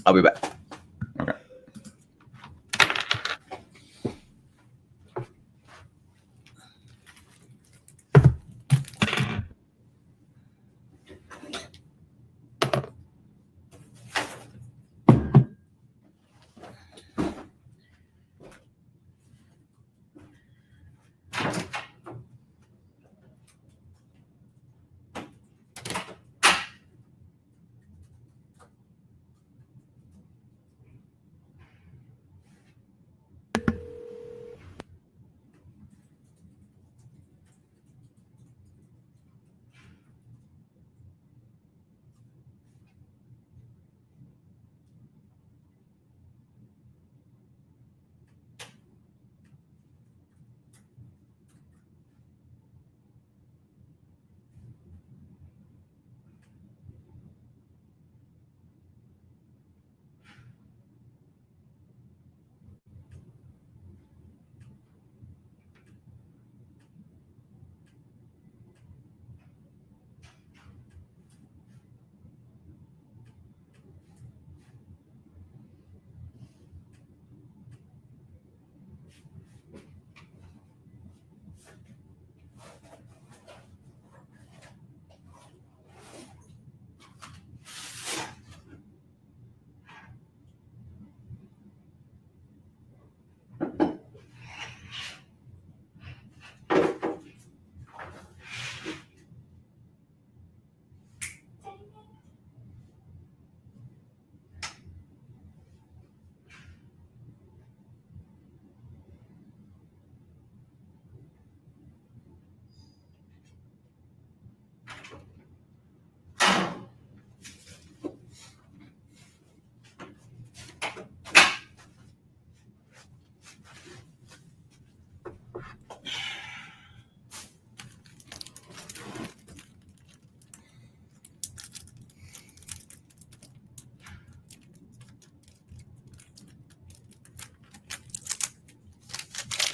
I'll be back. Okay.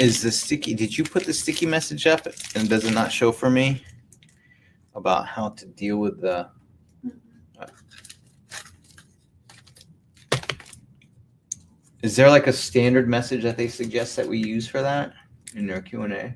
Is the sticky? Did you put the sticky message up, and does it not show for me about how to deal with the? Is there like a standard message that they suggest that we use for that in their Q&A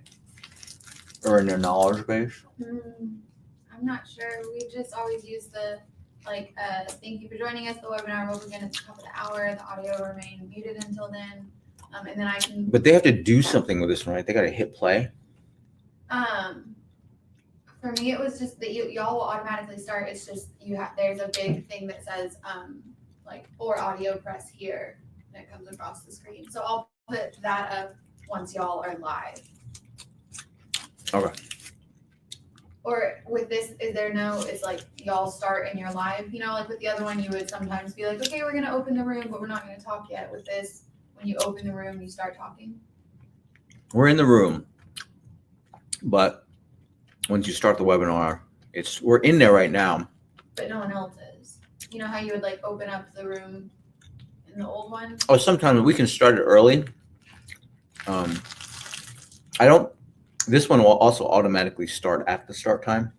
or in their knowledge base? I'm not sure. We just always use the thank you for joining us. The webinar will begin at the top of the hour. The audio will remain muted until then. And then I can. But they have to do something with this one, right? They got to hit play. For me, it was just that y'all will automatically start. It's just there's a big thing that says or audio press here that comes across the screen. So I'll put that up once y'all are live. Okay. Or with this, it's like y'all start and you're live. You know, like with the other one, you would sometimes be like, okay, we're going to open the room, but we're not going to talk yet. With this, when you open the room, you start talking. We're in the room, but once you start the webinar, we're in there right now. But no one else is. You know how you would like open up the room in the old one? Oh, sometimes we can start it early. This one will also automatically start at the start time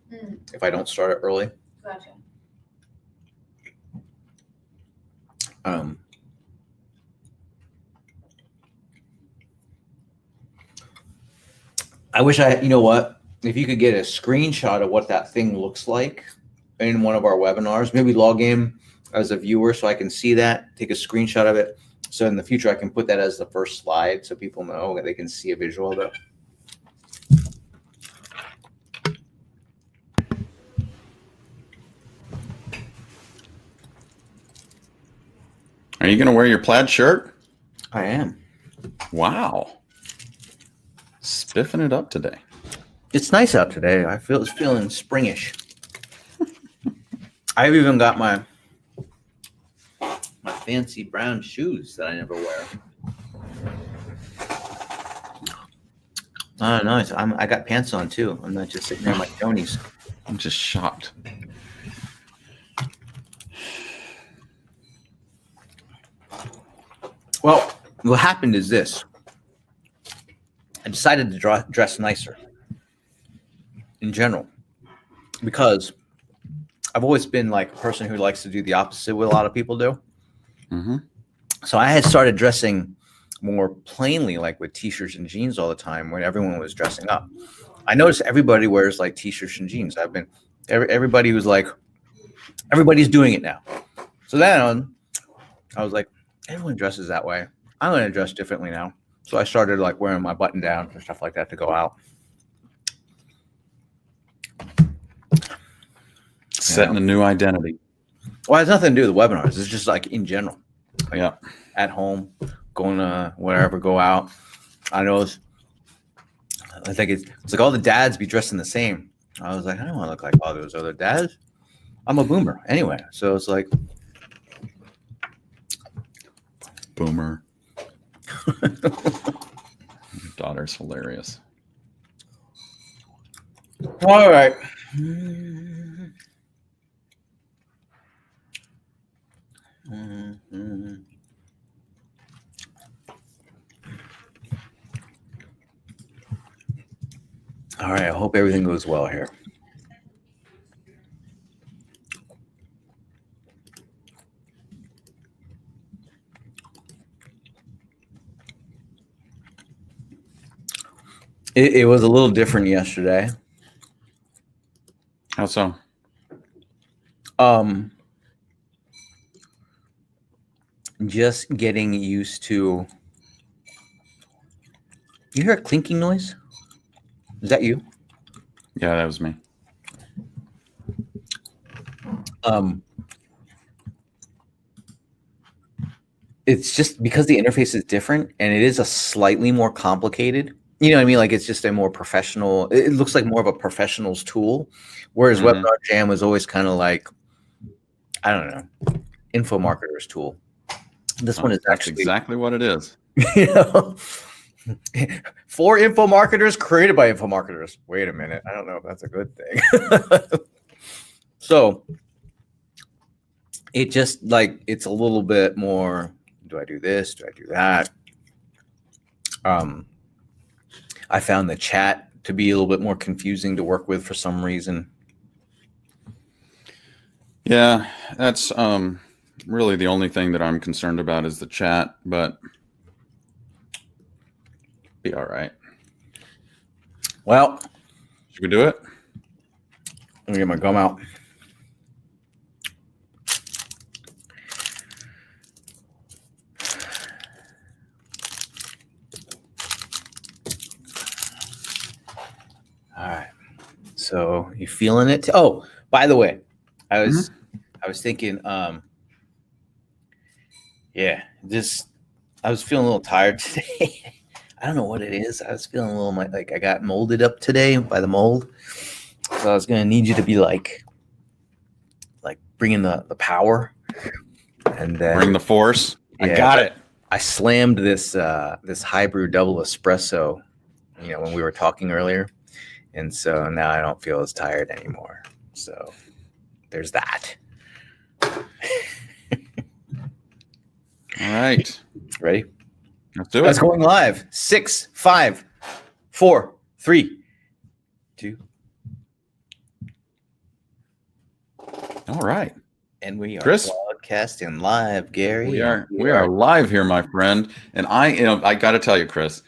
if I don't start it early. Gotcha. I wish you know what? If you could get a screenshot of what that thing looks like in one of our webinars, maybe log in as a viewer so I can see that, take a screenshot of it. So in the future, I can put that as the first slide so people know that they can see a visual of it. Are you going to wear your plaid shirt? I am. Wow. Spiffing it up today. It's nice out today. It's feeling springish. I've even got my fancy brown shoes that I never wear. Oh, nice. I got pants on too. I'm not just sitting there in my Jonies. I'm just shocked. Well, what happened is this. I decided to dress nicer in general because I've always been like a person who likes to do the opposite what a lot of people do. Mm-hmm. So I had started dressing more plainly, like with t-shirts and jeans all the time when everyone was dressing up. I noticed everybody wears like t-shirts and jeans. Everybody was like, everybody's doing it now. So then I was like, everyone dresses that way. I'm going to dress differently now. So I started like wearing my button down and stuff like that to go out. Setting a new identity. Well, it has nothing to do with the webinars. It's just like in general. Like Yeah. At home, going to wherever, go out. I think it's like all the dads be dressing the same. I was like, I don't want to look like all those other dads. I'm a boomer anyway. So it's like, Boomer. Your daughter's hilarious. all right. All right. I hope everything goes well here. It was a little different yesterday. How so? Just getting used to. You hear a clinking noise? Is that you? Yeah, that was me. It's just because the interface is different and it is a slightly more complicated. You know what I mean? Like it's just a more professional. It looks like more of a professional's tool, whereas Mhm. Webinar Jam was always kind of like, I don't know, info marketer's tool. This one is That's actually exactly what it is. you know, for info marketers, created by info marketers. Wait a minute, I don't know if that's a good thing. So it just like it's a little bit more. Do I do this? Do I do that? I found the chat to be a little bit more confusing to work with for some reason. Yeah, that's really the only thing that I'm concerned about is the chat, but be all right. Well, Should we do it? let me get my gum out. All right. So you feeling it? Oh, by the way, I was thinking, yeah, I was feeling a little tired today. I don't know what it is. I was feeling a little like I got molded up today by the mold. So I was gonna need you to be like bringing the power, and then Bring the force. I Yeah, got it. I slammed this this high brew double espresso, when we were talking earlier, and so now I don't feel as tired anymore. So there's that. All right. Ready? Let's do That's it. going live. 6, 5, 4, 3, 2. All right. And we are Chris? broadcasting live, Gary. We are live here, my friend. And I got to tell you, Chris,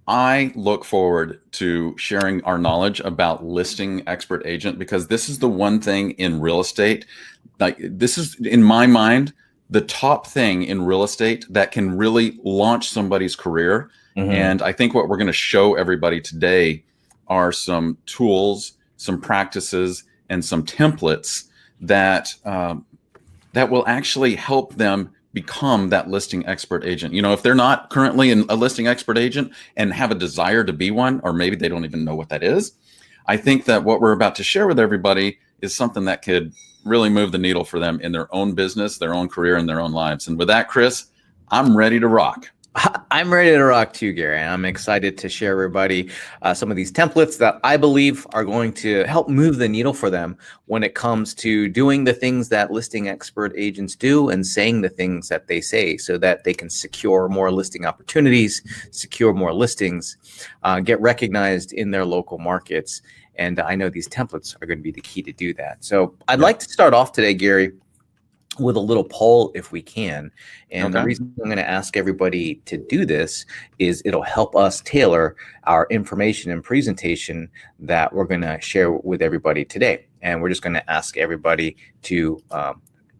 I look forward to sharing our knowledge about listing expert agent, because this is the one thing in real estate, like this is in my mind, the top thing in real estate that can really launch somebody's career. Mhm. And I think what we're going to show everybody today are some tools, some practices, and some templates that that will actually help them become that listing expert agent. If they're not currently a listing expert agent and have a desire to be one, or maybe they don't even know what that is, I think that what we're about to share with everybody is something that could really move the needle for them in their own business, their own career, and their own lives. And with that, Chris, I'm ready to rock. I'm ready to rock too, Gary. I'm excited to share everybody some of these templates that I believe are going to help move the needle for them when it comes to doing the things that listing expert agents do and saying the things that they say, so that they can secure more listing opportunities, secure more listings, get recognized in their local markets. And I know these templates are going to be the key to do that. So I'd like to start off today, Gary, with a little poll if we can. And the Okay. reason I'm going to ask everybody to do this is it'll help us tailor our information and presentation that we're going to share with everybody today. And we're just going to ask everybody to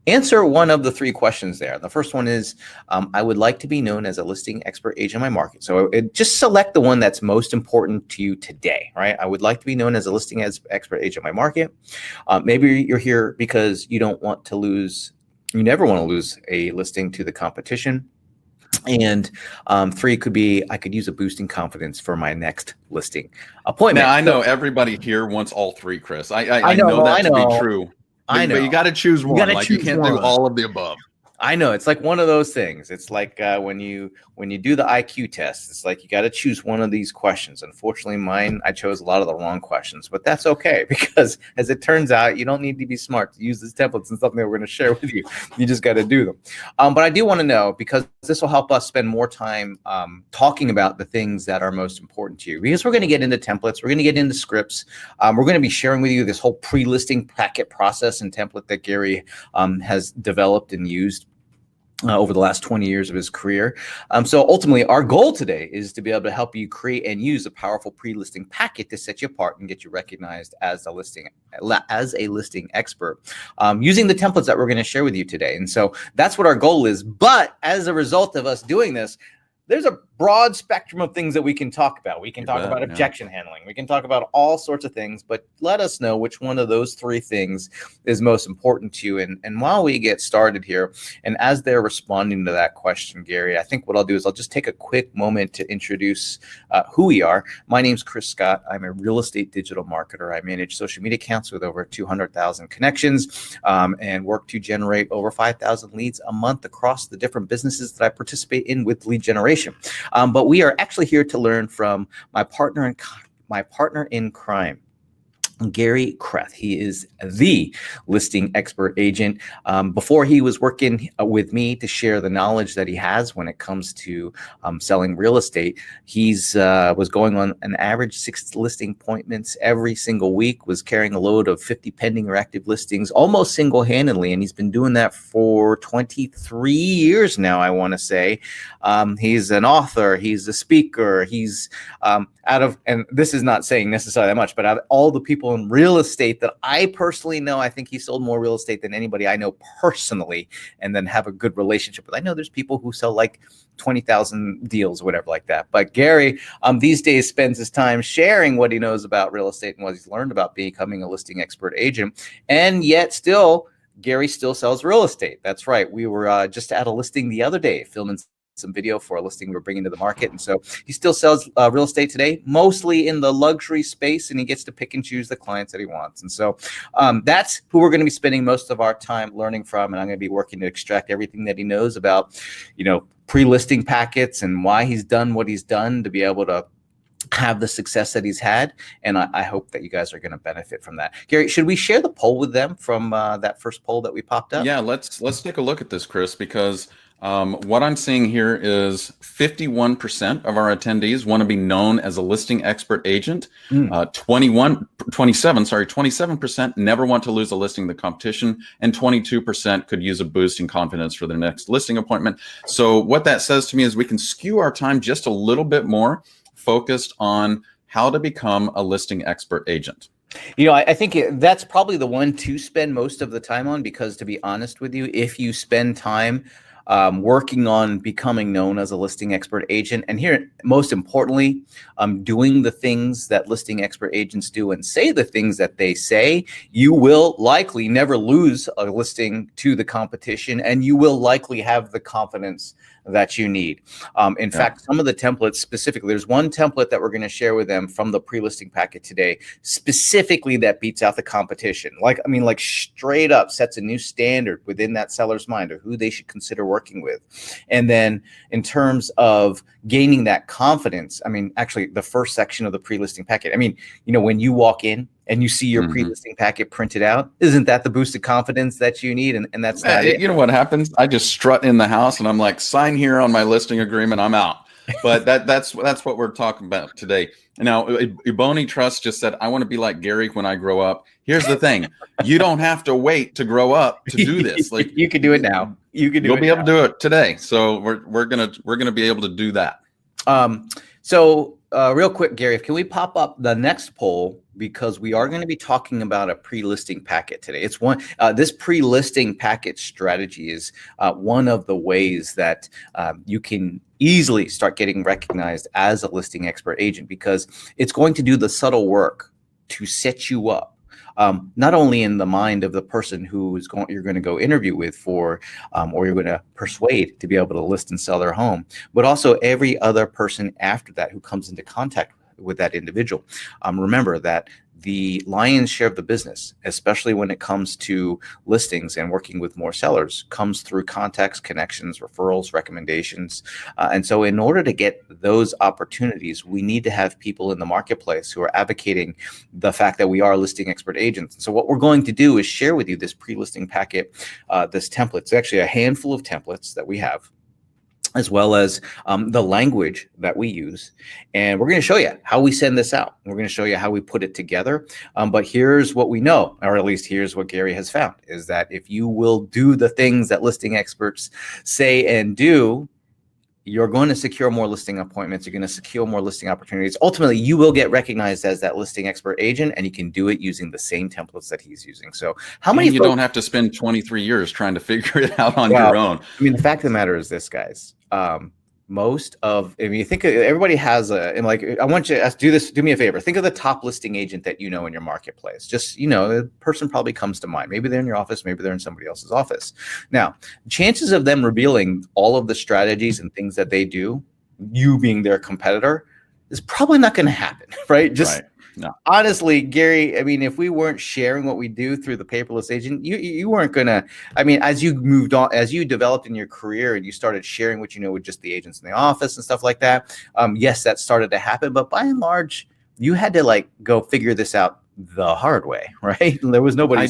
answer one of the three questions there. The first one is, I would like to be known as a listing expert agent in my market. So just select the one that's most important to you today, right? I would like to be known as a listing expert agent in my market. Maybe you're here because you don't want to lose, you never want to lose a listing to the competition. And three could be, I could use a boost in confidence for my next listing appointment. Now, I know everybody here wants all three, Chris. I know, know that I to know. be true. I know. But you got to choose one. gotta Like you choose can't do one. all of the above. I know, it's like one of those things. It's like when you do the IQ test, it's like you got to choose one of these questions. Unfortunately, mine, I chose a lot of the wrong questions, but that's okay, because as it turns out, you don't need to be smart to use these templates and something that we're going to share with you. You just got to do them. But I do want to know, because this will help us spend more time talking about the things that are most important to you, because we're going to get into templates, we're going to get into scripts, we're going to be sharing with you this whole pre-listing packet process and template that Gary has developed and used over the last 20 years of his career. So ultimately, our goal today is to be able to help you create and use a powerful pre-listing packet to set you apart and get you recognized as a listing expert, using the templates that we're going to share with you today. And so that's what our goal is. But as a result of us doing this, there's a broad spectrum of things that we can talk about. We can talk about objection handling. We can talk about all sorts of things, but let us know which one of those three things is most important to you. And while we get started here, and as they're responding to that question, Gary, I think what I'll do is I'll just take a quick moment to introduce who we are. My name's Chris Scott. I'm a real estate digital marketer. I manage social media accounts with over 200,000 connections and work to generate over 5,000 leads a month across the different businesses that I participate in with lead generation. But we are actually here to learn from my partner in crime, Gary Kreth. He is the listing expert agent. Before he was working with me to share the knowledge that he has when it comes to selling real estate, he's was going on an average 6 listing appointments every single week, was carrying a load of 50 pending or active listings almost single-handedly, and he's been doing that for 23 years now, I want to say. He's an author, he's a speaker, he's and this is not saying necessarily that much, but out of all the people in real estate that I personally know, I think he sold more real estate than anybody I know personally, and then have a good relationship with. I know there's people who sell like 20,000 deals or whatever like that. But Gary these days spends his time sharing what he knows about real estate and what he's learned about becoming a listing expert agent. And yet still, Gary still sells real estate. That's right. We were just at a listing the other day, filming some video for a listing we were bringing to the market. And so he still sells real estate today, mostly in the luxury space, and he gets to pick and choose the clients that he wants. And so that's who we're going to be spending most of our time learning from. And I'm going to be working to extract everything that he knows about, pre-listing packets and why he's done what he's done to be able to have the success that he's had. And I hope that you guys are going to benefit from that. Gary, should we share the poll with them from that first poll that we popped up? Yeah, let's take a look at this, Chris, because what I'm seeing here is 51% of our attendees want to be known as a listing expert agent. 27% never want to lose a listing to the competition, and 22% could use a boost in confidence for their next listing appointment. So what that says to me is we can skew our time just a little bit more focused on how to become a listing expert agent. I think that's probably the one to spend most of the time on, because to be honest with you, if you spend time working on becoming known as a listing expert agent, and here, most importantly, doing the things that listing expert agents do and say the things that they say, you will likely never lose a listing to the competition, and you will likely have the confidence that you need. In fact, some of the templates specifically, there's one template that we're going to share with them from the pre-listing packet today, specifically that beats out the competition. Like straight up sets a new standard within that seller's mind of who they should consider working with. And then in terms of gaining that confidence, actually the first section of the pre-listing packet, when you walk in and you see your pre-listing packet printed out, isn't that the boosted confidence that you need? And that's not it. You know what happens? I just strut in the house and I'm like, sign here on my listing agreement, I'm out. But that's what we're talking about today. Now, Ebony Trust just said, I want to be like Gary when I grow up. Here's the thing. You don't have to wait to grow up to do this. Like, you can do it now. You'll be able to do it today. So we're gonna be able to do that. So real quick, Gary, can we pop up the next poll, because we are going to be talking about a pre-listing packet today. It's this pre-listing packet strategy is one of the ways that you can easily start getting recognized as a listing expert agent, because it's going to do the subtle work to set you up. Not only in the mind of the person who is you're going to go interview with for, or you're going to persuade to be able to list and sell their home, but also every other person after that who comes into contact with that individual. Remember that the lion's share of the business, especially when it comes to listings and working with more sellers, comes through contacts, connections, referrals, recommendations. And so in order to get those opportunities, we need to have people in the marketplace who are advocating the fact that we are listing expert agents. And so what we're going to do is share with you this pre-listing packet, this template. It's actually a handful of templates that we have, as well as the language that we use. And we're going to show you how we send this out. We're going to show you how we put it together. But here's what we know, or at least here's what Gary has found, is that if you will do the things that listing experts say and do, you're going to secure more listing appointments. You're going to secure more listing opportunities. Ultimately, you will get recognized as that listing expert agent, and you can do it using the same templates that he's using. So how many you don't have to spend 23 years trying to figure it out on your own. I mean, the fact of the matter is this, guys. Most of, I mean, you think everybody has and like, I want you to do this, do me a favor. Think of the top listing agent that you know in your marketplace. Just, the person probably comes to mind. Maybe they're in your office, maybe they're in somebody else's office. Now, chances of them revealing all of the strategies and things that they do, you being their competitor, is probably not going to happen, right? Right. No. Honestly, Gary, I mean, if we weren't sharing what we do through the paperless agent, you weren't going to, I mean, as you moved on, as you developed in your career and you started sharing what you know with just the agents in the office and stuff like that, yes, that started to happen. But by and large, you had to like go figure this out the hard way, right? There was nobody.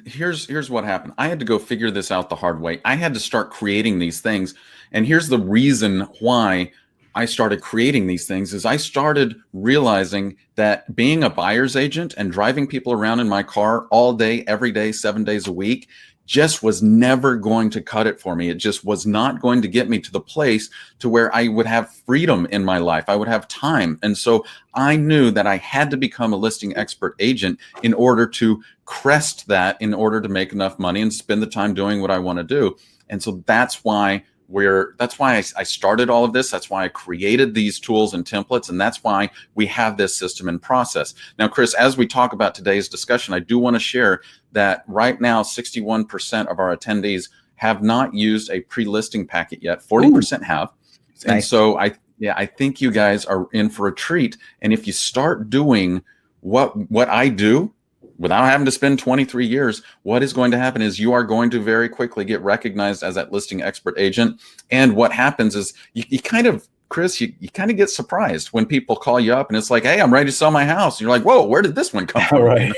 Here's what happened. I had to go figure this out the hard way. I had to start creating these things. And here's the reason why I started creating these things is I started realizing that being a buyer's agent and driving people around in my car all day, every day, 7 days a week, just was never going to cut it for me. It just was not going to get me to the place to where I would have freedom in my life. I would have time. And so I knew that I had to become a listing expert agent in order to crest that, in order to make enough money and spend the time doing what I want to do. And so that's why I started all of this. That's why I created these tools and templates. And that's why we have this system and process. Now, Chris, as we talk about today's discussion, I do want to share that right now, 61% of our attendees have not used a pre-listing packet yet. 40% have. Nice. And so I think you guys are in for a treat. And if you start doing what I do, without having to spend 23 years, what is going to happen is you are going to very quickly get recognized as that listing expert agent. And what happens is you kind of, Chris, you kind of get surprised when people call you up and it's like, hey, I'm ready to sell my house. And you're like, whoa, where did this one come from? Right.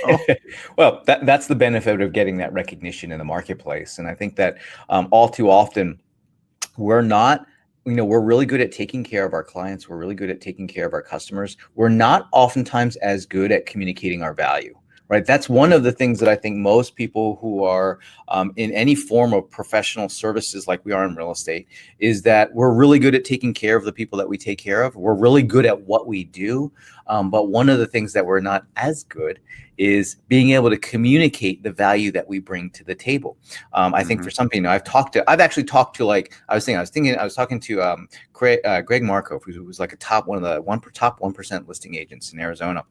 Well, that's the benefit of getting that recognition in the marketplace. And I think that all too often we're not, we're really good at taking care of our clients. We're really good at taking care of our customers. We're not oftentimes as good at communicating our value. Right. That's one of the things that I think most people who are in any form of professional services like we are in real estate is that we're really good at taking care of the people that we take care of. We're really good at what we do. But one of the things that we're not as good is being able to communicate the value that we bring to the table. I think for some people, I've actually talked to I was talking to Greg Markov, who was like one of the top 1% listing agents in Arizona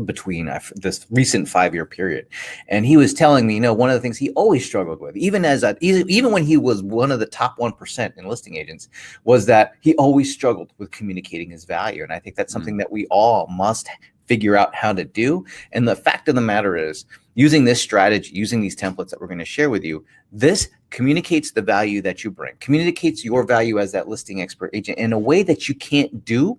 between this recent 5-year period. And he was telling me, one of the things he always struggled with, even when he was one of the top 1% in listing agents, was that he always struggled with communicating his value. And I think that's something that we all must figure out how to do. And the fact of the matter is, using this strategy, using these templates that we're going to share with you, this communicates the value that you bring, communicates your value as that listing expert agent in a way that you can't do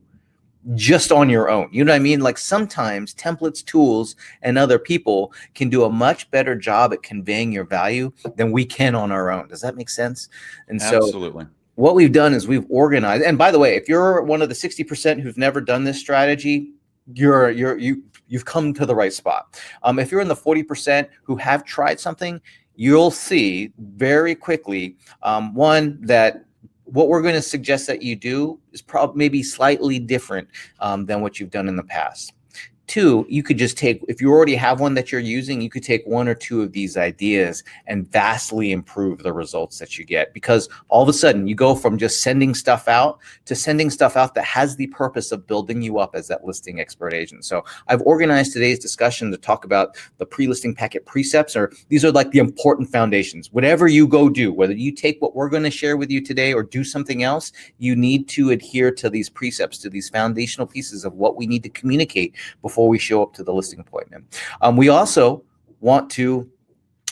just on your own. You know what I mean? Like sometimes templates, tools, and other people can do a much better job at conveying your value than we can on our own. Does that make sense? And Absolutely. what we've done is we've organized. And by the way, if you're one of the 60% who've never done this strategy, you've come to the right spot. If you're in the 40% who have tried something, you'll see very quickly, one, that what we're going to suggest that you do is probably maybe slightly different than what you've done in the past. Two, you could just take, if you already have one that you're using, you could take one or two of these ideas and vastly improve the results that you get, because all of a sudden you go from just sending stuff out to sending stuff out that has the purpose of building you up as that listing expert agent. So I've organized today's discussion to talk about the pre-listing packet precepts, or these are like the important foundations. Whatever you go do, whether you take what we're going to share with you today or do something else, you need to adhere to these precepts, to these foundational pieces of what we need to communicate before we show up to the listing appointment. We also want to,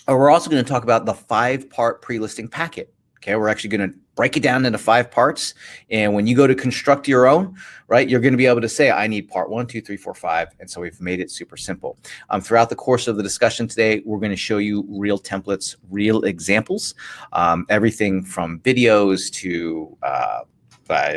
we're also going to talk about the 5-part pre-listing packet. Okay, we're actually going to break it down into 5 parts. And when you go to construct your own, right, you're going to be able to say, I need part 1, 2, 3, 4, 5. And so we've made it super simple. Throughout the course of the discussion today, we're going to show you real templates, real examples, everything from videos to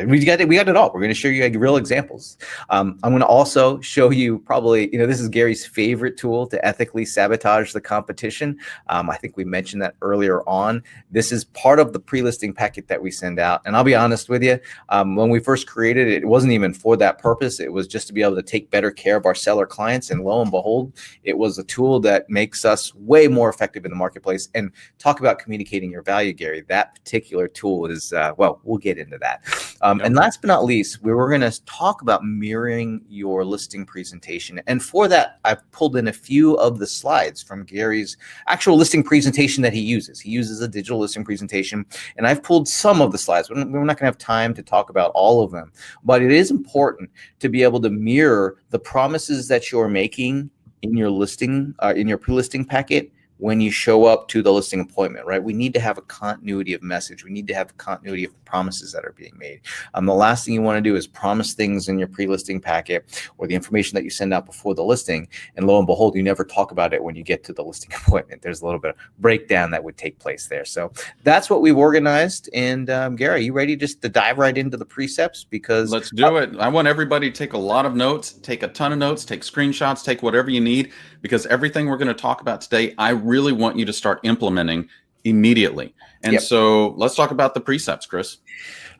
we got it all. We're going to show you real examples. I'm going to also show you probably, this is Gary's favorite tool to ethically sabotage the competition. I think we mentioned that earlier on. This is part of the pre-listing packet that we send out. And I'll be honest with you, when we first created it, it wasn't even for that purpose. It was just to be able to take better care of our seller clients. And lo and behold, it was a tool that makes us way more effective in the marketplace. And talk about communicating your value, Gary. That particular tool is, well, we'll get into that. And last but not least, we were going to talk about mirroring your listing presentation. And for that, I've pulled in a few of the slides from Gary's actual listing presentation that he uses. He uses a digital listing presentation, and I've pulled some of the slides. We're not going to have time to talk about all of them, but it is important to be able to mirror the promises that you're making in your listing, in your pre-listing packet, when you show up to the listing appointment, right? We need to have a continuity of message. We need to have a continuity of promises that are being made. The last thing you want to do is promise things in your pre-listing packet or the information that you send out before the listing, and lo and behold, you never talk about it when you get to the listing appointment. There's a little bit of breakdown that would take place there. So that's what we've organized. And Gary, you ready just to dive right into the precepts? Because let's do it. I want everybody to take a lot of notes, take a ton of notes, take screenshots, take whatever you need, because everything we're going to talk about today, I really want you to start implementing immediately. And so let's talk about the precepts, Chris.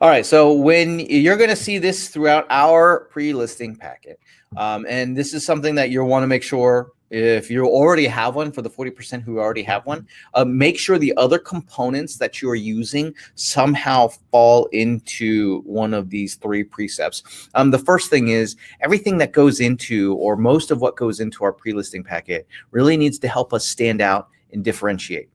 All right. So when you're going to see this throughout our pre-listing packet, and this is something that you want to make sure, if you already have one, for the 40% who already have one, make sure the other components that you're using somehow fall into one of these 3 precepts. The first thing is everything that goes into, or most of what goes into our pre-listing packet, really needs to help us stand out and differentiate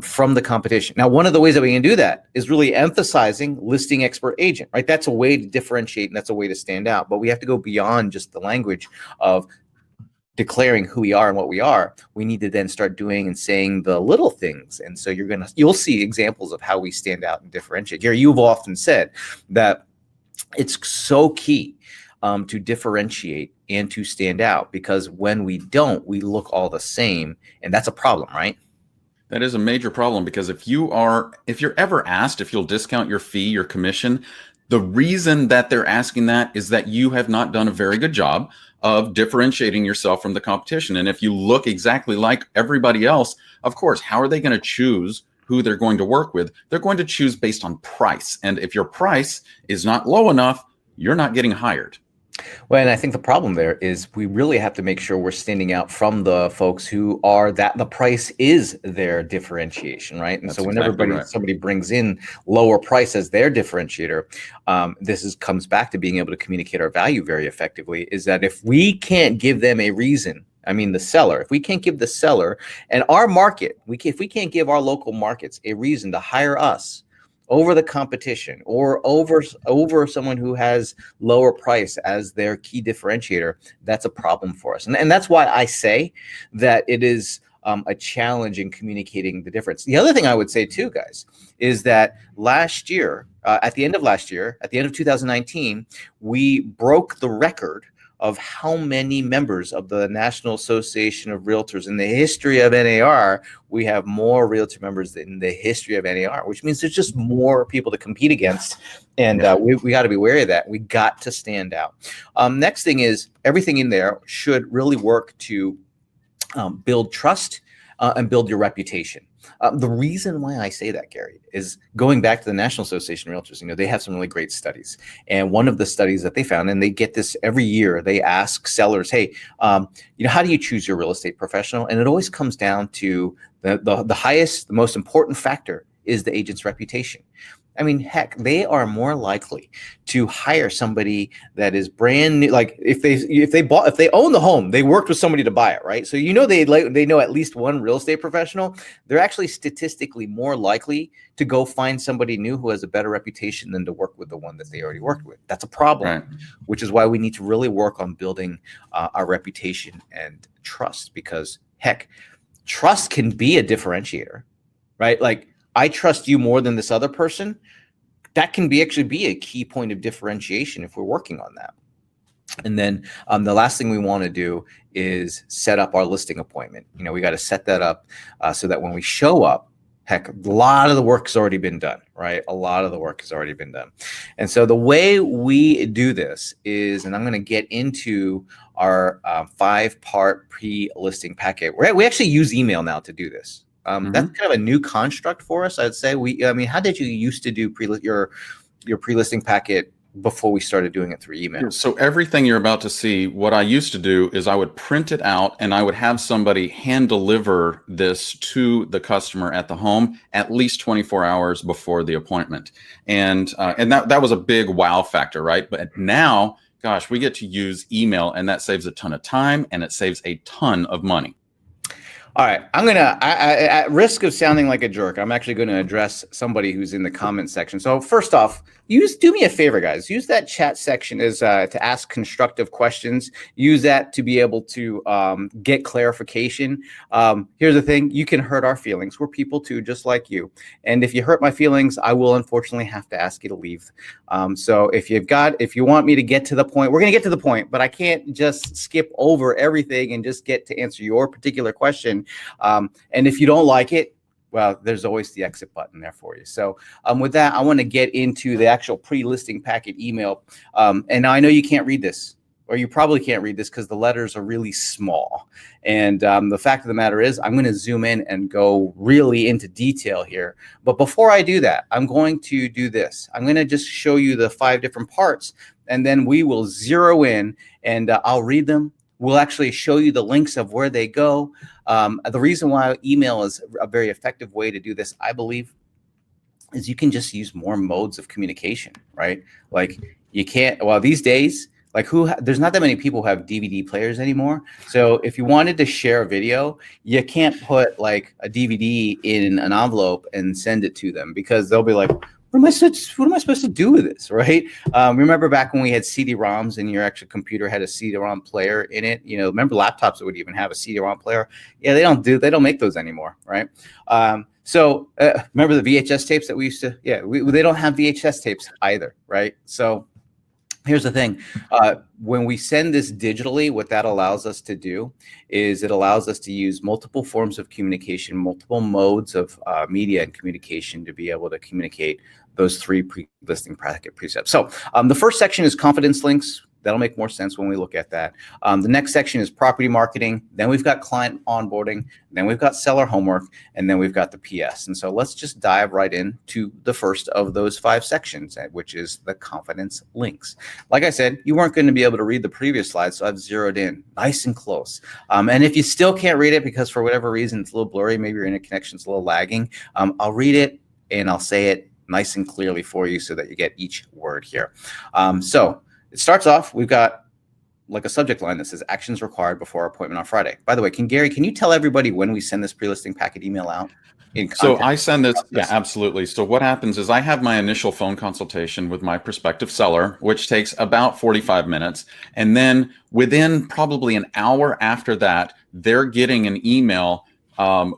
from the competition. Now, one of the ways that we can do that is really emphasizing listing expert agent, right? That's a way to differentiate, and that's a way to stand out. But we have to go beyond just the language of declaring who we are and what we are. We need to then start doing and saying the little things. And so you'll see examples of how we stand out and differentiate. Gary, you've often said that it's so key to differentiate and to stand out, because when we don't, we look all the same, and that's a problem, right? That is a major problem, because if you're ever asked if you'll discount your fee, your commission, the reason that they're asking that is that you have not done a very good job of differentiating yourself from the competition. And if you look exactly like everybody else, of course, how are they going to choose who they're going to work with? They're going to choose based on price. And if your price is not low enough, you're not getting hired. Well, and I think the problem there is we really have to make sure we're standing out from the folks who are that the price is their differentiation, right? And That's so when exactly right. somebody brings in lower price as their differentiator, comes back to being able to communicate our value very effectively. Is that if we can't give them a reason, the seller, if we can't give the seller and our market, if we can't give our local markets a reason to hire us over the competition, or over someone who has lower price as their key differentiator, that's a problem for us. And that's why I say that it is a challenge in communicating the difference. The other thing I would say too, guys, is that last year, at the end of 2019, we broke the record of how many members of the National Association of Realtors in the history of NAR. We have more realtor members than in the history of NAR, which means there's just more people to compete against. And we got to be wary of that. We got to stand out. Next thing is everything in there should really work to build trust and build your reputation. The reason why I say that, Gary, is going back to the National Association of Realtors. They have some really great studies. And one of the studies that they found, and they get this every year, they ask sellers, hey, how do you choose your real estate professional? And it always comes down to the highest, the most important factor is the agent's reputation. I mean, heck, they are more likely to hire somebody that is brand new. Like if they own the home, they worked with somebody to buy it, right? So they know at least one real estate professional. They're actually statistically more likely to go find somebody new who has a better reputation than to work with the one that they already worked with. That's a problem, right? Which is why we need to really work on building our reputation and trust, because heck, trust can be a differentiator, right? Like, I trust you more than this other person. That can actually be a key point of differentiation if we're working on that. And then the last thing we want to do is set up our listing appointment. We got to set that up so that when we show up, heck, a lot of the work has already been done, right? A lot of the work has already been done. And so the way we do this is, and I'm going to get into our 5-part pre-listing packet. We actually use email now to do this. That's kind of a new construct for us, I'd say. How did you used to do your pre-listing packet before we started doing it through email? So everything you're about to see, what I used to do is I would print it out and I would have somebody hand deliver this to the customer at the home at least 24 hours before the appointment. And that was a big wow factor, right? But now, gosh, we get to use email, and that saves a ton of time and it saves a ton of money. All right, at risk of sounding like a jerk, I'm actually going to address somebody who's in the comment section. So first off, do me a favor, guys. Use that chat section as to ask constructive questions. Use that to be able to get clarification. Here's the thing: you can hurt our feelings. We're people too, just like you. And if you hurt my feelings, I will unfortunately have to ask you to leave. So if you want me to get to the point, we're going to get to the point, but I can't just skip over everything and just get to answer your particular question. And if you don't like it, well, there's always the exit button there for you. So with that, I want to get into the actual pre-listing packet email. And I know you can't read this, or you probably can't read this because the letters are really small. And the fact of the matter is, I'm going to zoom in and go really into detail here. But before I do that, I'm going to do this. I'm going to just show you the 5 different parts, and then we will zero in and I'll read them. We'll actually show you the links of where they go. The reason why email is a very effective way to do this, I believe, is you can just use more modes of communication, right? Like you can't, well, these days, like there's not that many people who have DVD players anymore. So if you wanted to share a video, you can't put like a DVD in an envelope and send it to them, because they'll be like, what am I supposed to do with this, right? Remember back when we had CD-ROMs and your actual computer had a CD-ROM player in it? Remember laptops that would even have a CD-ROM player? Yeah, they don't make those anymore, right? So remember the VHS tapes that we used to? Yeah, they don't have VHS tapes either, right? So here's the thing. When we send this digitally, what that allows us to do is it allows us to use multiple forms of communication, multiple modes of media and communication to be able to communicate those 3 pre-listing packet precepts. So the first section is confidence links. That'll make more sense when we look at that. The next section is property marketing. Then we've got client onboarding. Then we've got seller homework. And then we've got the PS. And so let's just dive right into the first of those 5 sections, which is the confidence links. Like I said, you weren't going to be able to read the previous slides, so I've zeroed in nice and close. And if you still can't read it because for whatever reason it's a little blurry, maybe your internet connection's a little lagging, I'll read it and I'll say it nice and clearly for you so that you get each word here. So it starts off, we've got like a subject line that says actions required before our appointment on Friday. By the way, can you tell everybody when we send this pre-listing packet email out? So I send this, yeah, absolutely. So what happens is I have my initial phone consultation with my prospective seller, which takes about 45 minutes. And then within probably an hour after that, they're getting an email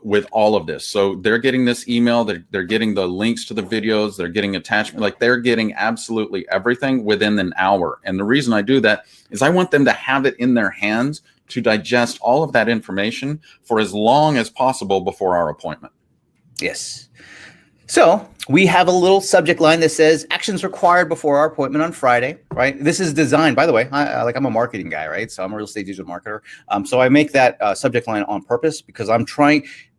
with all of this. So they're getting this email, they're getting the links to the videos, they're getting attachment, like they're getting absolutely everything within an hour. And the reason I do that is I want them to have it in their hands to digest all of that information for as long as possible before our appointment. Yes. So we have a little subject line that says actions required before our appointment on Friday, right? This is designed, by the way, I'm a marketing guy, right? So I'm a real estate digital marketer. So I make that subject line on purpose because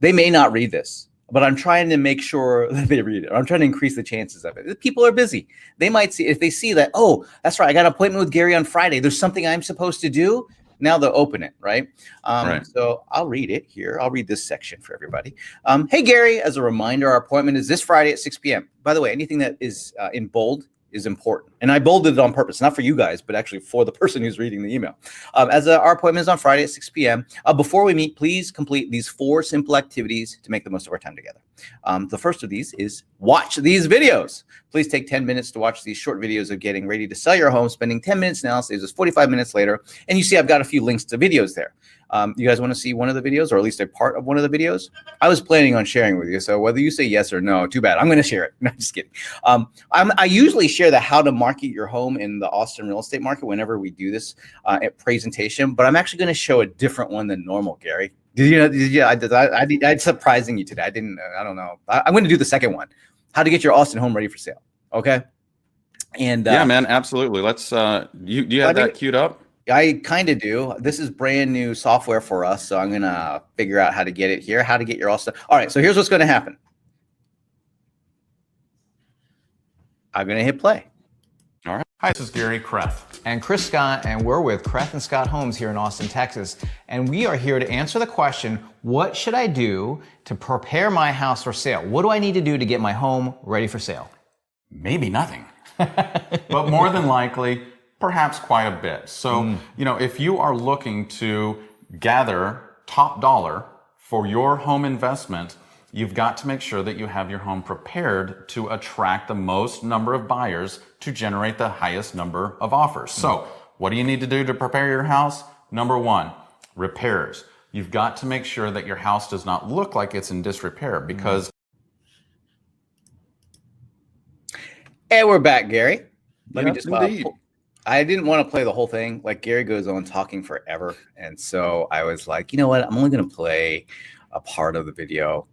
they may not read this, but I'm trying to make sure that they read it. I'm trying to increase the chances of it. People are busy. They might see, if they see that, oh, that's right, I got an appointment with Gary on Friday. There's something I'm supposed to do. Now they'll open it, right? So I'll read it here. I'll read this section for everybody. Hey, Gary, as a reminder, our appointment is this Friday at 6 p.m. By the way, anything that is in bold is important. And I bolded it on purpose, not for you guys, but actually for the person who's reading the email. Our appointment is on Friday at 6 p.m. Before we meet, please complete these 4 simple activities to make the most of our time together. The first of these is watch these videos. Please take 10 minutes to watch these short videos of getting ready to sell your home. Spending 10 minutes now saves us 45 minutes later. And you see I've got a few links to videos there. You guys want to see one of the videos, or at least a part of one of the videos? I was planning on sharing with you. So whether you say yes or no, too bad. I'm going to share it. No, just kidding. I usually share the how to market your home in the Austin real estate market whenever we do this at presentation, but I'm actually going to show a different one than normal, Gary. I'm surprising you today. I don't know. I'm going to do the second one. How to get your Austin home ready for sale. Okay. And yeah, man, absolutely. Let's, you have that queued up? I kind of do. This is brand new software for us. So I'm going to figure out how to get it here, how to get your Austin. All right. So here's what's going to happen. I'm going to hit play. All right. Hi, this is Gary Kreth. And Chris Scott, and we're with Kreth and Scott Homes here in Austin, Texas. And we are here to answer the question, what should I do to prepare my house for sale? What do I need to do to get my home ready for sale? Maybe nothing, but more than likely, perhaps quite a bit. So, if you are looking to gather top dollar for your home investment, you've got to make sure that you have your home prepared to attract the most number of buyers to generate the highest number of offers. So what do you need to do to prepare your house? Number 1, repairs. You've got to make sure that your house does not look like it's in disrepair because... And we're back, Gary. Let me just indeed. I didn't want to play the whole thing. Like, Gary goes on talking forever. And so I was like, you know what? I'm only going to play a part of the video.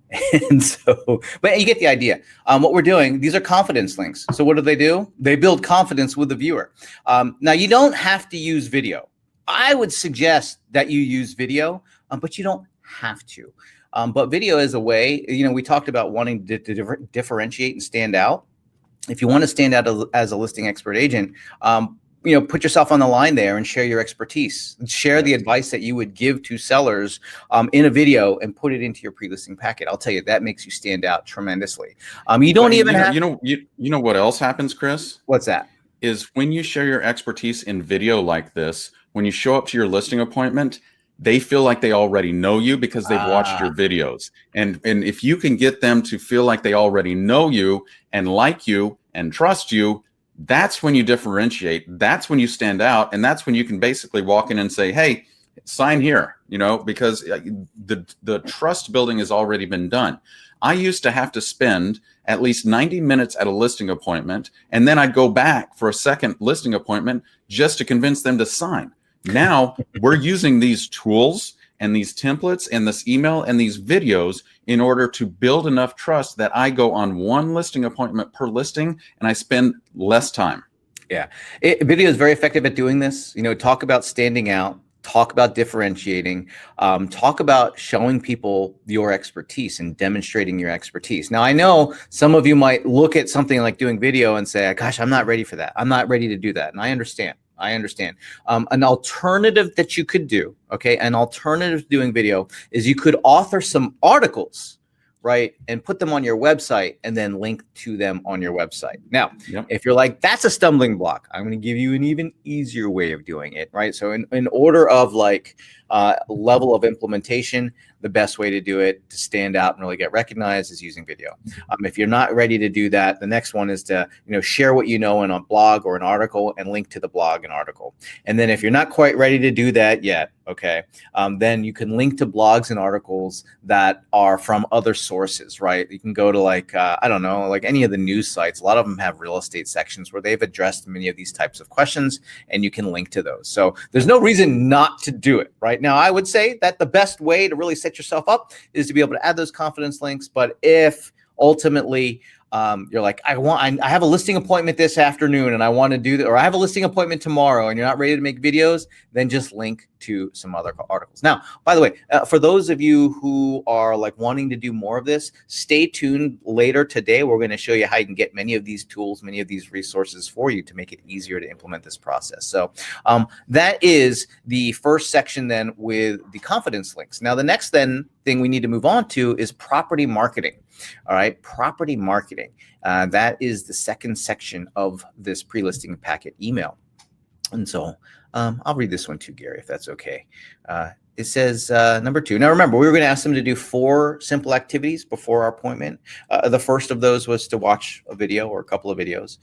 And so, but you get the idea. What we're doing, these are confidence links. So what do? They build confidence with the viewer. Now, you don't have to use video. I would suggest that you use video, but you don't have to. But video is a way, we talked about wanting to differentiate and stand out. If you want to stand out as a listing expert agent, put yourself on the line there and share your expertise. Share the advice that you would give to sellers in a video and put it into your pre-listing packet. I'll tell you, that makes you stand out tremendously. You don't even have. You know what else happens, Chris? What's that? Is when you share your expertise in video like this, when you show up to your listing appointment, they feel like they already know you because they've watched your videos. And if you can get them to feel like they already know you and like you and trust you, that's when you differentiate. That's when you stand out. And that's when you can basically walk in and say, hey, sign here, because the trust building has already been done. I used to have to spend at least 90 minutes at a listing appointment, and then I'd go back for a second listing appointment just to convince them to sign. Now we're using these tools and these templates and this email and these videos in order to build enough trust that I go on one listing appointment per listing and I spend less time. Yeah. Video is very effective at doing this. Talk about standing out, talk about differentiating, talk about showing people your expertise and demonstrating your expertise. Now, I know some of you might look at something like doing video and say, gosh, I'm not ready for that. I'm not ready to do that. And I understand. An alternative that you could do, an alternative to doing video is you could author some articles, right, and put them on your website and then link to them on your website. Now, if you're like, that's a stumbling block, I'm going to give you an even easier way of doing it, right? So in order of level of implementation, the best way to do it to stand out and really get recognized is using video. If you're not ready to do that, the next one is to share what you know in a blog or an article and link to the blog and article. And then if you're not quite ready to do that yet, okay, then you can link to blogs and articles that are from other sources, right? You can go to I don't know, like any of the news sites. A lot of them have real estate sections where they've addressed many of these types of questions, and you can link to those. So there's no reason not to do it. Right now, I would say that the best way to really set yourself up is to be able to add those confidence links. But if ultimately you're like, I have a listing appointment this afternoon and I want to do that, or I have a listing appointment tomorrow and you're not ready to make videos, then just link to some other articles. Now, by the way, for those of you who are like wanting to do more of this, stay tuned later today. We're going to show you how you can get many of these tools, many of these resources for you to make it easier to implement this process. So that is the first section then with the confidence links. Now, the next thing we need to move on to is property marketing. All right, property marketing. That is the second section of this pre-listing packet email. And so I'll read this one too, Gary, if that's okay. It says number 2. Now, remember, we were going to ask them to do 4 simple activities before our appointment. The first of those was to watch a video or a couple of videos.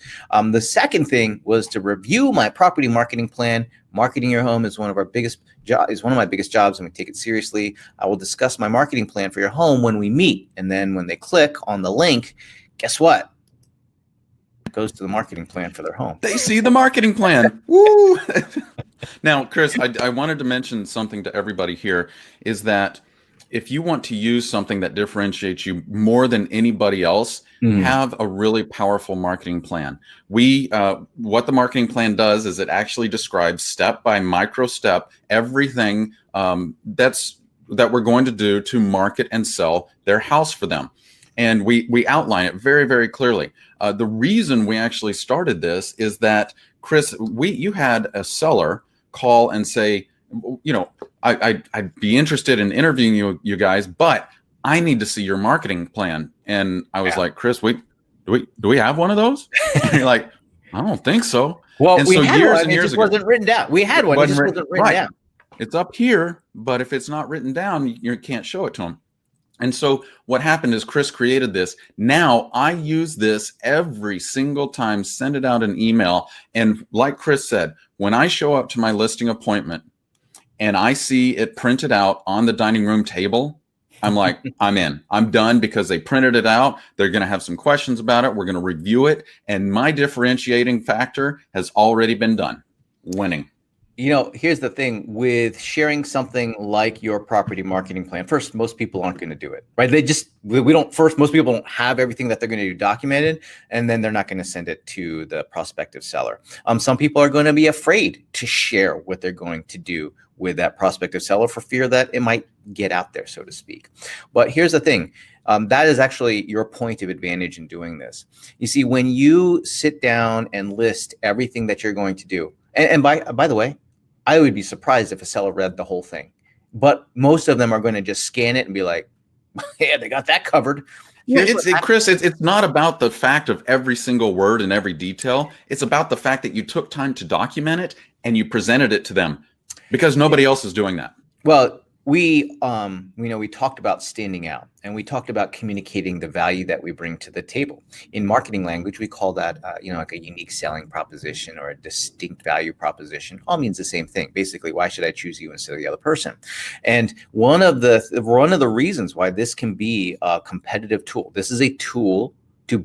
The second thing was to review my property marketing plan. Marketing your home is one of my biggest jobs, and we take it seriously. I will discuss my marketing plan for your home when we meet. And then when they click on the link, guess what? It goes to the marketing plan for their home. They see the marketing plan. Woo! Now, Chris, I wanted to mention something to everybody here is that if you want to use something that differentiates you more than anybody else, have a really powerful marketing plan. What the marketing plan does is it actually describes step by micro step everything that we're going to do to market and sell their house for them. And we outline it very, very clearly. The reason we actually started this is that, Chris, you had a seller call and say, I'd be interested in interviewing you guys, but I need to see your marketing plan. And I was like, Chris, do we have one of those? And you're like, I don't think so. Well, and we so had years one. and It years just ago, wasn't written down. We had one. It just wasn't written down. It's up here, but if it's not written down, you can't show it to them. And so what happened is Chris created this. Now I use this every single time, send it out an email. And like Chris said, when I show up to my listing appointment and I see it printed out on the dining room table, I'm like, I'm in. I'm done because they printed it out. They're going to have some questions about it. We're going to review it. And my differentiating factor has already been done. Winning. Here's the thing with sharing something like your property marketing plan. First, most people aren't going to do it, right? Most people don't have everything that they're going to do documented, and then they're not going to send it to the prospective seller. Some people are going to be afraid to share what they're going to do with that prospective seller for fear that it might get out there, so to speak. But here's the thing. That is actually your point of advantage in doing this. You see, when you sit down and list everything that you're going to do, and by the way, I would be surprised if a seller read the whole thing, but most of them are going to just scan it and be like, yeah, they got that covered. Chris, it's not about the fact of every single word and every detail. It's about the fact that you took time to document it and you presented it to them because nobody else is doing that. Well, we talked about standing out, and we talked about communicating the value that we bring to the table. In marketing language, we call that like a unique selling proposition or a distinct value proposition. All means the same thing. Basically, why should I choose you instead of the other person? And one of the reasons why this can be a competitive tool. This is a tool to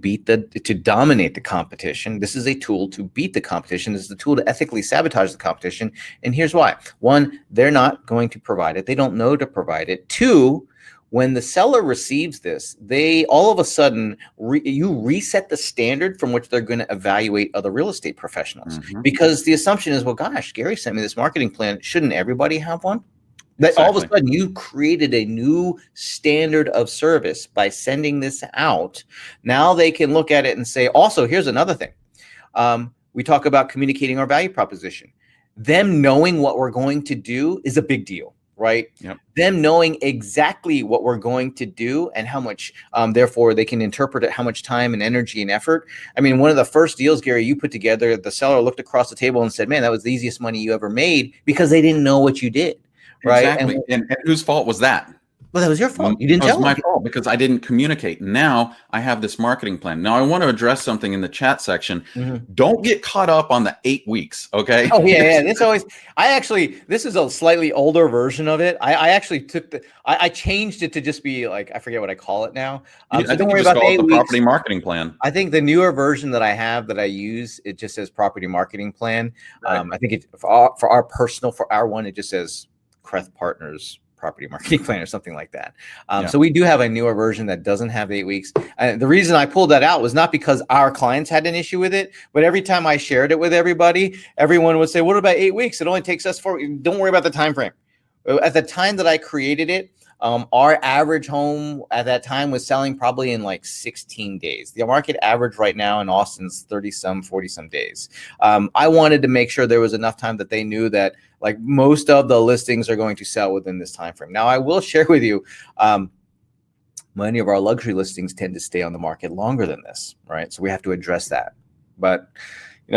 dominate the competition. This is a tool to beat the competition. This is a tool to ethically sabotage the competition. And here's why. 1, they're not going to provide it. They don't know to provide it. 2, when the seller receives this, they all of a sudden, you reset the standard from which they're going to evaluate other real estate professionals. Because the assumption is, well, gosh, Gary sent me this marketing plan. Shouldn't everybody have one? That exactly. All of a sudden you created a new standard of service by sending this out. Now they can look at it and say, also, here's another thing. We talk about communicating our value proposition. Them knowing what we're going to do is a big deal, right? Yep. Them knowing exactly what we're going to do and how much, therefore they can interpret it, how much time and energy and effort. I mean, one of the first deals, Gary, you put together, the seller looked across the table and said, man, that was the easiest money you ever made because they didn't know what you did. right? Exactly. And whose fault was that? Well, that was your fault. You didn't That was tell my them. fault because I didn't communicate. Now I have this marketing plan. Now I want to address something in the chat section. Mhm. Don't get caught up on the 8 weeks. Okay. Oh yeah. This is a slightly older version of it. I actually took I changed it to just be like, I forget what I call it now. I So think don't you worry just about the call it 8 the weeks. property marketing plan. I think the newer version that I have that I use, it just says property marketing plan. Right. I think it for our one, it just says Creth Partners property marketing plan or something like that. Yeah. So we do have a newer version that doesn't have 8 weeks. The reason I pulled that out was not because our clients had an issue with it, but every time I shared it with everybody, everyone would say, "What about 8 weeks? It only takes us 4 weeks. Don't worry about the time frame." At the time that I created it, our average home at that time was selling probably in like 16 days. The market average right now in Austin's 30 some, 40 some days. I wanted to make sure there was enough time that they knew that like most of the listings are going to sell within this time frame. Now I will share with you, many of our luxury listings tend to stay on the market longer than this, right? So we have to address that. But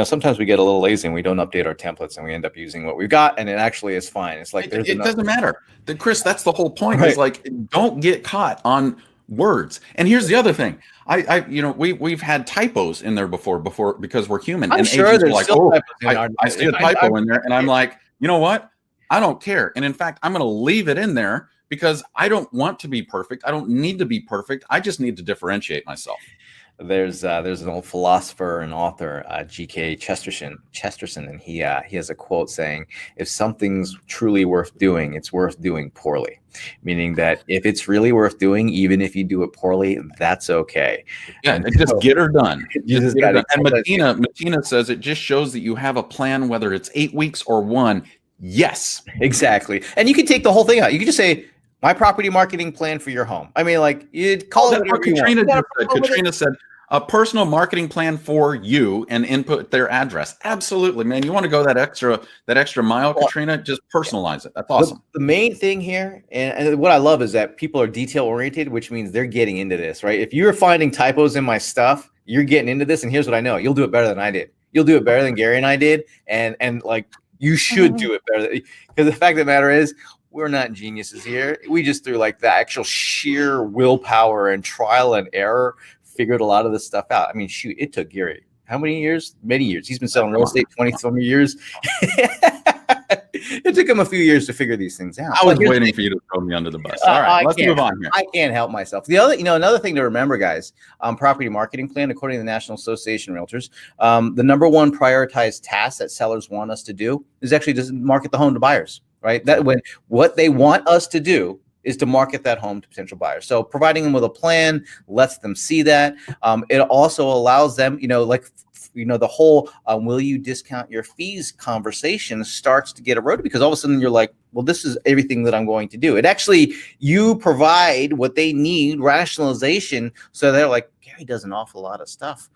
sometimes we get a little lazy and we don't update our templates and we end up using what we've got, and it actually is fine. It's like it doesn't matter. Chris, that's the whole point. Right. Is like, don't get caught on words. And here's the other thing. We've had typos in there before because we're human. I'm and sure agents there's are like, still oh, typos in our- I see a typo in there, and I'm like, you know what? I don't care. And in fact, I'm going to leave it in there because I don't want to be perfect. I don't need to be perfect. I just need to differentiate myself. There's an old philosopher and author, G.K. Chesterton, and he has a quote saying, "If something's truly worth doing, it's worth doing poorly." Meaning that if it's really worth doing, even if you do it poorly, that's okay. Yeah, And just so- get her done. You just get her gotta- done. And Matina says it just shows that you have a plan, whether it's 8 weeks or 1. Yes, Exactly. And you can take the whole thing out. You can just say, "My property marketing plan for your home." I mean, like, you'd call it whatever you want. Katrina You gotta just said. come up with it. Katrina said a personal marketing plan for you and input their address. Absolutely, man. You want to go that extra mile, Katrina? Just personalize it. That's awesome. The main thing here, and what I love is that people are detail oriented, which means they're getting into this, right? If you're finding typos in my stuff, you're getting into this. And here's what I know: you'll do it better than I did. You'll do it better than Gary and I did, and like you should do it better. Because the fact of the matter is, we're not geniuses here. We just through like the actual sheer willpower and trial and error figured a lot of this stuff out. I mean, shoot, it took Gary how many years? Many years. He's been selling real estate 20-some years. It took him a few years to figure these things out. I was waiting for you to throw me under the bus. All right, let's move on here. I can't help myself. The other, another thing to remember, guys, property marketing plan, according to the National Association of Realtors, the number one prioritized task that sellers want us to do is actually just market the home to buyers, right? That when what they want us to do is to market that home to potential buyers. So providing them with a plan lets them see that. It also allows them, the whole will you discount your fees conversation starts to get eroded because all of a sudden you're like, well, this is everything that I'm going to do. It actually, you provide what they need, rationalization. So they're like, Gary does an awful lot of stuff.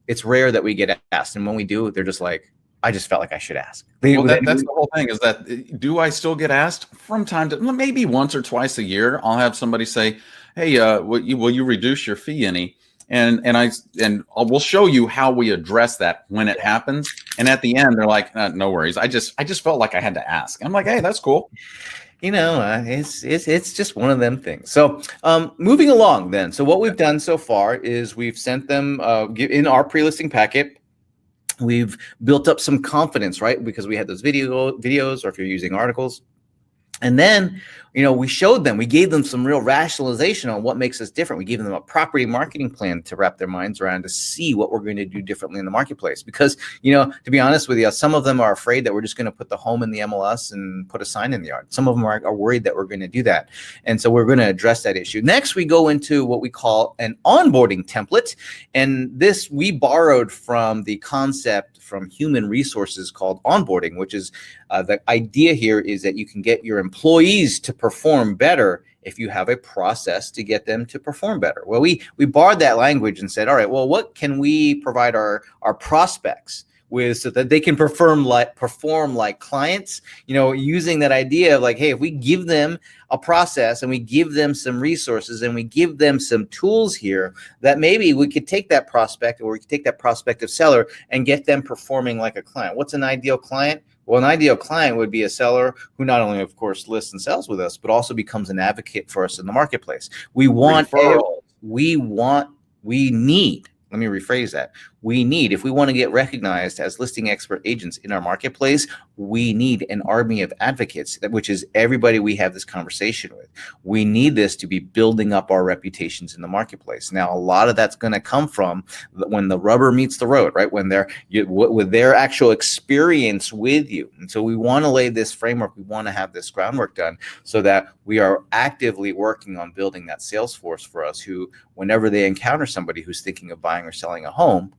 It's rare that we get asked. And when we do, they're just like, I just felt like I should ask. Well, that's the whole thing is that do I still get asked from time to maybe once or twice a year? I'll have somebody say, hey, will you reduce your fee any? And we'll show you how we address that when it happens. And at the end, they're like, no worries. I just felt like I had to ask. I'm like, hey, that's cool. It's just one of them things. So moving along then. So what we've done so far is we've sent them in our pre-listing packet. We've built up some confidence, right? Because we had those videos, or if you're using articles. And then, we showed them, we gave them some real rationalization on what makes us different. We gave them a property marketing plan to wrap their minds around to see what we're going to do differently in the marketplace. Because, to be honest with you, some of them are afraid that we're just going to put the home in the MLS and put a sign in the yard. Some of them are worried that we're going to do that. And so we're going to address that issue. Next, we go into what we call an onboarding template. And this we borrowed from the concept from human resources called onboarding, which is the idea here is that you can get your employees to perform better if you have a process to get them to perform better. Well, we borrowed that language and said, all right, well, what can we provide our prospects with so that they can perform like clients, using that idea of like, hey, if we give them a process and we give them some resources and we give them some tools here, that maybe we could take that prospect or we could take that prospective seller and get them performing like a client. What's an ideal client? Well, an ideal client would be a seller who not only, of course, lists and sells with us, but also becomes an advocate for us in the marketplace. We want Referral. we need, let me rephrase that. We need, if we want to get recognized as listing expert agents in our marketplace, we need an army of advocates, which is everybody we have this conversation with. We need this to be building up our reputations in the marketplace. Now, a lot of that's going to come from when the rubber meets the road, right? When with their actual experience with you. And so we want to lay this framework. We want to have this groundwork done so that we are actively working on building that sales force for us who, whenever they encounter somebody who's thinking of buying or selling a home,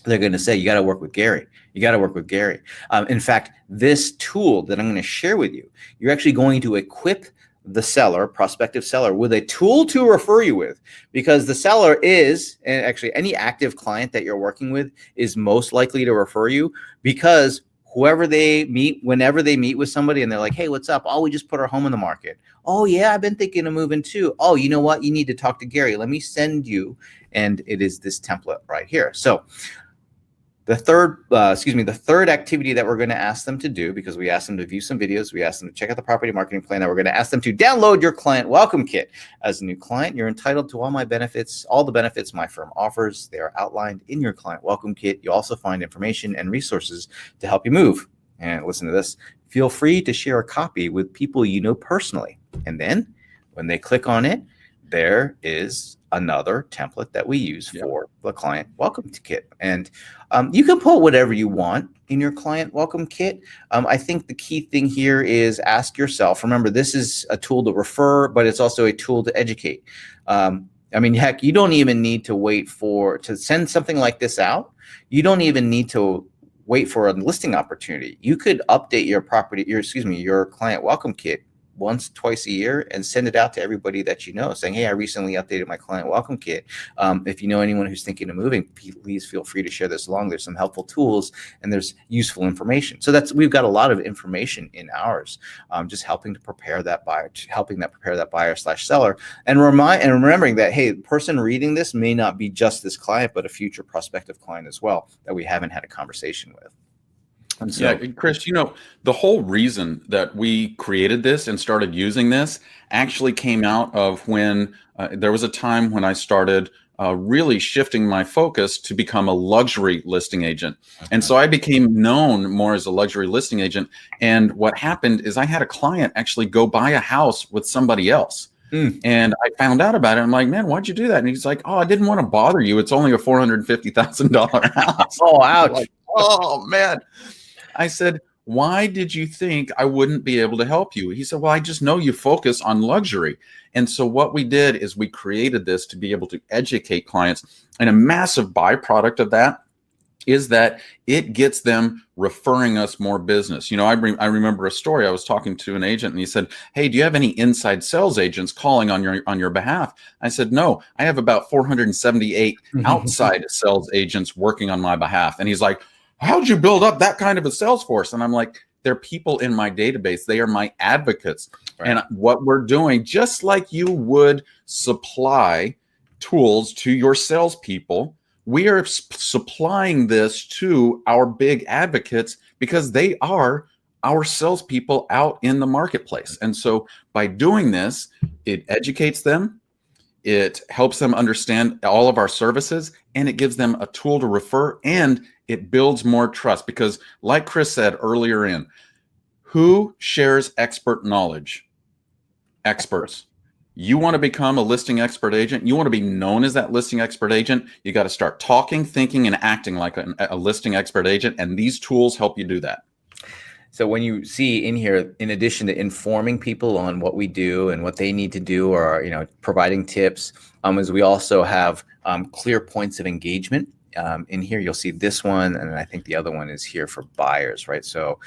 they're going to say, you got to work with Gary. You got to work with Gary. In fact, this tool that I'm going to share with you, you're actually going to equip the seller, prospective seller, with a tool to refer you with, because the seller is, and actually any active client that you're working with is most likely to refer you, because whoever they meet, whenever they meet with somebody and they're like, hey, what's up? Oh, we just put our home in the market. Oh yeah, I've been thinking of moving too. Oh, you know what? You need to talk to Gary. Let me send you. And it is this template right here. So the third activity that we're going to ask them to do, because we asked them to view some videos, we asked them to check out the property marketing plan, that we're going to ask them to download your client welcome kit. As a new client, you're entitled to all my benefits, all the benefits my firm offers. They are outlined in your client welcome kit. You also find information and resources to help you move. And listen to this. Feel free to share a copy with people you know personally. And then when they click on it, there is another template that we use for the client welcome kit. And you can put whatever you want in your client welcome kit. I think the key thing here is ask yourself, remember, this is a tool to refer, but it's also a tool to educate. I mean, heck, you don't even need to wait to send something like this out. You don't even need to wait for a listing opportunity. You could update your client welcome kit once, twice a year and send it out to everybody that you know, saying, hey, I recently updated my client welcome kit. If you know anyone who's thinking of moving, please feel free to share this along. There's some helpful tools and there's useful information. So we've got a lot of information in ours, just helping to prepare that buyer, buyer/seller, and remembering that, hey, the person reading this may not be just this client, but a future prospective client as well that we haven't had a conversation with. And so, yeah, Chris, the whole reason that we created this and started using this actually came out of when there was a time when I started really shifting my focus to become a luxury listing agent. Okay. And so I became known more as a luxury listing agent. And what happened is I had a client actually go buy a house with somebody else. And I found out about it. I'm like, man, why'd you do that? And he's like, oh, I didn't want to bother you. It's only a $450,000 house. Oh, ouch. Like, oh, man. I said, why did you think I wouldn't be able to help you? He said, well, I just know you focus on luxury. And so what we did is we created this to be able to educate clients. And a massive byproduct of that is that it gets them referring us more business. I remember a story. I was talking to an agent and he said, hey, do you have any inside sales agents calling on your behalf? I said, no, I have about 478 outside sales agents working on my behalf. And he's like, how'd you build up that kind of a sales force? And I'm like, they're people in my database. They are my advocates. Right. And what we're doing, just like you would supply tools to your salespeople, we are supplying this to our big advocates because they are our salespeople out in the marketplace. And so by doing this, it educates them, it helps them understand all of our services, and it gives them a tool to refer, and it builds more trust. Because like Chris said earlier who shares expert knowledge? Experts. You want to become a listing expert agent? You want to be known as that listing expert agent? You got to start talking, thinking, and acting like a listing expert agent. And these tools help you do that. So when you see in here, in addition to informing people on what we do and what they need to do, or providing tips, is we also have clear points of engagement. In here, you'll see this one, and I think the other one is here for buyers, right? So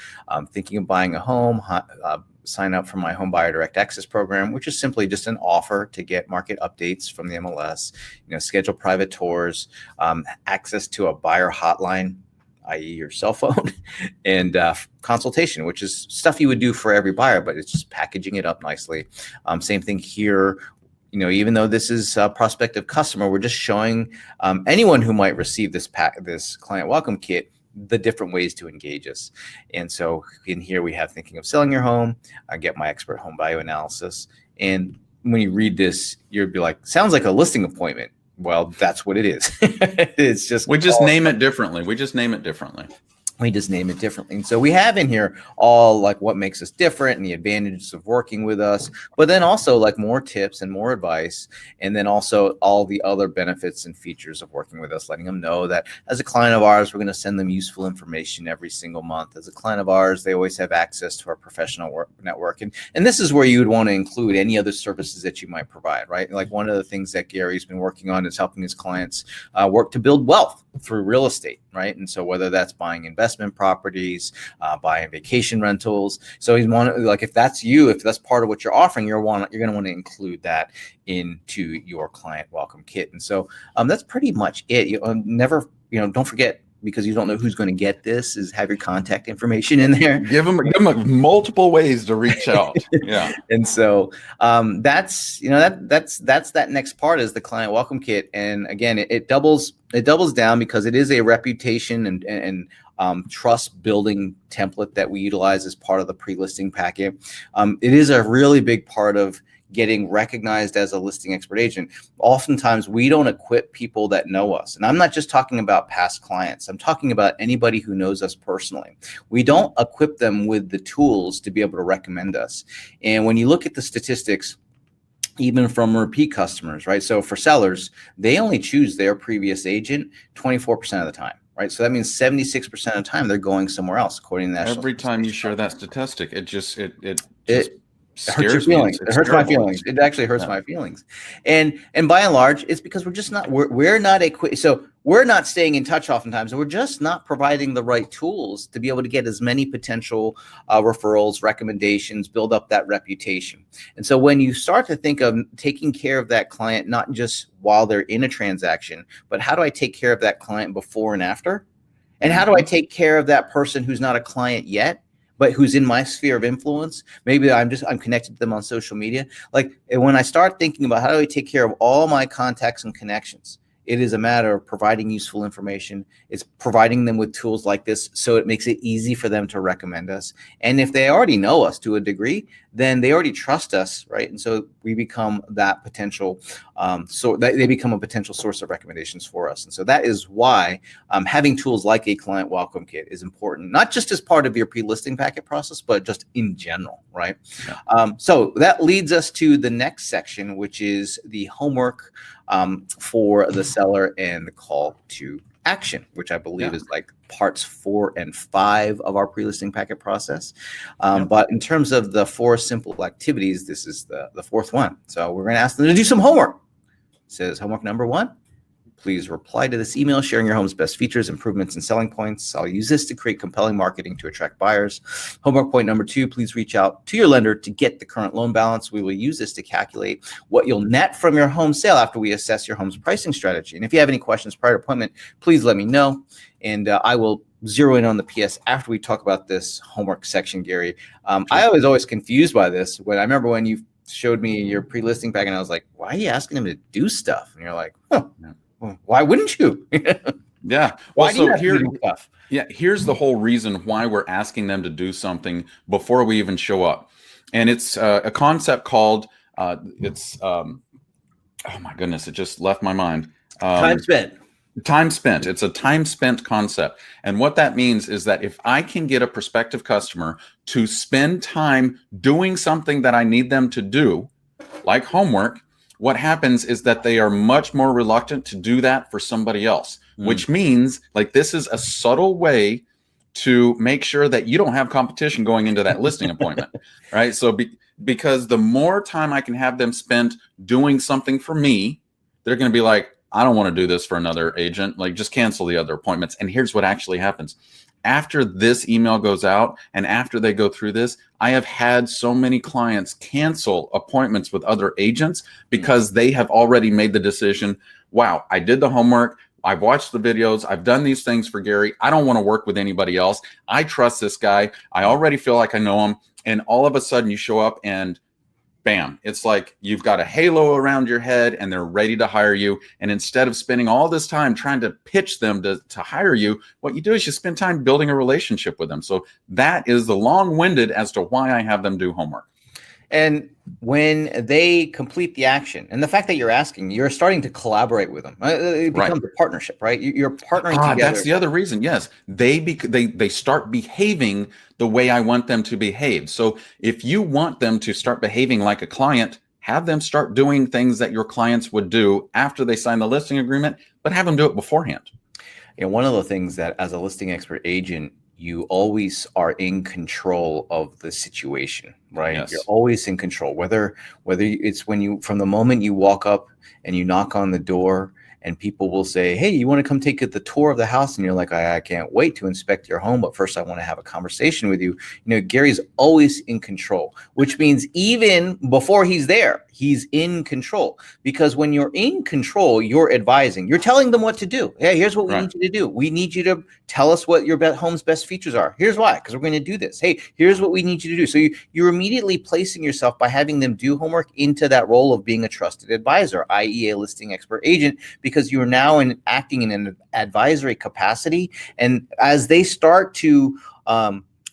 thinking of buying a home, sign up for my Home Buyer Direct Access program, which is simply just an offer to get market updates from the MLS, schedule private tours, access to a buyer hotline, i.e. your cell phone, and consultation, which is stuff you would do for every buyer, but it's just packaging it up nicely. Same thing here. Even though this is a prospective customer, we're just showing anyone who might receive this client welcome kit the different ways to engage us. And so in here we have thinking of selling your home. I get my expert home value analysis. And when you read this, you'd be like, sounds like a listing appointment. Well, that's what it is. It's just We just name it differently. We just name it differently. We just name it differently. And so we have in here all like what makes us different and the advantages of working with us, but then also like more tips and more advice. And then also all the other benefits and features of working with us, letting them know that as a client of ours, we're going to send them useful information every single month. As a client of ours, they always have access to our professional network. And this is where you would want to include any other services that you might provide, right? Like one of the things that Gary's been working on is helping his clients work to build wealth through real estate, right? And so whether that's buying investment properties, buying vacation rentals. So he's like, if that's you, if that's part of what you're offering, you're going to want to include that into your client welcome kit. And so that's pretty much it. Don't forget, because you don't know who's going to get this, is have your contact information in there. Give them multiple ways to reach out. Yeah. And so that's that next part is the client welcome kit. And again, it doubles down because it is a reputation and trust building template that we utilize as part of the pre-listing packet. It is a really big part of getting recognized as a listing expert agent. Oftentimes we don't equip people that know us. And I'm not just talking about past clients. I'm talking about anybody who knows us personally. We don't equip them with the tools to be able to recommend us. And when you look at the statistics, even from repeat customers, right? So for sellers, they only choose their previous agent 24% of the time. Right. So that means 76% of the time they're going somewhere else, according to National. Every time you share that statistic, it hurts your feelings. It hurts my feelings. It actually hurts my feelings. And by and large, it's because we're not equipped. So we're not staying in touch oftentimes, and we're just not providing the right tools to be able to get as many potential referrals, recommendations, build up that reputation. And so when you start to think of taking care of that client, not just while they're in a transaction, but how do I take care of that client before and after? And how do I take care of that person who's not a client yet, but who's in my sphere of influence? Maybe I'm connected to them on social media. Like when I start thinking about how do I take care of all my contacts and connections, it is a matter of providing useful information. It's providing them with tools like this so it makes it easy for them to recommend us. And if they already know us to a degree, then they already trust us, right? And so we become that potential, they become a potential source of recommendations for us. And so that is why having tools like a client welcome kit is important, not just as part of your pre-listing packet process, but just in general, right? Yeah. So that leads us to the next section, which is the homework for the seller and the call to action, which I believe is like parts 4 and 5 of our pre-listing packet process. But in terms of the 4 simple activities, this is the 4th one. So we're going to ask them to do some homework. It says homework number 1. Please reply to this email sharing your home's best features, improvements, and selling points. I'll use this to create compelling marketing to attract buyers. Homework point number 2, please reach out to your lender to get the current loan balance. We will use this to calculate what you'll net from your home sale after we assess your home's pricing strategy. And if you have any questions prior to appointment, please let me know. And I will zero in on the PS after we talk about this homework section, Gary. I was always confused by this. I remember when you showed me your pre-listing pack and I was like, why are you asking him to do stuff? And you're like, well, why wouldn't you? Yeah. Why do you have to do stuff? Yeah. Here's the whole reason why we're asking them to do something before we even show up. And it's a concept called, oh my goodness, it just left my mind. Time spent. Time spent. It's a time spent concept. And what that means is that if I can get a prospective customer to spend time doing something that I need them to do, like homework, what happens is that they are much more reluctant to do that for somebody else, which means like this is a subtle way to make sure that you don't have competition going into that listing appointment, right? So because the more time I can have them spent doing something for me, they're going to be like, I don't want to do this for another agent. Like just cancel the other appointments. And here's what actually happens. After this email goes out and after they go through this, I have had so many clients cancel appointments with other agents because they have already made the decision. Wow, I did the homework. I've watched the videos. I've done these things for Gary. I don't want to work with anybody else. I trust this guy. I already feel like I know him. And all of a sudden you show up and bam, it's like you've got a halo around your head and they're ready to hire you. And instead of spending all this time trying to pitch them to hire you, what you do is you spend time building a relationship with them. So that is the long-winded as to why I have them do homework. And when they complete the action, and the fact that you're asking, you're starting to collaborate with them. It becomes a partnership, right? You're partnering together. That's the other reason. Yes, they start behaving the way I want them to behave. So if you want them to start behaving like a client, have them start doing things that your clients would do after they sign the listing agreement, but have them do it beforehand. And one of the things that as a listing expert agent, you always are in control of the situation, right? Yes. You're always in control, whether it's when you, from the moment you walk up and you knock on the door and people will say, hey, you want to come take the tour of the house? And you're like, I can't wait to inspect your home, but first I want to have a conversation with you. You know, Gary's always in control, which means even before he's there, he's in control, because when you're in control, you're advising, you're telling them what to do. Hey, here's what we need you to do. We need you to tell us what your home's best features are. Here's why, because we're going to do this. Hey, here's what we need you to do. So you're immediately placing yourself, by having them do homework, into that role of being a trusted advisor, i.e. a listing expert agent, because you're now acting in an advisory capacity. And as they start to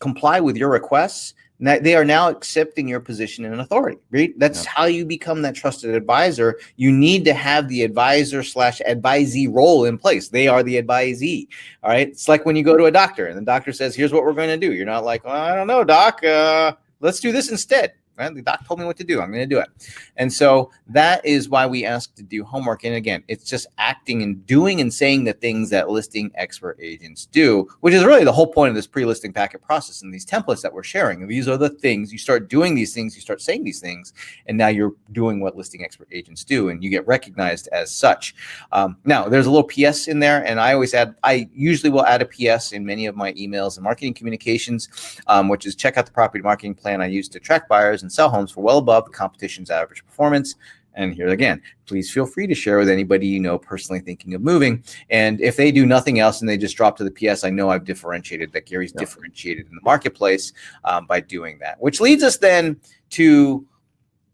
comply with your requests, they are now accepting your position and authority, right? That's how you become that trusted advisor. You need to have the advisor / advisee role in place. They are the advisee. All right. It's like when you go to a doctor and the doctor says, here's what we're going to do. You're not like, well, I don't know, doc, let's do this instead. Right? The doc told me what to do. I'm going to do it. And so that is why we ask to do homework. And again, it's just acting and doing and saying the things that listing expert agents do, which is really the whole point of this pre-listing packet process and these templates that we're sharing. And these are the things. You start doing these things, you start saying these things, and now you're doing what listing expert agents do, and you get recognized as such. Now, there's a little PS in there, and I usually will add a PS in many of my emails and marketing communications, which is check out the property marketing plan I use to attract buyers and sell homes for well above the competition's average performance. And here again, please feel free to share with anybody you know personally thinking of moving. And if they do nothing else and they just drop to the PS, I know I've differentiated, that Gary's differentiated in the marketplace by doing that. Which leads us then to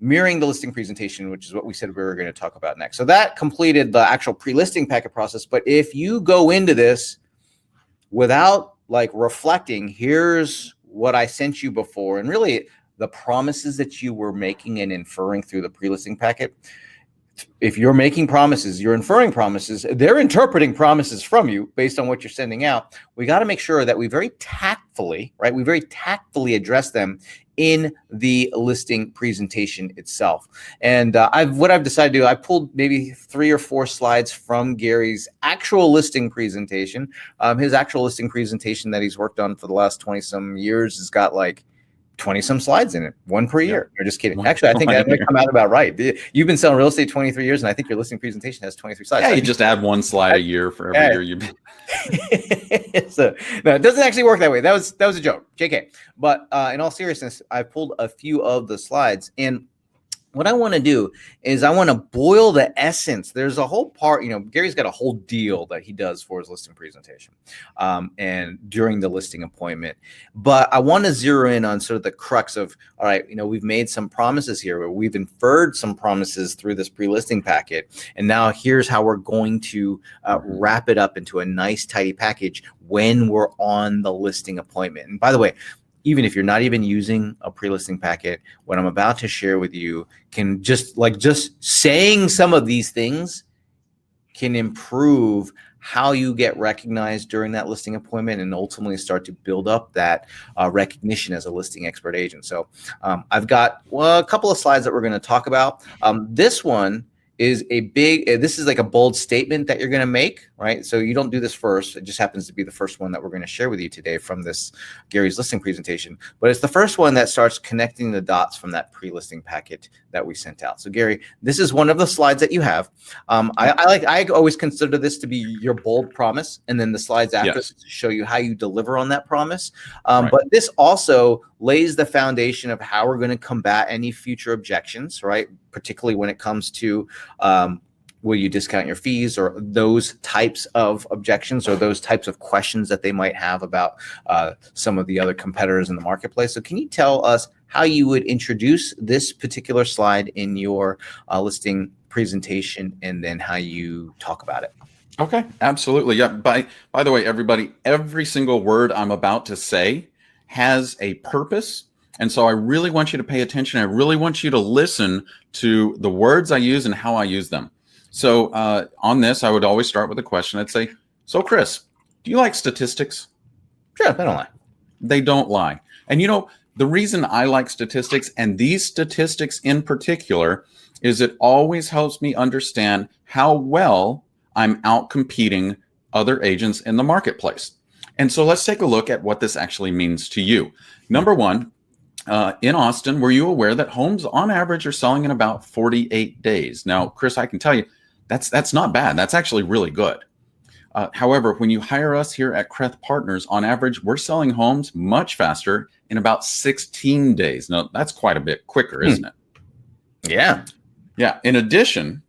mirroring the listing presentation, which is what we said we were going to talk about next. So that completed the actual pre-listing packet process. But if you go into this without like reflecting, here's what I sent you before, and really the promises that you were making and inferring through the pre-listing packet. If you're making promises, you're inferring promises, they're interpreting promises from you based on what you're sending out. We got to make sure that we very tactfully address them in the listing presentation itself. And what I've decided to do, I pulled maybe 3 or 4 slides from Gary's actual listing presentation. His actual listing presentation that he's worked on for the last 20 some years has got like 20 some slides in it, 1 per year. You're just kidding. Actually, I think that might come out about right. You've been selling real estate 23 years, and I think your listing presentation has 23 slides. Yeah, you just add 1 slide a year for every year you've been. So no, it doesn't actually work that way. That was a joke, JK. But in all seriousness, I pulled a few of the slides, and what I want to do is I want to boil the essence. There's a whole part, Gary's got a whole deal that he does for his listing presentation and during the listing appointment. But I want to zero in on sort of the crux of, all right, we've made some promises here, or we've inferred some promises through this pre-listing packet. And now here's how we're going to wrap it up into a nice, tidy package when we're on the listing appointment. And by the way, even if you're not even using a pre-listing packet, what I'm about to share with you can just saying some of these things can improve how you get recognized during that listing appointment and ultimately start to build up that recognition as a listing expert agent. So I've got a couple of slides that we're going to talk about. This one is this is like a bold statement that you're going to make, right? So you don't do this first. It just happens to be the first one that we're going to share with you today from this Gary's listing presentation. But it's the first one that starts connecting the dots from that pre-listing packet that we sent out. So Gary, this is one of the slides that you have. I always consider this to be your bold promise, and then the slides after to show you how you deliver on that promise. But this also lays the foundation of how we're going to combat any future objections, right? Particularly when it comes to will you discount your fees, or those types of objections or those types of questions that they might have about some of the other competitors in the marketplace. So can you tell us how you would introduce this particular slide in your listing presentation, and then how you talk about it? Okay, absolutely. Yeah. By the way, everybody, every single word I'm about to say has a purpose. And so I really want you to pay attention. I really want you to listen to the words I use and how I use them. So on this, I would always start with a question. I'd say, so Chris, do you like statistics? Sure, they don't lie. They don't lie. And you know, the reason I like statistics, and these statistics in particular, is it always helps me understand how well I'm out competing other agents in the marketplace. And so let's take a look at what this actually means to you. Number one, in Austin, were you aware that homes on average are selling in about 48 days? Now, Chris, I can tell you that's not bad. That's actually really good. However, when you hire us here at Kreth Partners, on average, we're selling homes much faster in about 16 days. Now, that's quite a bit quicker, isn't it? Yeah. Yeah. In addition,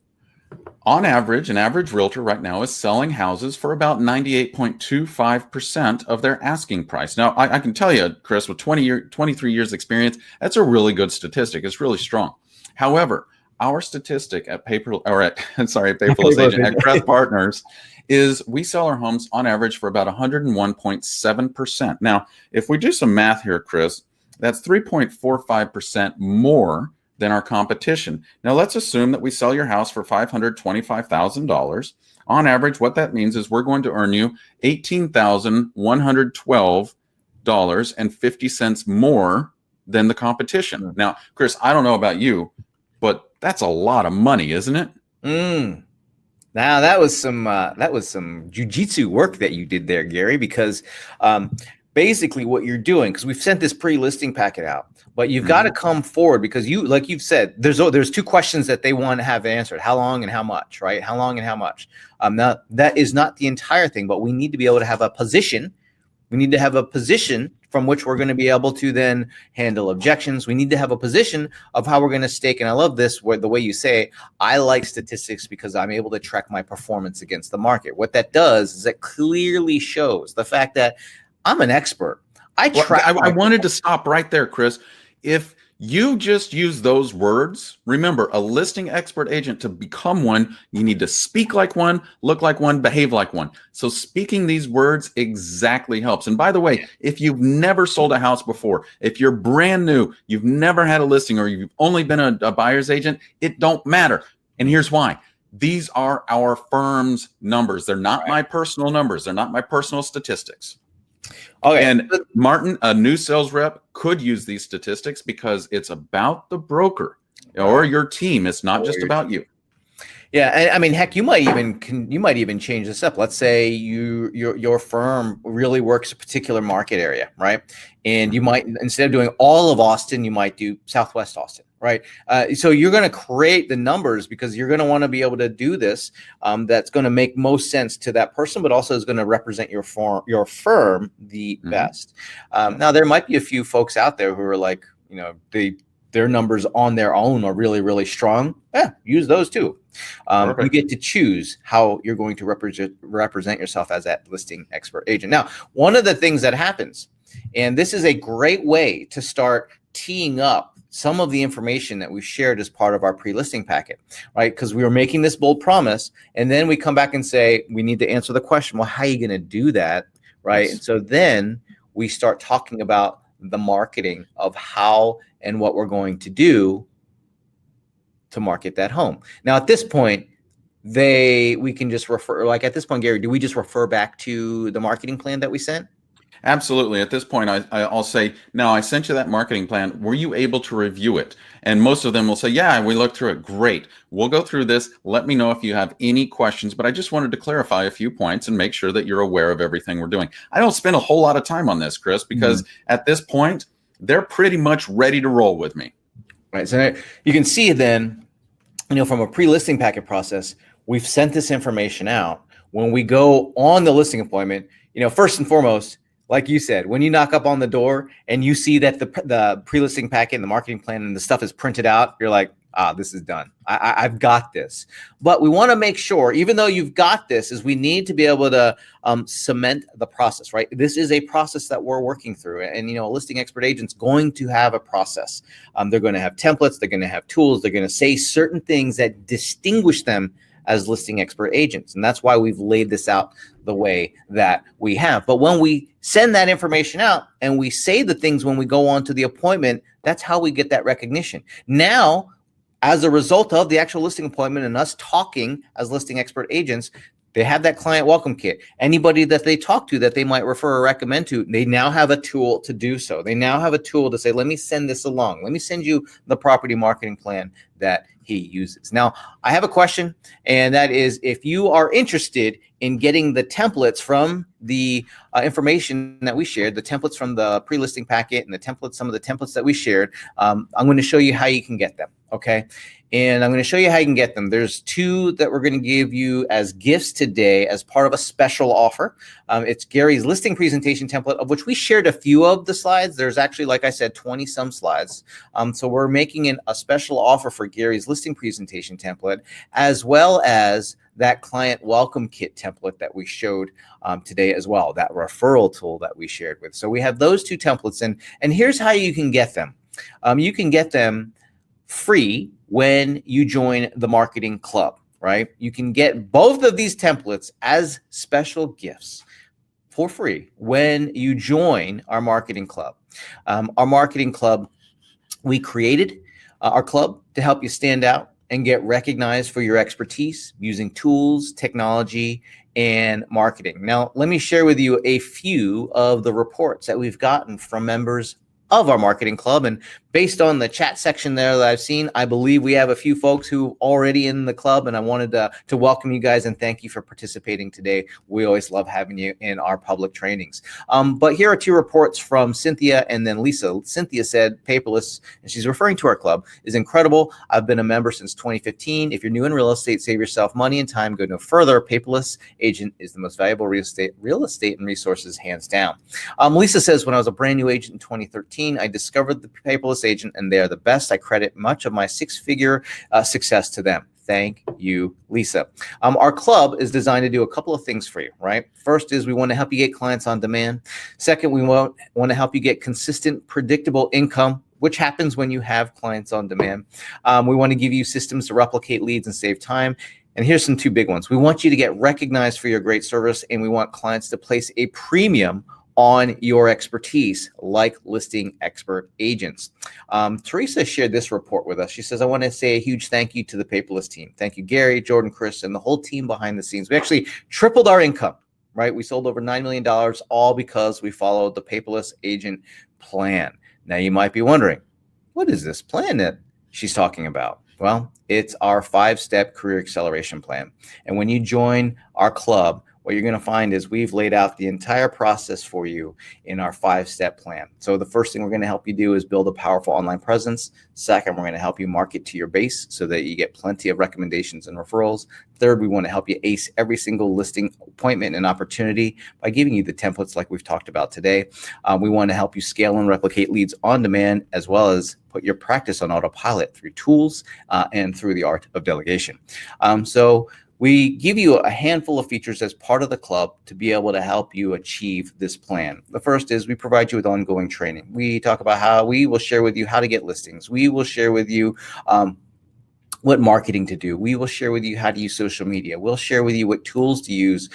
on average, an average realtor right now is selling houses for about 98.25% of their asking price. Now, I can tell you, Chris, with 23 years experience, that's a really good statistic. It's really strong. However, our statistic at Paperless Agent at Kreth Partners is we sell our homes on average for about 101.7%. Now, if we do some math here, Chris, that's 3.45% more than our competition. Now, let's assume that we sell your house for $525,000. On average, what that means is we're going to earn you $18,112.50 more than the competition. Now, Chris, I don't know about you, but that's a lot of money, isn't it? Now that was some jujitsu work that you did there, Gary, because basically what you're doing, because we've sent this pre-listing packet out, but you've got to come forward, because you, like you've said, there's two questions that they want to have answered: how long and how much, right? How long and how much. Now that is not the entire thing, but we need to be able to have a position. We need to have a position from which we're going to be able to then handle objections. We need to have a position of how we're going to stake. And I love this, where the way you say, I like statistics because I'm able to track my performance against the market. What that does is it clearly shows the fact that I'm an expert. I wanted to stop right there, Chris. If you just use those words, remember, a listing expert agent, to become one, you need to speak like one, look like one, behave like one. So speaking these words exactly helps. And by the way, if you've never sold a house before, if you're brand new, you've never had a listing, or you've only been a buyer's agent, it don't matter. And here's why. These are our firm's numbers. They're not my personal numbers. They're not my personal statistics. Okay. And Martin, a new sales rep, could use these statistics because it's about the broker or your team. It's not just about you. Yeah, I mean, heck, you might even change this up. Let's say your firm really works a particular market area, right? And you might, instead of doing all of Austin, you might do Southwest Austin, right? So you're going to create the numbers because you're going to want to be able to do this. That's going to make most sense to that person, but also is going to represent your firm the best. Now, there might be a few folks out there who are like, their numbers on their own are really, really strong. Yeah, use those too. You get to choose how you're going to represent yourself as that listing expert agent. Now, one of the things that happens, and this is a great way to start teeing up some of the information that we've shared as part of our pre-listing packet, right? Because we were making this bold promise, and then we come back and say, we need to answer the question, well, how are you going to do that, right? Yes. And so then we start talking about the marketing of how and what we're going to do to market that home. Now, at this point, we can just refer, like at this point, Gary, do we just refer back to the marketing plan that we sent? Absolutely. At this point, I'll say, now I sent you that marketing plan. Were you able to review it? And most of them will say, yeah, we looked through it. Great. We'll go through this. Let me know if you have any questions. But I just wanted to clarify a few points and make sure that you're aware of everything we're doing. I don't spend a whole lot of time on this, Chris, because at this point, they're pretty much ready to roll with me. Right. So you can see then, from a pre-listing packet process, we've sent this information out. When we go on the listing appointment, first and foremost, like you said, when you knock up on the door and you see that the pre-listing packet and the marketing plan and the stuff is printed out, you're like, this is done. I've got this. But we want to make sure, even though you've got this, is we need to be able to cement the process, right? This is a process that we're working through. And, a listing expert agent's going to have a process. They're going to have templates. They're going to have tools. They're going to say certain things that distinguish them as listing expert agents. And that's why we've laid this out the way that we have. But when we send that information out and we say the things when we go on to the appointment, that's how we get that recognition. Now, as a result of the actual listing appointment and us talking as listing expert agents, they have that client welcome kit. Anybody that they talk to that they might refer or recommend to, they now have a tool to do so. They now have a tool to say, let me send this along. Let me send you the property marketing plan that he uses. Now, I have a question, and that is, if you are interested in getting the templates from the information that we shared, the templates from the pre-listing packet and the templates, some of the templates that we shared, I'm going to show you how you can get them, okay? And I'm going to show you how you can get them. There's 2 that we're going to give you as gifts today as part of a special offer. It's Gary's listing presentation template, of which we shared a few of the slides. There's actually, like I said, 20 some slides. So we're making a special offer for Gary's listing presentation template, as well as that client welcome kit template that we showed today as well, that referral tool that we shared with. So we have those 2 templates, and here's how you can get them. You can get them free when you join the marketing club, right? You can get both of these templates as special gifts for free when you join our marketing club. Our marketing club, we created our club to help you stand out and get recognized for your expertise using tools, technology, and marketing. Now, let me share with you a few of the reports that we've gotten from members of our marketing club. And based on the chat section there that I've seen, I believe we have a few folks who are already in the club, and I wanted to welcome you guys and thank you for participating today. We always love having you in our public trainings. But here are 2 reports from Cynthia and then Lisa. Cynthia said, paperless, and she's referring to our club, is incredible. I've been a member since 2015. If you're new in real estate, save yourself money and time, go no further. Paperless agent is the most valuable real estate and resources, hands down. Lisa says, when I was a brand new agent in 2013, I discovered the paperless agent, and they are the best. I credit much of my 6-figure success to them. Thank you, Lisa. Our club is designed to do a couple of things for you, right? First is we want to help you get clients on demand. Second, we want to help you get consistent, predictable income, which happens when you have clients on demand. We want to give you systems to replicate leads and save time. And here's some 2 big ones. We want you to get recognized for your great service, and we want clients to place a premium on your expertise, like listing expert agents. Teresa shared this report with us. She says, I want to say a huge thank you to the paperless team. Thank you, Gary, Jordan, Chris, and the whole team behind the scenes. We actually tripled our income, right? We sold over $9 million, all because we followed the paperless agent plan. Now you might be wondering, what is this plan that she's talking about? Well, it's our 5-step career acceleration plan. And when you join our club, what you're going to find is we've laid out the entire process for you in our 5-step plan. So the first thing we're going to help you do is build a powerful online presence. Second, we're going to help you market to your base so that you get plenty of recommendations and referrals. Third, we want to help you ace every single listing appointment and opportunity by giving you the templates like we've talked about today. We want to help you scale and replicate leads on demand, as well as put your practice on autopilot through tools and through the art of delegation. So we give you a handful of features as part of the club to be able to help you achieve this plan. The first is we provide you with ongoing training. We talk about how we will share with you how to get listings. We will share with you what marketing to do. We will share with you how to use social media. We'll share with you what tools to use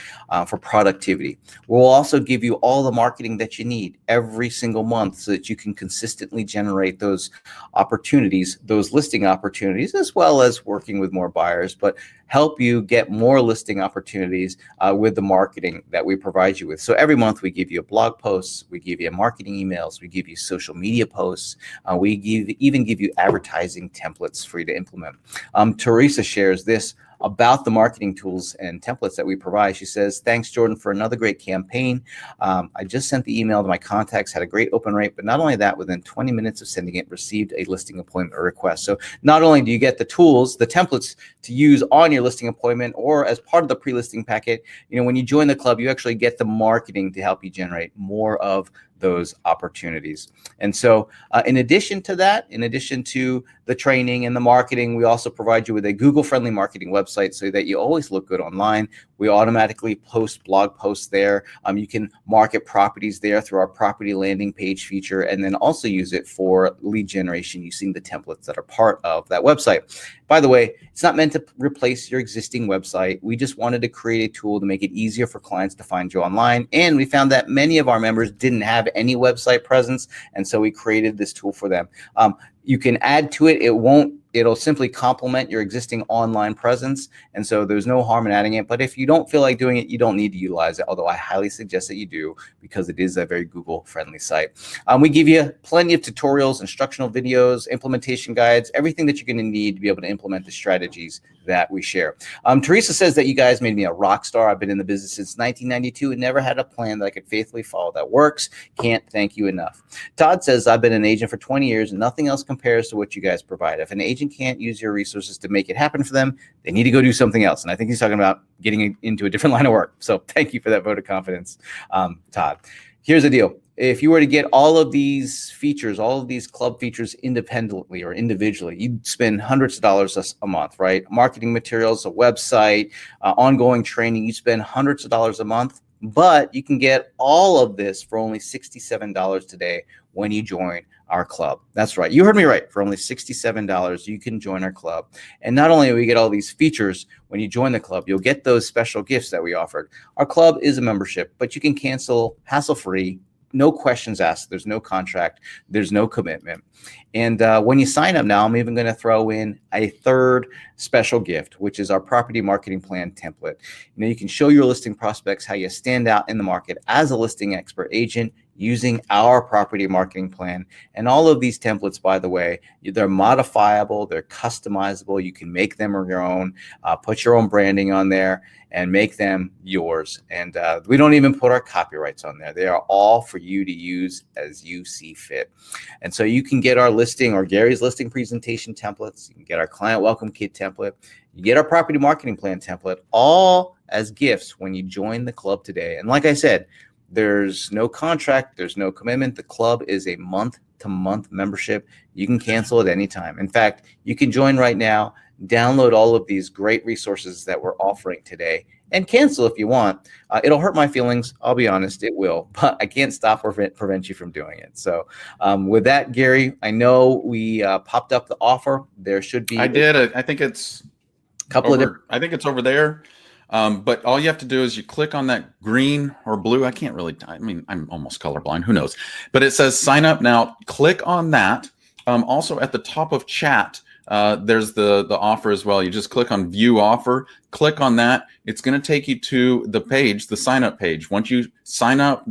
for productivity. We'll also give you all the marketing that you need every single month so that you can consistently generate those opportunities, those listing opportunities, as well as working with more buyers, but help you get more listing opportunities with the marketing that we provide you with. So every month we give you a blog posts, we give you marketing emails, we give you social media posts, we even give you advertising templates for you to implement. Teresa shares this about the marketing tools and templates that we provide. She says, thanks, Jordan, for another great campaign. I just sent the email to my contacts, had a great open rate, but not only that, within 20 minutes of sending it, received a listing appointment request. So not only do you get the tools, the templates to use on your listing appointment or as part of the pre-listing packet, when you join the club, you actually get the marketing to help you generate more of those opportunities. And so in addition to that, in addition to the training and the marketing, we also provide you with a Google-friendly marketing website so that you always look good online. We automatically post blog posts there. You can market properties there through our property landing page feature, and then also use it for lead generation using the templates that are part of that website. By the way, it's not meant to replace your existing website. We just wanted to create a tool to make it easier for clients to find you online. And we found that many of our members didn't have any website presence, and so we created this tool for them. You can add to it. It'll simply complement your existing online presence. And so there's no harm in adding it. But if you don't feel like doing it, you don't need to utilize it. Although I highly suggest that you do, because it is a very Google friendly site. We give you plenty of tutorials, instructional videos, implementation guides, everything that you're going to need to be able to implement the strategies that we share. Teresa says that you guys made me a rock star. I've been in the business since 1992 and never had a plan that I could faithfully follow that works. Can't thank you enough. Todd says, I've been an agent for 20 years and nothing else compares to what you guys provide. If an agent can't use your resources to make it happen for them, they need to go do something else. And I think he's talking about getting into a different line of work. So thank you for that vote of confidence, Todd. Here's the deal. If you were to get all of these features, all of these club features independently or individually, you'd spend hundreds of dollars a month, right? Marketing materials, a website, ongoing training, you spend hundreds of dollars a month, but you can get all of this for only $67 today when you join our club. That's right. You heard me right. For only $67, you can join our club. And not only do we get all these features when you join the club, you'll get those special gifts that we offered. Our club is a membership, but you can cancel hassle-free. No questions asked. There's no contract. There's no commitment. And when you sign up now, I'm even going to throw in a third special gift, which is our property marketing plan template. You can show your listing prospects how you stand out in the market as a listing expert agent using our property marketing plan. And all of these templates, by the way, they're modifiable, they're customizable. You can make them your own, put your own branding on there and make them yours. And we don't even put our copyrights on there. They are all for you to use as you see fit. And so you can get our listing or Gary's listing presentation templates. You can get our client welcome kit template. You get our property marketing plan template, all as gifts when you join the club today. And like I said, there's no contract. There's no commitment. The club is a month-to-month membership. You can cancel at any time. In fact, you can join right now, download all of these great resources that we're offering today, and cancel if you want. It'll hurt my feelings. I'll be honest, it will, but I can't stop or prevent you from doing it. So with that, Gary, I know we popped up the offer. There should be. I did. I think it's a couple of different. I think it's over there. But all you have to do is you click on that green or blue. I can't really, I mean, I'm almost colorblind. Who knows? But it says sign up now. Click on that. Also at the top of chat, there's the offer as well. You just click on view offer, click on that. It's going to take you to the page, the sign up page. Once you sign up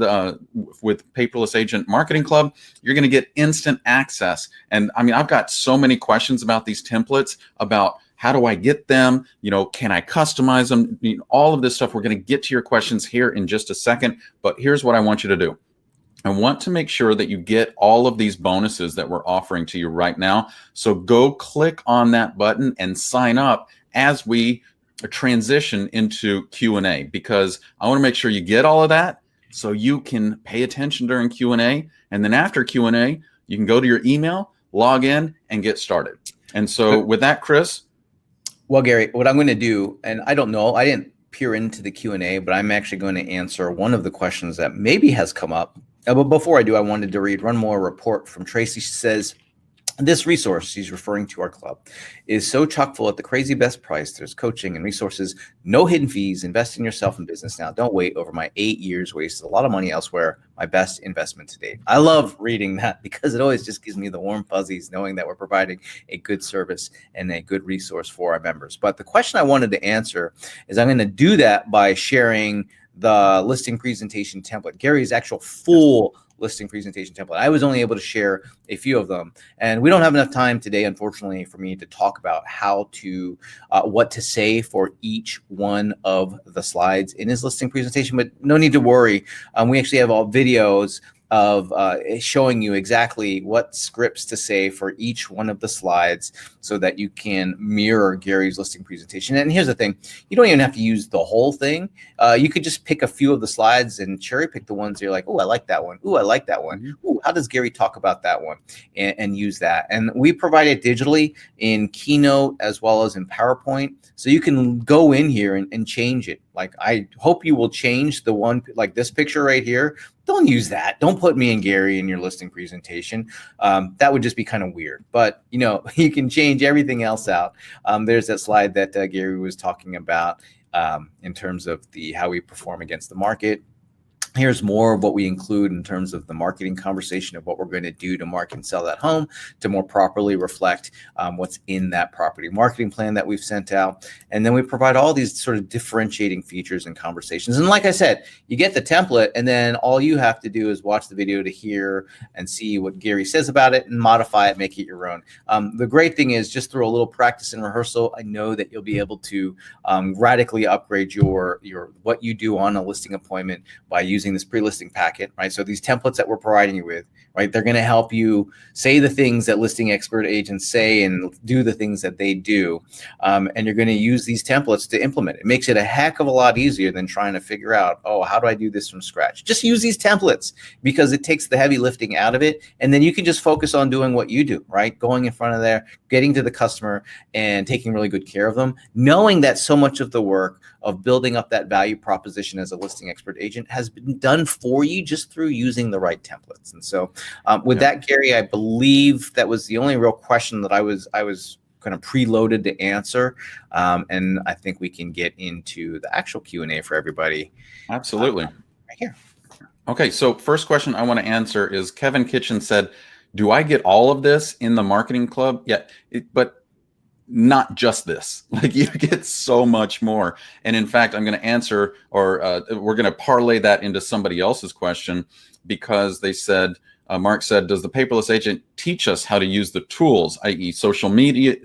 with Paperless Agent Marketing Club, you're going to get instant access. And I mean, I've got so many questions about these templates, about how do I get them? Can I customize them? All of this stuff. We're going to get to your questions here in just a second. But here's what I want you to do. I want to make sure that you get all of these bonuses that we're offering to you right now. So go click on that button and sign up as we transition into Q&A, because I want to make sure you get all of that so you can pay attention during Q&A. And then after Q&A, you can go to your email, log in, and get started. And so with that, Chris. Well, Gary, what I'm going to do, and I don't know, I didn't peer into the Q&A, but I'm actually going to answer one of the questions that maybe has come up. But before I do, I wanted to read one more report from Tracy. She says, this resource, she's referring to our club, is so chock full at the crazy best price. There's coaching and resources, no hidden fees. Invest in yourself in business now. Don't wait over my 8 years wasted a lot of money elsewhere. My best investment to date. I love reading that because it always just gives me the warm fuzzies knowing that we're providing a good service and a good resource for our members. But the question I wanted to answer is I'm going to do that by sharing the listing presentation template, Gary's actual full listing presentation template. I was only able to share a few of them, and we don't have enough time today, unfortunately, for me to talk about how to what to say for each one of the slides in his listing presentation. But no need to worry. We actually have all videos of showing you exactly what scripts to say for each one of the slides so that you can mirror Gary's listing presentation. And here's the thing, you don't even have to use the whole thing. You could just pick a few of the slides and cherry pick the ones you're like, oh, I like that one. Oh, I like that one. Ooh, how does Gary talk about that one? And use that. And we provide it digitally in Keynote as well as in PowerPoint. So you can go in here and change it. Like, I hope you will change the one, like this picture right here. Don't use that. Don't put me and Gary in your listing presentation. That would just be kind of weird. But, you know, you can change everything else out. There's that slide that Gary was talking about in terms of how we perform against the market. Here's more of what we include in terms of the marketing conversation of what we're going to do to market and sell that home to more properly reflect what's in that property marketing plan that we've sent out. And then we provide all these sort of differentiating features and conversations. And like I said, you get the template, and then all you have to do is watch the video to hear and see what Gary says about it and modify it, make it your own. The great thing is, just through a little practice and rehearsal, I know that you'll be able to radically upgrade your what you do on a listing appointment by using this pre-listing packet, right? So these templates that we're providing you with, right, they're going to help you say the things that listing expert agents say and do the things that they do. And you're going to use these templates to implement it. It makes it a heck of a lot easier than trying to figure out, oh, how do I do this from scratch? Just use these templates, because it takes the heavy lifting out of it. And then you can just focus on doing what you do, right? Going in front of there, getting to the customer and taking really good care of them, knowing that so much of the work of building up that value proposition as a listing expert agent has been done for you just through using the right templates. And so with that, Gary, I believe that was the only real question that I was kind of preloaded to answer. And I think we can get into the actual Q&A for everybody. Absolutely. Right here. Okay, so first question I want to answer is, Kevin Kitchen said, do I get all of this in the marketing club? Yeah, but not just this. Like, you get so much more. And in fact, I'm going to answer, or we're going to parlay that into somebody else's question, because they said, Mark said, does the paperless agent teach us how to use the tools, i.e. social media,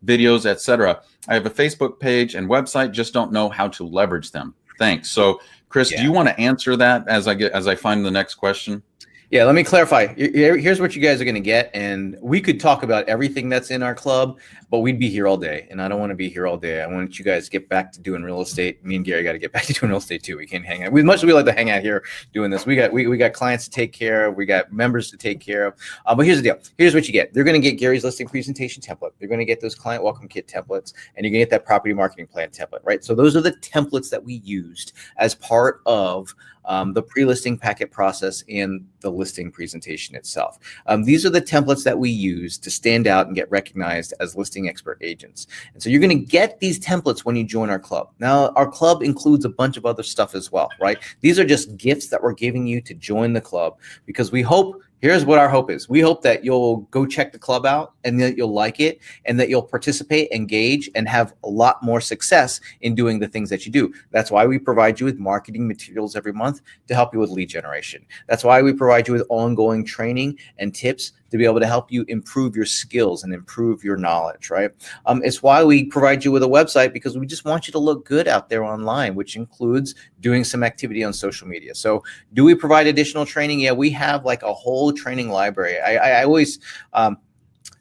videos, etc.? I have a Facebook page and website, just don't know how to leverage them. Thanks. So Chris, do you want to answer that as I find the next question? Yeah, let me clarify. Here's what you guys are going to get. And we could talk about everything that's in our club, but we'd be here all day. And I don't want to be here all day. I want you guys to get back to doing real estate. Me and Gary got to get back to doing real estate too. We can't hang out. As much as we like to hang out here doing this, we got clients to take care of. We got members to take care of. But here's the deal. Here's what you get. They're going to get Gary's listing presentation template. They're going to get those client welcome kit templates, and you're going to get that property marketing plan template, right? So those are the templates that we used as part of the pre-listing packet process and the listing presentation itself. These are the templates that we use to stand out and get recognized as listing expert agents. And so you're going to get these templates when you join our club. Now, our club includes a bunch of other stuff as well, right? These are just gifts that we're giving you to join the club, because we hope, here's what our hope is. We hope that you'll go check the club out and that you'll like it and that you'll participate, engage, and have a lot more success in doing the things that you do. That's why we provide you with marketing materials every month to help you with lead generation. That's why we provide you with ongoing training and tips to be able to help you improve your skills and improve your knowledge, right? It's why we provide you with a website, because we just want you to look good out there online, which includes doing some activity on social media. So do we provide additional training? Yeah, we have like a whole training library. I always,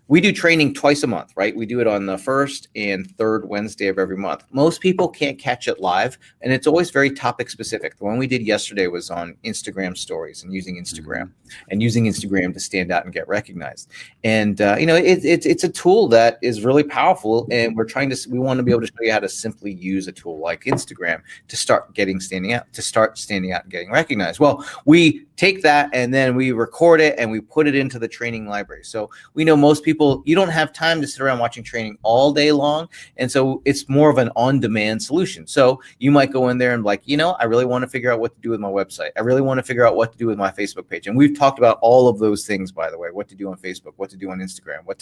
we do training twice a month, right? We do it on the first and third Wednesday of every month. Most people can't catch it live, and it's always very topic specific. The one we did yesterday was on Instagram stories and using Instagram to stand out and get recognized. And it's a tool that is really powerful, and we want to be able to show you how to simply use a tool like Instagram to start standing out and getting recognized. Well, we take that and then we record it and we put it into the training library. So we know most people, you don't have time to sit around watching training all day long. And so it's more of an on-demand solution. So you might go in there and like, I really want to figure out what to do with my website. I really want to figure out what to do with my Facebook page. And we've talked about all of those things, by the way, what to do on Facebook, what to do on Instagram, what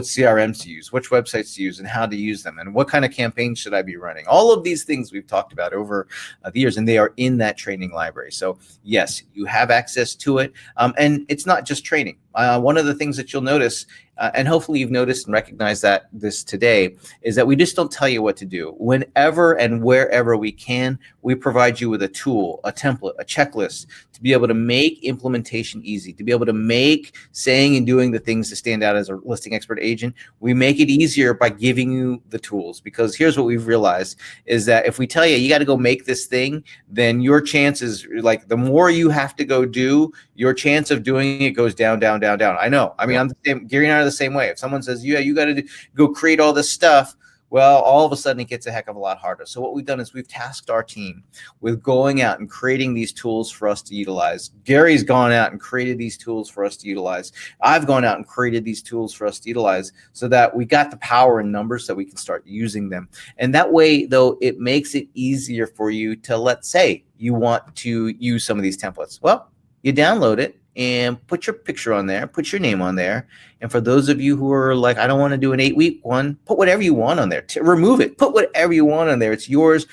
CRMs to use, which websites to use and how to use them, and what kind of campaigns should I be running. All of these things we've talked about over the years, and they are in that training library. So yes, you have access to it. And it's not just training. One of the things that you'll notice, and hopefully you've noticed and recognized that this today, is that we just don't tell you what to do. Whenever and wherever we can, we provide you with a tool, a template, a checklist to be able to make implementation easy, to be able to make saying and doing the things to stand out as a listing expert agent. We make it easier by giving you the tools, because here's what we've realized is that if we tell you, you got to go make this thing, then your chances, like the more you have to go do, your chance of doing it goes down, down, down, down. I know. I mean, I'm the same. Gary and I are the same way. If someone says, yeah, you got to go create all this stuff, well, all of a sudden it gets a heck of a lot harder. So what we've done is we've tasked our team with going out and creating these tools for us to utilize. Gary's gone out and created these tools for us to utilize. I've gone out and created these tools for us to utilize so that we got the power in numbers so we can start using them. And that way, though, it makes it easier for you to, let's say you want to use some of these templates. Well, you download it and put your picture on there, put your name on there. And for those of you who are like, I don't want to do an 8-week one, put whatever you want on there. Remove it. Put whatever you want on there. It's yours.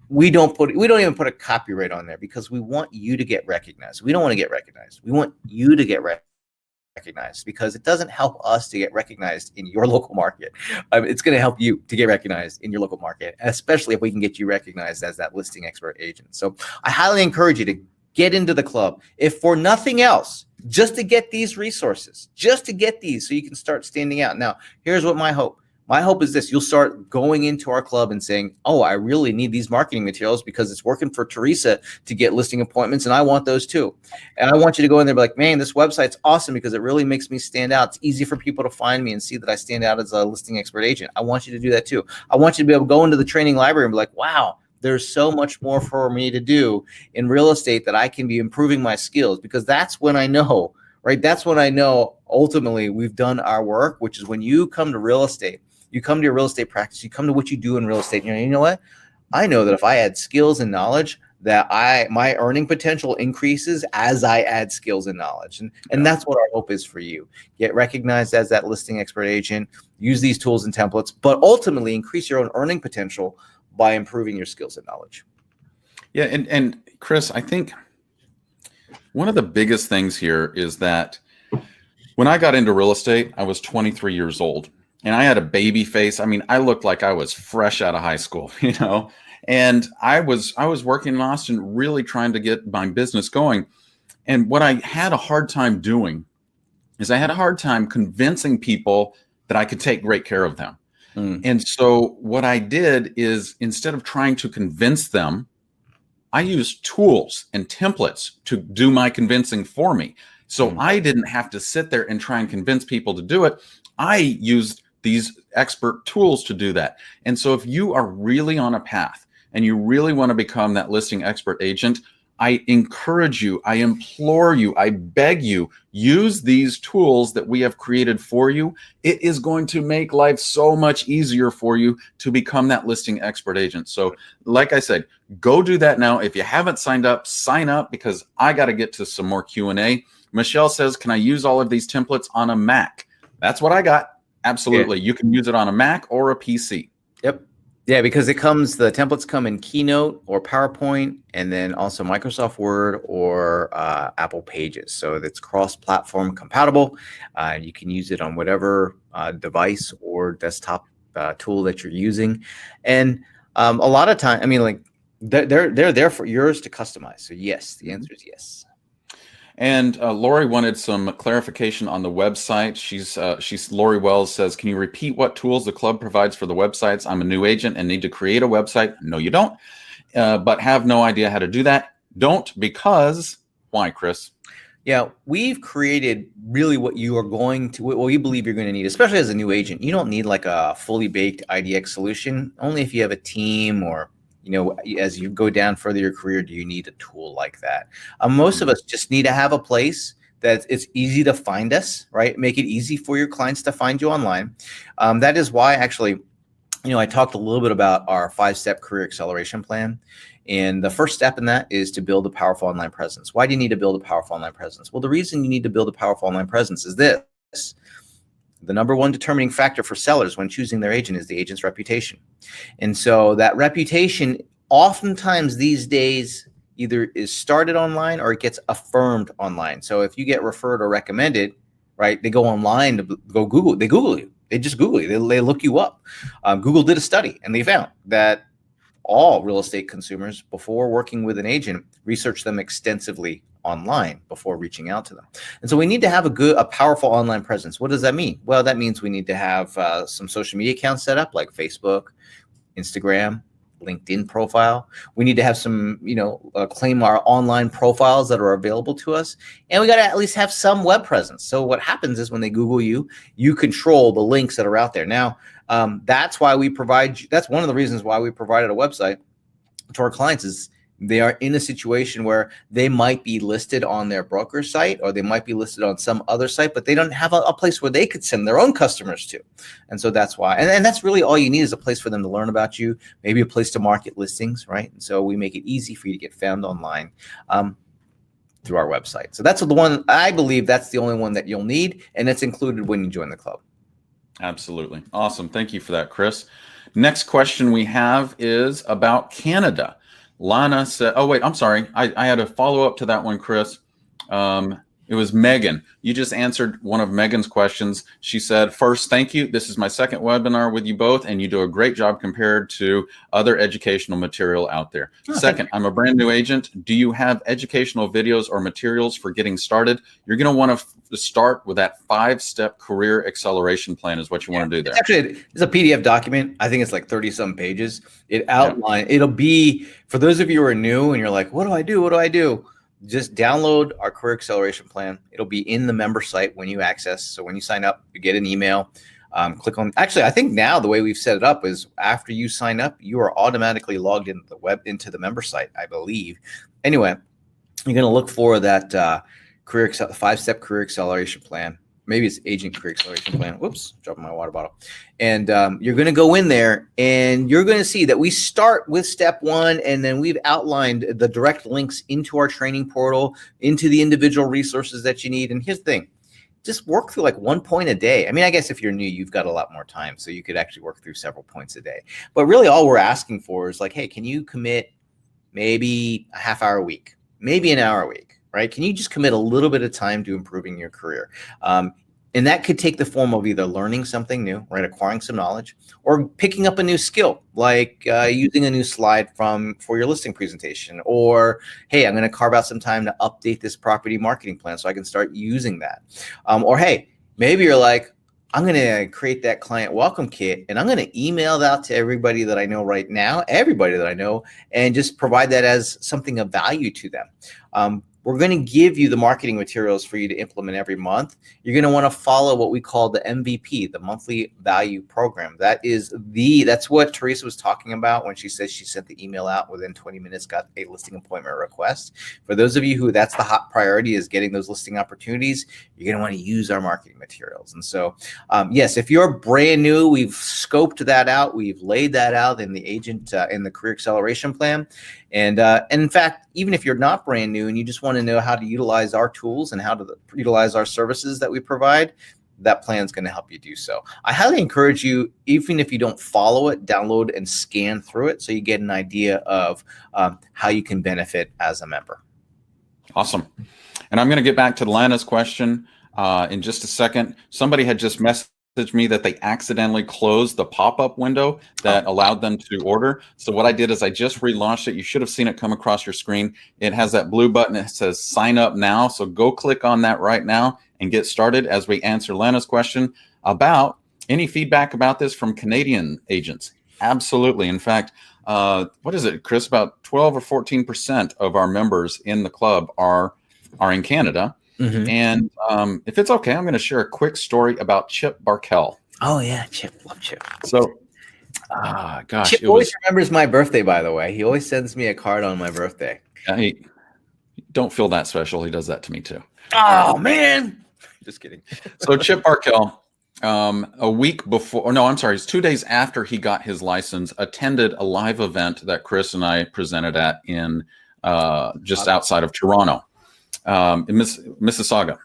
We don't even put a copyright on there because we want you to get recognized. We don't want to get recognized. We want you to get recognized because it doesn't help us to get recognized in your local market. It's going to help you to get recognized in your local market, especially if we can get you recognized as that listing expert agent. So I highly encourage you to get into the club, if for nothing else, just to get these resources, just to get these so you can start standing out. Now, here's what my hope. My hope is this. You'll start going into our club and saying, oh, I really need these marketing materials because it's working for Teresa to get listing appointments, and I want those too. And I want you to go in there and be like, man, this website's awesome because it really makes me stand out. It's easy for people to find me and see that I stand out as a listing expert agent. I want you to do that too. I want you to be able to go into the training library and be like, wow, there's so much more for me to do in real estate that I can be improving my skills, because that's when I know, right? That's when I know ultimately we've done our work, which is when you come to real estate, you come to your real estate practice, you come to what you do in real estate. And you know what? I know that if I add skills and knowledge, that my earning potential increases as I add skills and knowledge. And that's what our hope is for you. Get recognized as that listing expert agent, use these tools and templates, but ultimately increase your own earning potential by improving your skills and knowledge. Yeah, and Chris, I think one of the biggest things here is that when I got into real estate, I was 23 years old and I had a baby face. I mean, I looked like I was fresh out of high school, you know, and I was working in Austin, really trying to get my business going. And what I had a hard time doing is I had a hard time convincing people that I could take great care of them. And so what I did is, instead of trying to convince them, I used tools and templates to do my convincing for me. So I didn't have to sit there and try and convince people to do it. I used these expert tools to do that. And so if you are really on a path and you really want to become that listing expert agent, I encourage you, I implore you, I beg you, use these tools that we have created for you. It is going to make life so much easier for you to become that listing expert agent. So like I said, go do that now. If you haven't signed up, sign up, because I got to get to some more Q&A. Michelle says, can I use all of these templates on a Mac? That's what I got. Absolutely. Yeah. You can use it on a Mac or a PC. Yep. Yeah, because the templates come in Keynote or PowerPoint, and then also Microsoft Word or Apple Pages. So it's cross-platform compatible. You can use it on whatever device or desktop tool that you're using. And a lot of time, I mean, like they're there for yours to customize. So yes, the answer is yes. And Lori wanted some clarification on the website. She's Lori Wells says, can you repeat what tools the club provides for the websites? I'm a new agent and need to create a website. No, you don't, but have no idea how to do that. Don't, because why, Chris? Yeah, we've created really what you believe you're going to need, especially as a new agent. You don't need like a fully baked IDX solution. Only if you have a team or, you know, as you go down further your career, do you need a tool like that? Most of us just need to have a place that it's easy to find us, right? Make it easy for your clients to find you online. That is why, actually, you know, I talked a little bit about our 5-step career acceleration plan. And the first step in that is to build a powerful online presence. Why do you need to build a powerful online presence? Well, the reason you need to build a powerful online presence is this. The number one determining factor for sellers when choosing their agent is the agent's reputation. And so that reputation oftentimes these days either is started online or it gets affirmed online. So if you get referred or recommended, right, they go online to go Google. They Google you. They just Google you. They look you up. Google did a study and they found that all real estate consumers, before working with an agent, research them extensively online before reaching out to them. And so we need to have a powerful online presence. What does that mean? Well, that means we need to have some social media accounts set up like Facebook, Instagram, LinkedIn profile. We need to have some, claim our online profiles that are available to us. And we got to at least have some web presence. So what happens is when they Google you, you control the links that are out there. Now, that's why that's one of the reasons why we provided a website to our clients is they are in a situation where they might be listed on their broker site or they might be listed on some other site, but they don't have a place where they could send their own customers to. And so that's why. And that's really all you need is a place for them to learn about you, maybe a place to market listings, right? And so we make it easy for you to get found online through our website. So that's the one, I believe that's the only one that you'll need, and it's included when you join the club. Absolutely. Awesome. Thank you for that, Chris. Next question we have is about Canada. Lana said, oh, wait, I'm sorry. I had a follow-up to that one, Chris. It was Megan. You just answered one of Megan's questions. She said, first, thank you. This is my second webinar with you both, and you do a great job compared to other educational material out there. Second, I'm a brand new agent. Do you have educational videos or materials for getting started? You're going to want to start with that 5-step career acceleration plan is what you want to do there. It's a PDF document. I think it's like 30-some pages. It outlines, it'll be, for those of you who are new and you're like, what do I do? What do I do? Just download our career acceleration plan. It'll be in the member site when you access. So when you sign up, you get an email. Click on, actually, I think now the way we've set it up is after you sign up, you are automatically logged into into the member site, I believe. Anyway, you're going to look for that 5-step career acceleration plan. Maybe it's agent career acceleration plan. Whoops, dropping my water bottle. And you're going to go in there and you're going to see that we start with step 1, and then we've outlined the direct links into our training portal, into the individual resources that you need. And here's the thing, just work through like 1 point a day. I mean, I guess if you're new, you've got a lot more time, so you could actually work through several points a day. But really all we're asking for is like, hey, can you commit maybe a half hour a week, maybe an hour a week? Right? Can you just commit a little bit of time to improving your career? And that could take the form of either learning something new, right, acquiring some knowledge, or picking up a new skill, like using a new slide for your listing presentation, or, hey, I'm going to carve out some time to update this property marketing plan so I can start using that. Or, hey, maybe you're like, I'm going to create that client welcome kit and I'm going to email that to everybody that I know right now, everybody that I know, and just provide that as something of value to them. We're going to give you the marketing materials for you to implement every month. You're going to want to follow what we call the MVP, the monthly value program. That's what Teresa was talking about when she says she sent the email out within 20 minutes, got a listing appointment request. For those of you who that's the hot priority is getting those listing opportunities, you're going to want to use our marketing materials. And so, yes, if you're brand new, we've scoped that out. We've laid that out in the agent, in the career acceleration plan. And in fact, even if you're not brand new and you just want to know how to utilize our tools and how to utilize our services that we provide, that plan is going to help you do so. I highly encourage you, even if you don't follow it, download and scan through it so you get an idea of how you can benefit as a member. Awesome. And I'm going to get back to Lana's question in just a second. Somebody had just messaged me that they accidentally closed the pop-up window that allowed them to order. So what I did is I just relaunched it. You should have seen it come across your screen. It has that blue button that says sign up now. So go click on that right now and get started as we answer Lana's question about any feedback about this from Canadian agents. Absolutely. In fact, what is it, Chris? About 12 or 14% of our members in the club are in Canada. Mm-hmm. And if it's okay, I'm going to share a quick story about Chip Barkell. Oh, yeah, Chip. Love Chip. So, gosh. Chip always remembers my birthday, by the way. He always sends me a card on my birthday. Don't feel that special. He does that to me, too. Oh, man. Just kidding. So Chip Barkell, a week before, no, I'm sorry, it's 2 days after he got his license, attended a live event that Chris and I presented at in just outside of Toronto. In Mississauga.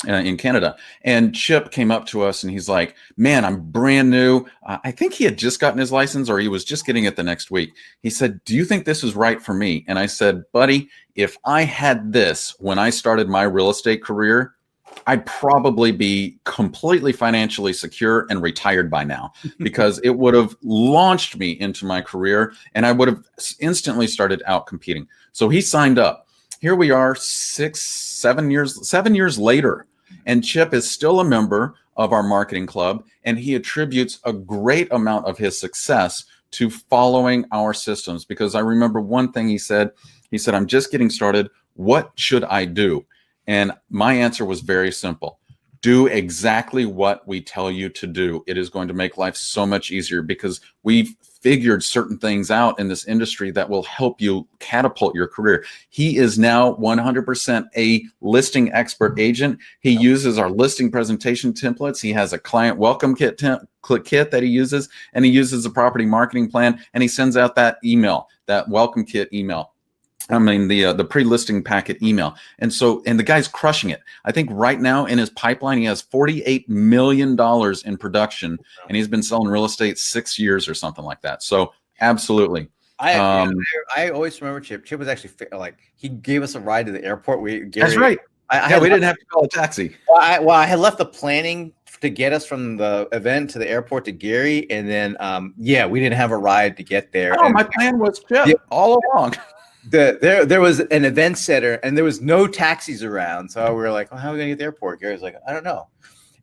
in Canada. And Chip came up to us and he's like, man, I'm brand new. I think he had just gotten his license or he was just getting it the next week. He said, do you think this is right for me? And I said, buddy, if I had this when I started my real estate career, I'd probably be completely financially secure and retired by now, because it would have launched me into my career and I would have instantly started out competing. So he signed up. Here we are 7 years later, and Chip is still a member of our marketing club, and he attributes a great amount of his success to following our systems. Because I remember one thing he said, I'm just getting started. What should I do? And my answer was very simple. Do exactly what we tell you to do. It is going to make life so much easier, because we've figured certain things out in this industry that will help you catapult your career. He is now 100% a listing expert agent. He uses our listing presentation templates. He has a client welcome kit that he uses, and he uses a property marketing plan, and he sends out that email, that welcome kit email. I mean, the pre-listing packet email. And the guy's crushing it. I think right now in his pipeline, he has $48 million in production, and he's been selling real estate 6 years or something like that. So absolutely. I always remember Chip. Chip was actually like, he gave us a ride to the airport. That's right. We didn't have to call a taxi. I had left the planning to get us from the event to the airport to Gary. And then, we didn't have a ride to get there. Oh, my plan was Chip all along. There was an event center and there was no taxis around. So we were like, well, how are we going to get to the airport? Gary's like, I don't know.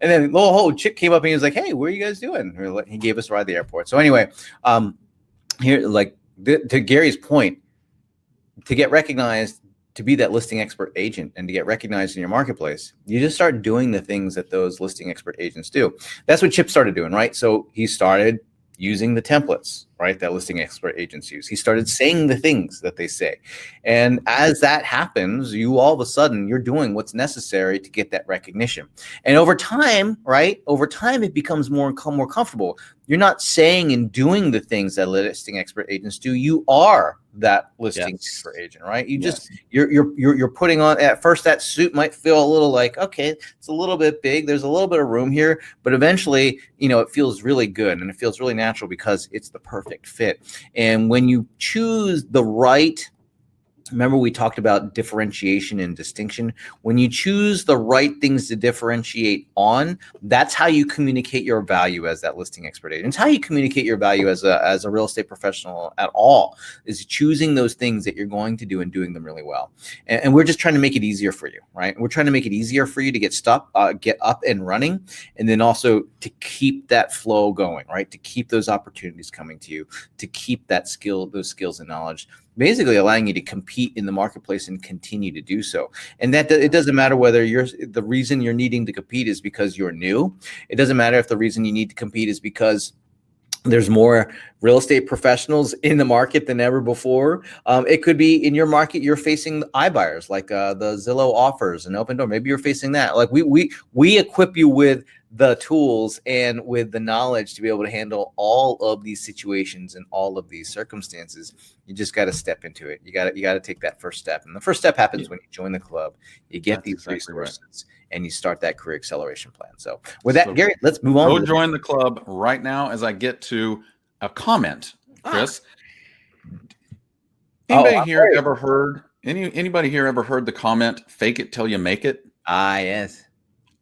And then the whole chick came up and he was like, hey, what are you guys doing? He gave us a ride to the airport. So anyway, here, like to Gary's point, to get recognized, to be that listing expert agent and to get recognized in your marketplace, you just start doing the things that those listing expert agents do. That's what Chip started doing, right? So he started using the templates, right, that listing expert agents use. He started saying the things that they say. And as that happens, you all of a sudden, you're doing what's necessary to get that recognition. And over time, right, it becomes more comfortable. You're not saying and doing the things that listing expert agents do. You are that listing expert agent, right? You just, you're putting on, at first that suit might feel a little like, okay, it's a little bit big. There's a little bit of room here, but eventually, it feels really good and it feels really natural because it's the perfect fit. And when you choose the right, remember we talked about differentiation and distinction. When you choose the right things to differentiate on, that's how you communicate your value as that listing expert agent. It's how you communicate your value as a real estate professional at all, is choosing those things that you're going to do and doing them really well. And we're just trying to make it easier for you, right? We're trying to make it easier for you to get up and running, and then also to keep that flow going, right? To keep those opportunities coming to you, to keep those skills and knowledge, basically allowing you to compete in the marketplace and continue to do so. And that it doesn't matter whether the reason you're needing to compete is because you're new. It doesn't matter if the reason you need to compete is because there's more real estate professionals in the market than ever before. It could be in your market, you're facing iBuyers, like the Zillow offers and Open Door. Maybe you're facing that. Like we equip you with the tools and with the knowledge to be able to handle all of these situations and all of these circumstances. You just got to step into it. You got to take that first step. And the first step happens when you join the club. You get these resources and you start that career acceleration plan. So with that, Gary, let's move on. Go join the club right now as I get to a comment, Chris. Anybody here ever heard the comment, fake it till you make it? Yes.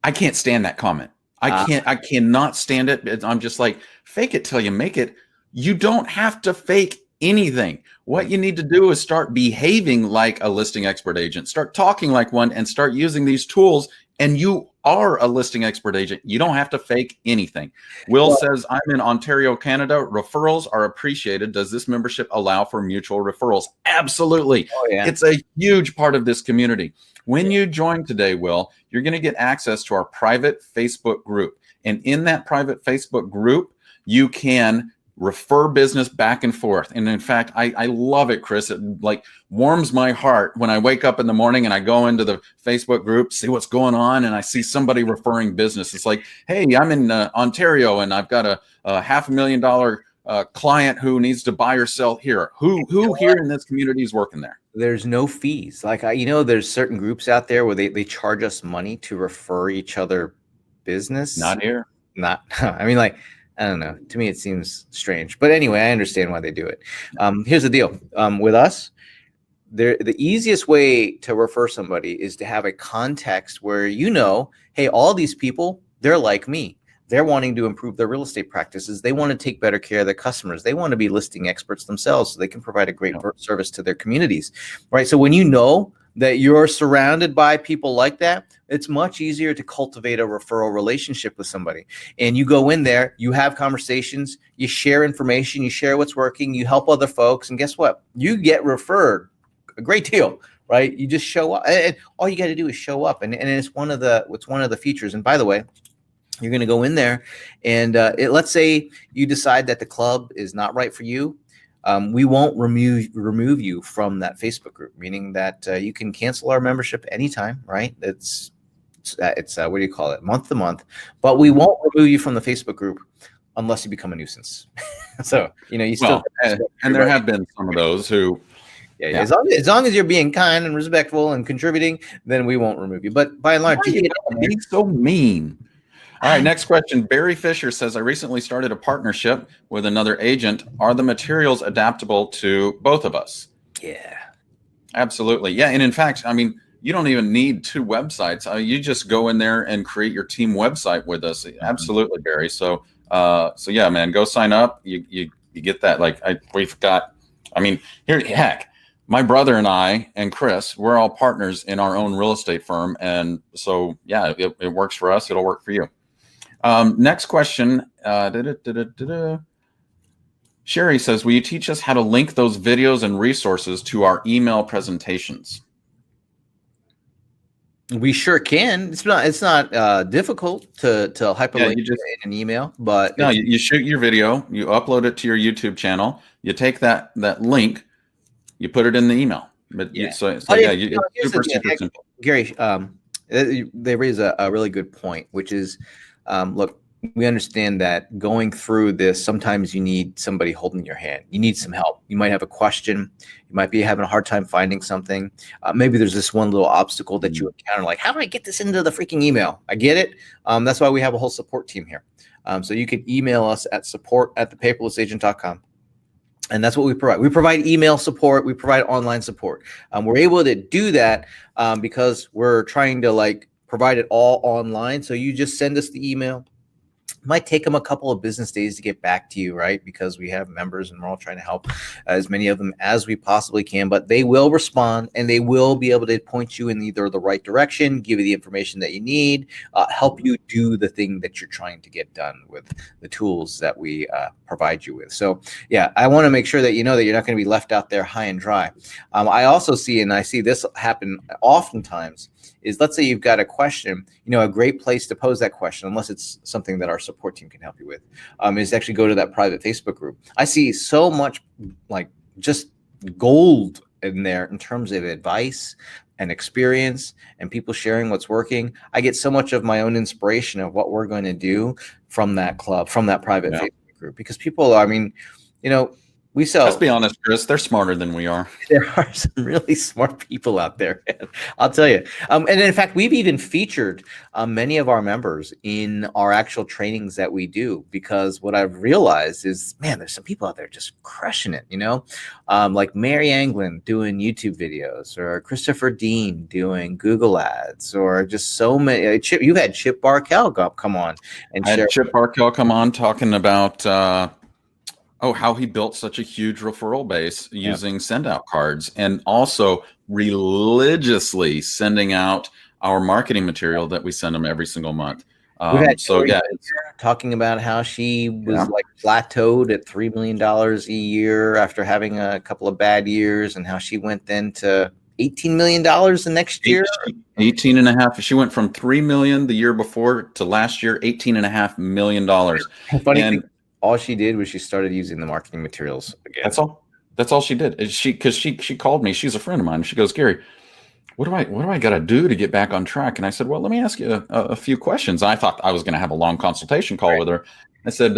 I can't stand that comment. I cannot stand it. I'm just like, fake it till you make it. You don't have to fake anything. What you need to do is start behaving like a listing expert agent, start talking like one, and start using these tools. And you are a listing expert agent. You don't have to fake anything. Will says, I'm in Ontario, Canada. Referrals are appreciated. Does this membership allow for mutual referrals? Absolutely. Oh, yeah. It's a huge part of this community. When you join today, Will, you're going to get access to our private Facebook group. And in that private Facebook group, you can refer business back and forth. And in fact, I love it, Chris. It like warms my heart when I wake up in the morning and I go into the Facebook group, see what's going on, and I see somebody referring business. It's like, hey, I'm in Ontario and I've got a $500,000 client who needs to buy or sell here. Who here in this community is working there? there's no fees. Like there's certain groups out there where they charge us money to refer each other business. Not here. Not, I mean, like, I don't know. To me, it seems strange. But anyway, I understand why they do it. Here's the deal. With us, the easiest way to refer somebody is to have a context where hey, all these people, they're like me. They're wanting to improve their real estate practices. They want to take better care of their customers. They want to be listing experts themselves so they can provide a great service to their communities, right? So when you know that you're surrounded by people like that, it's much easier to cultivate a referral relationship with somebody. And you go in there, you have conversations, you share information, you share what's working, you help other folks, and guess what? You get referred a great deal, right? You just show up, and all you got to do is show up, and it's one of the features. And by the way, you're going to go in there, and let's say you decide that the club is not right for you. We won't remove you from that Facebook group, meaning that you can cancel our membership anytime, right? It's what do you call it? Month to month, but we won't remove you from the Facebook group unless you become a nuisance. So, you still, and there have been some of those who, yeah. As long as you're being kind and respectful and contributing, then we won't remove you. But by and large, he's so mean. All right, next question. Barry Fisher says, I recently started a partnership with another agent. Are the materials adaptable to both of us? Yeah. Absolutely. Yeah. And in fact, I mean, you don't even need 2 websites. You just go in there and create your team website with us. Absolutely, Barry. So yeah, man, go sign up. You get that. Like we've got, I mean, here, heck, my brother and I and Chris, we're all partners in our own real estate firm. And so, yeah, it works for us. It'll work for you. Next question. Sherry says, will you teach us how to link those videos and resources to our email presentations? We sure can. It's not difficult to hyperlink in an email, but no, you shoot your video, you upload it to your YouTube channel, you take that link, you put it in the email. But it's super simple. Gary, they raise a really good point, which is, look, we understand that going through this, sometimes you need somebody holding your hand. You need some help. You might have a question. You might be having a hard time finding something. Maybe there's this one little obstacle that you encounter, like, how do I get this into the freaking email? I get it. That's why we have a whole support team here. So you can email us at support@thepaperlessagent.com. And that's what we provide. We provide email support. We provide online support. We're able to do that because we're trying to provide it all online. So you just send us the email. It might take them a couple of business days to get back to you, right? Because we have members and we're all trying to help as many of them as we possibly can, but they will respond and they will be able to point you in either the right direction, give you the information that you need, help you do the thing that you're trying to get done with the tools that we provide you with. So yeah, I want to make sure that you know that you're not going to be left out there high and dry. I also see, and I see this happen oftentimes, is let's say you've got a question, a great place to pose that question, unless it's something that our support team can help you with, is actually go to that private Facebook group. I see so much just gold in there in terms of advice and experience and people sharing what's working. I get so much of my own inspiration of what we're going to do from that club, from that private Facebook group, because people, we sell. Let's be honest, Chris, they're smarter than we are. There are some really smart people out there, I'll tell you. And in fact, we've even featured many of our members in our actual trainings that we do, because what I've realized is, man, there's some people out there just crushing it, like Mary Anglin doing YouTube videos, or Christopher Dean doing Google ads, or just so many. You've had Chip Barkell come on and share. I had Chip Barkell come on talking about how he built such a huge referral base using send out cards, and also religiously sending out our marketing material that we send them every single month. Talking about how she was plateaued at $3 million a year after having a couple of bad years, and how she went then to $18 million the next year. 18 and a half. She went from 3 million the year before to last year, $18.5 million. Funny thing, all she did was she started using the marketing materials again. That's all she did. Because she called me. She's a friend of mine. She goes, Gary, what do I got to do to get back on track? And I said, well, let me ask you a few questions. I thought I was going to have a long consultation call with her. I said,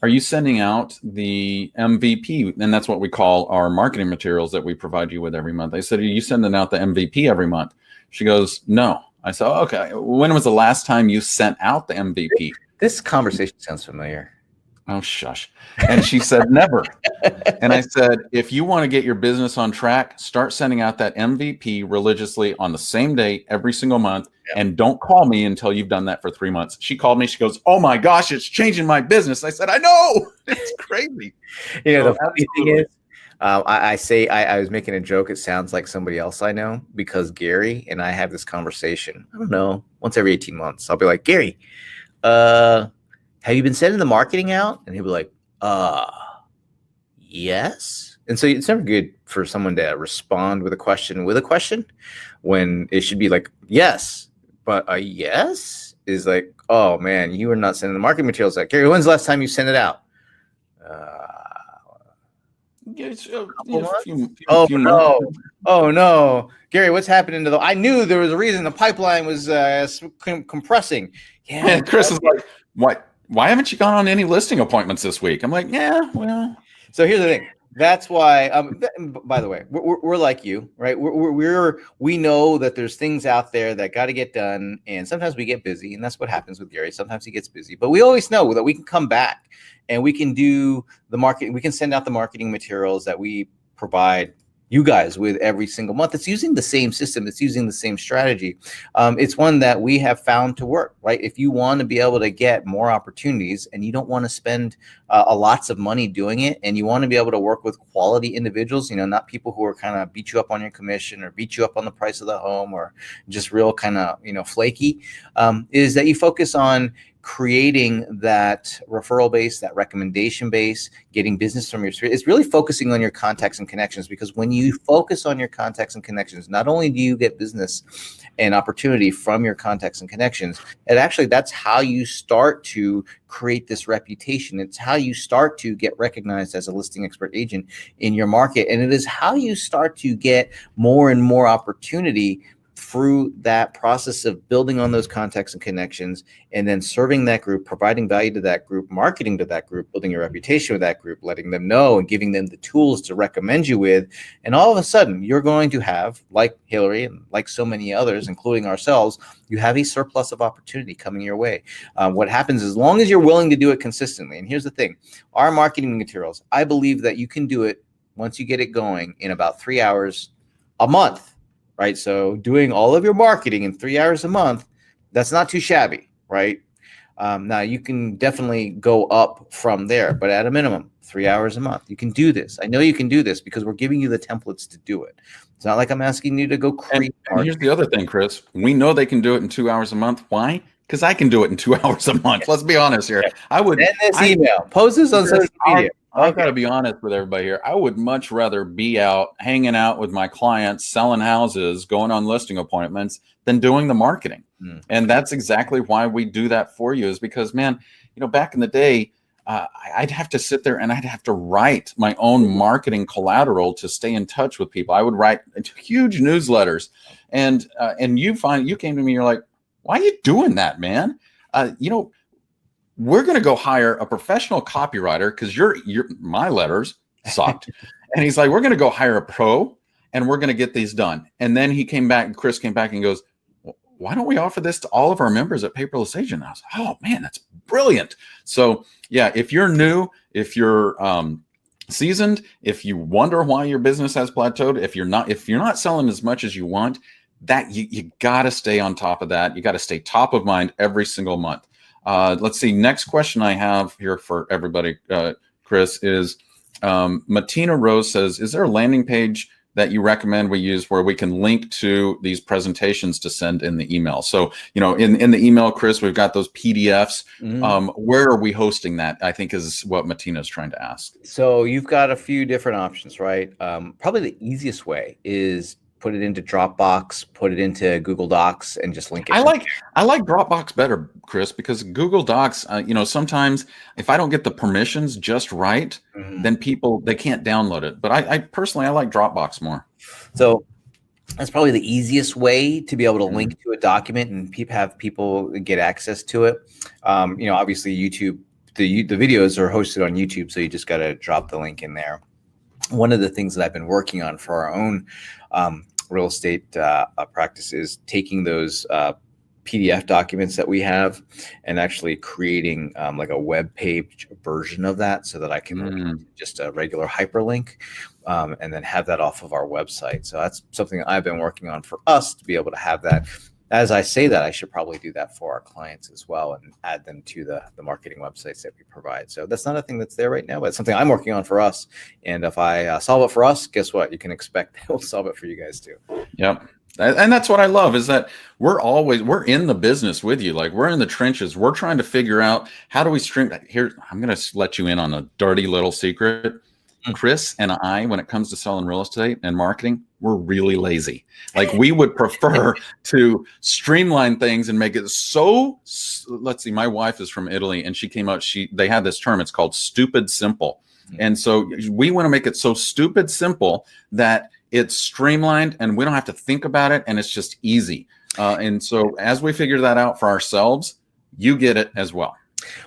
are you sending out the MVP? And that's what we call our marketing materials that we provide you with every month. I said, are you sending out the MVP every month? She goes, no. I said, oh, okay. When was the last time you sent out the MVP? This conversation sounds familiar. Oh, shush. And she said, never. And I said, if you want to get your business on track, start sending out that MVP religiously on the same day every single month. Yeah. And don't call me until you've done that for 3 months. She called me. She goes, oh my gosh, it's changing my business. I said, I know. It's crazy. The funny thing is, I was making a joke. It sounds like somebody else I know, because Gary and I have this conversation, I don't know, once every 18 months. I'll be like, Gary, have you been sending the marketing out? And he'll be like, yes. And so it's never good for someone to respond with a question when it should be like, yes. But a yes is like, oh man, you are not sending the marketing materials out. Gary, when's the last time you sent it out? Oh no, Gary, what's happening to I knew there was a reason the pipeline was compressing. Yeah, and Chris is like, why haven't you gone on any listing appointments this week? I'm like, yeah, well. So here's the thing. That's why. By the way, we're like you, right? We know that there's things out there that got to get done, and sometimes we get busy, and that's what happens with Gary. Sometimes he gets busy, but we always know that we can come back and we can do the marketing. We can send out the marketing materials that we provide you guys with every single month. It's using the same system. It's using the same strategy. It's one that we have found to work, right? If you want to be able to get more opportunities and you don't want to spend lots of money doing it, and you want to be able to work with quality individuals, not people who are kind of beat you up on your commission or beat you up on the price of the home or just real kind of, flaky, is that you focus on creating that referral base, that recommendation base, getting business from your sphere. It's really focusing on your contacts and connections, because when you focus on your contacts and connections, not only do you get business and opportunity from your contacts and connections, and actually that's how you start to create this reputation. It's how you start to get recognized as a listing expert agent in your market. And it is how you start to get more and more opportunity through that process of building on those contacts and connections, and then serving that group, providing value to that group, marketing to that group, building your reputation with that group, letting them know and giving them the tools to recommend you with. And all of a sudden, you're going to have, like Hillary and like so many others, including ourselves, you have a surplus of opportunity coming your way. What happens, as long as you're willing to do it consistently, and here's the thing, our marketing materials, I believe that you can do it once you get it going in about 3 hours a month. Right. So doing all of your marketing in 3 hours a month, that's not too shabby. Right. Now you can definitely go up from there, but at a minimum, 3 hours a month. You can do this. I know you can do this because we're giving you the templates to do it. It's not like I'm asking you to go create. And here's the other thing, Chris. We know they can do it in 2 hours a month. Why? Because I can do it in 2 hours a month. Let's be honest here. I would send this email. Post this on social media. I've got to be honest with everybody here. I would much rather be out hanging out with my clients, selling houses, going on listing appointments than doing the marketing. And that's exactly why we do that for you, is because, man, back in the day, I'd have to sit there and I'd have to write my own marketing collateral to stay in touch with people. I would write huge newsletters, and you came to me, you're like, why are you doing that, man? We're going to go hire a professional copywriter because my letters sucked. And he's like, we're going to go hire a pro and we're going to get these done. And then Chris came back and goes, why don't we offer this to all of our members at Paperless Agent? And I was like, oh man, that's brilliant. So yeah, if you're new, if you're seasoned, if you wonder why your business has plateaued, if you're not selling as much as you want, that you got to stay on top of that. You got to stay top of mind every single month. Let's see. Next question I have here for everybody, Chris, is Martina Rose says, is there a landing page that you recommend we use where we can link to these presentations to send in the email? So, in the email, Chris, we've got those PDFs. Where are we hosting that? I think is what Martina is trying to ask. So you've got a few different options, right? Probably the easiest way is put it into Dropbox, put it into Google Docs, and just link it. I like Dropbox better, Chris, because Google Docs, sometimes if I don't get the permissions just right, then they can't download it. But I personally, I like Dropbox more. So that's probably the easiest way to be able to link to a document and have people get access to it. Obviously YouTube the videos are hosted on YouTube, so you just got to drop the link in there. One of the things that I've been working on for our own real estate practice is taking those PDF documents that we have and actually creating like a web page version of that, so that I can just a regular hyperlink and then have that off of our website. So that's something I've been working on for us to be able to have that. As I say that, I should probably do that for our clients as well and add them to the marketing websites that we provide. So that's not a thing that's there right now, but it's something I'm working on for us. And if I solve it for us, guess what? You can expect we'll solve it for you guys too. Yep. And that's what I love, is that we're in the business with you. Like, we're in the trenches. We're trying to figure out, how do we stream here. I'm going to let you in on a dirty little secret. Chris and I, when it comes to selling real estate and marketing, we're really lazy. Like, we would prefer to streamline things and make it so, let's see, my wife is from Italy, and she came out, they had this term, it's called stupid simple. And so we want to make it so stupid simple that it's streamlined and we don't have to think about it, and it's just easy. And so as we figure that out for ourselves, you get it as well.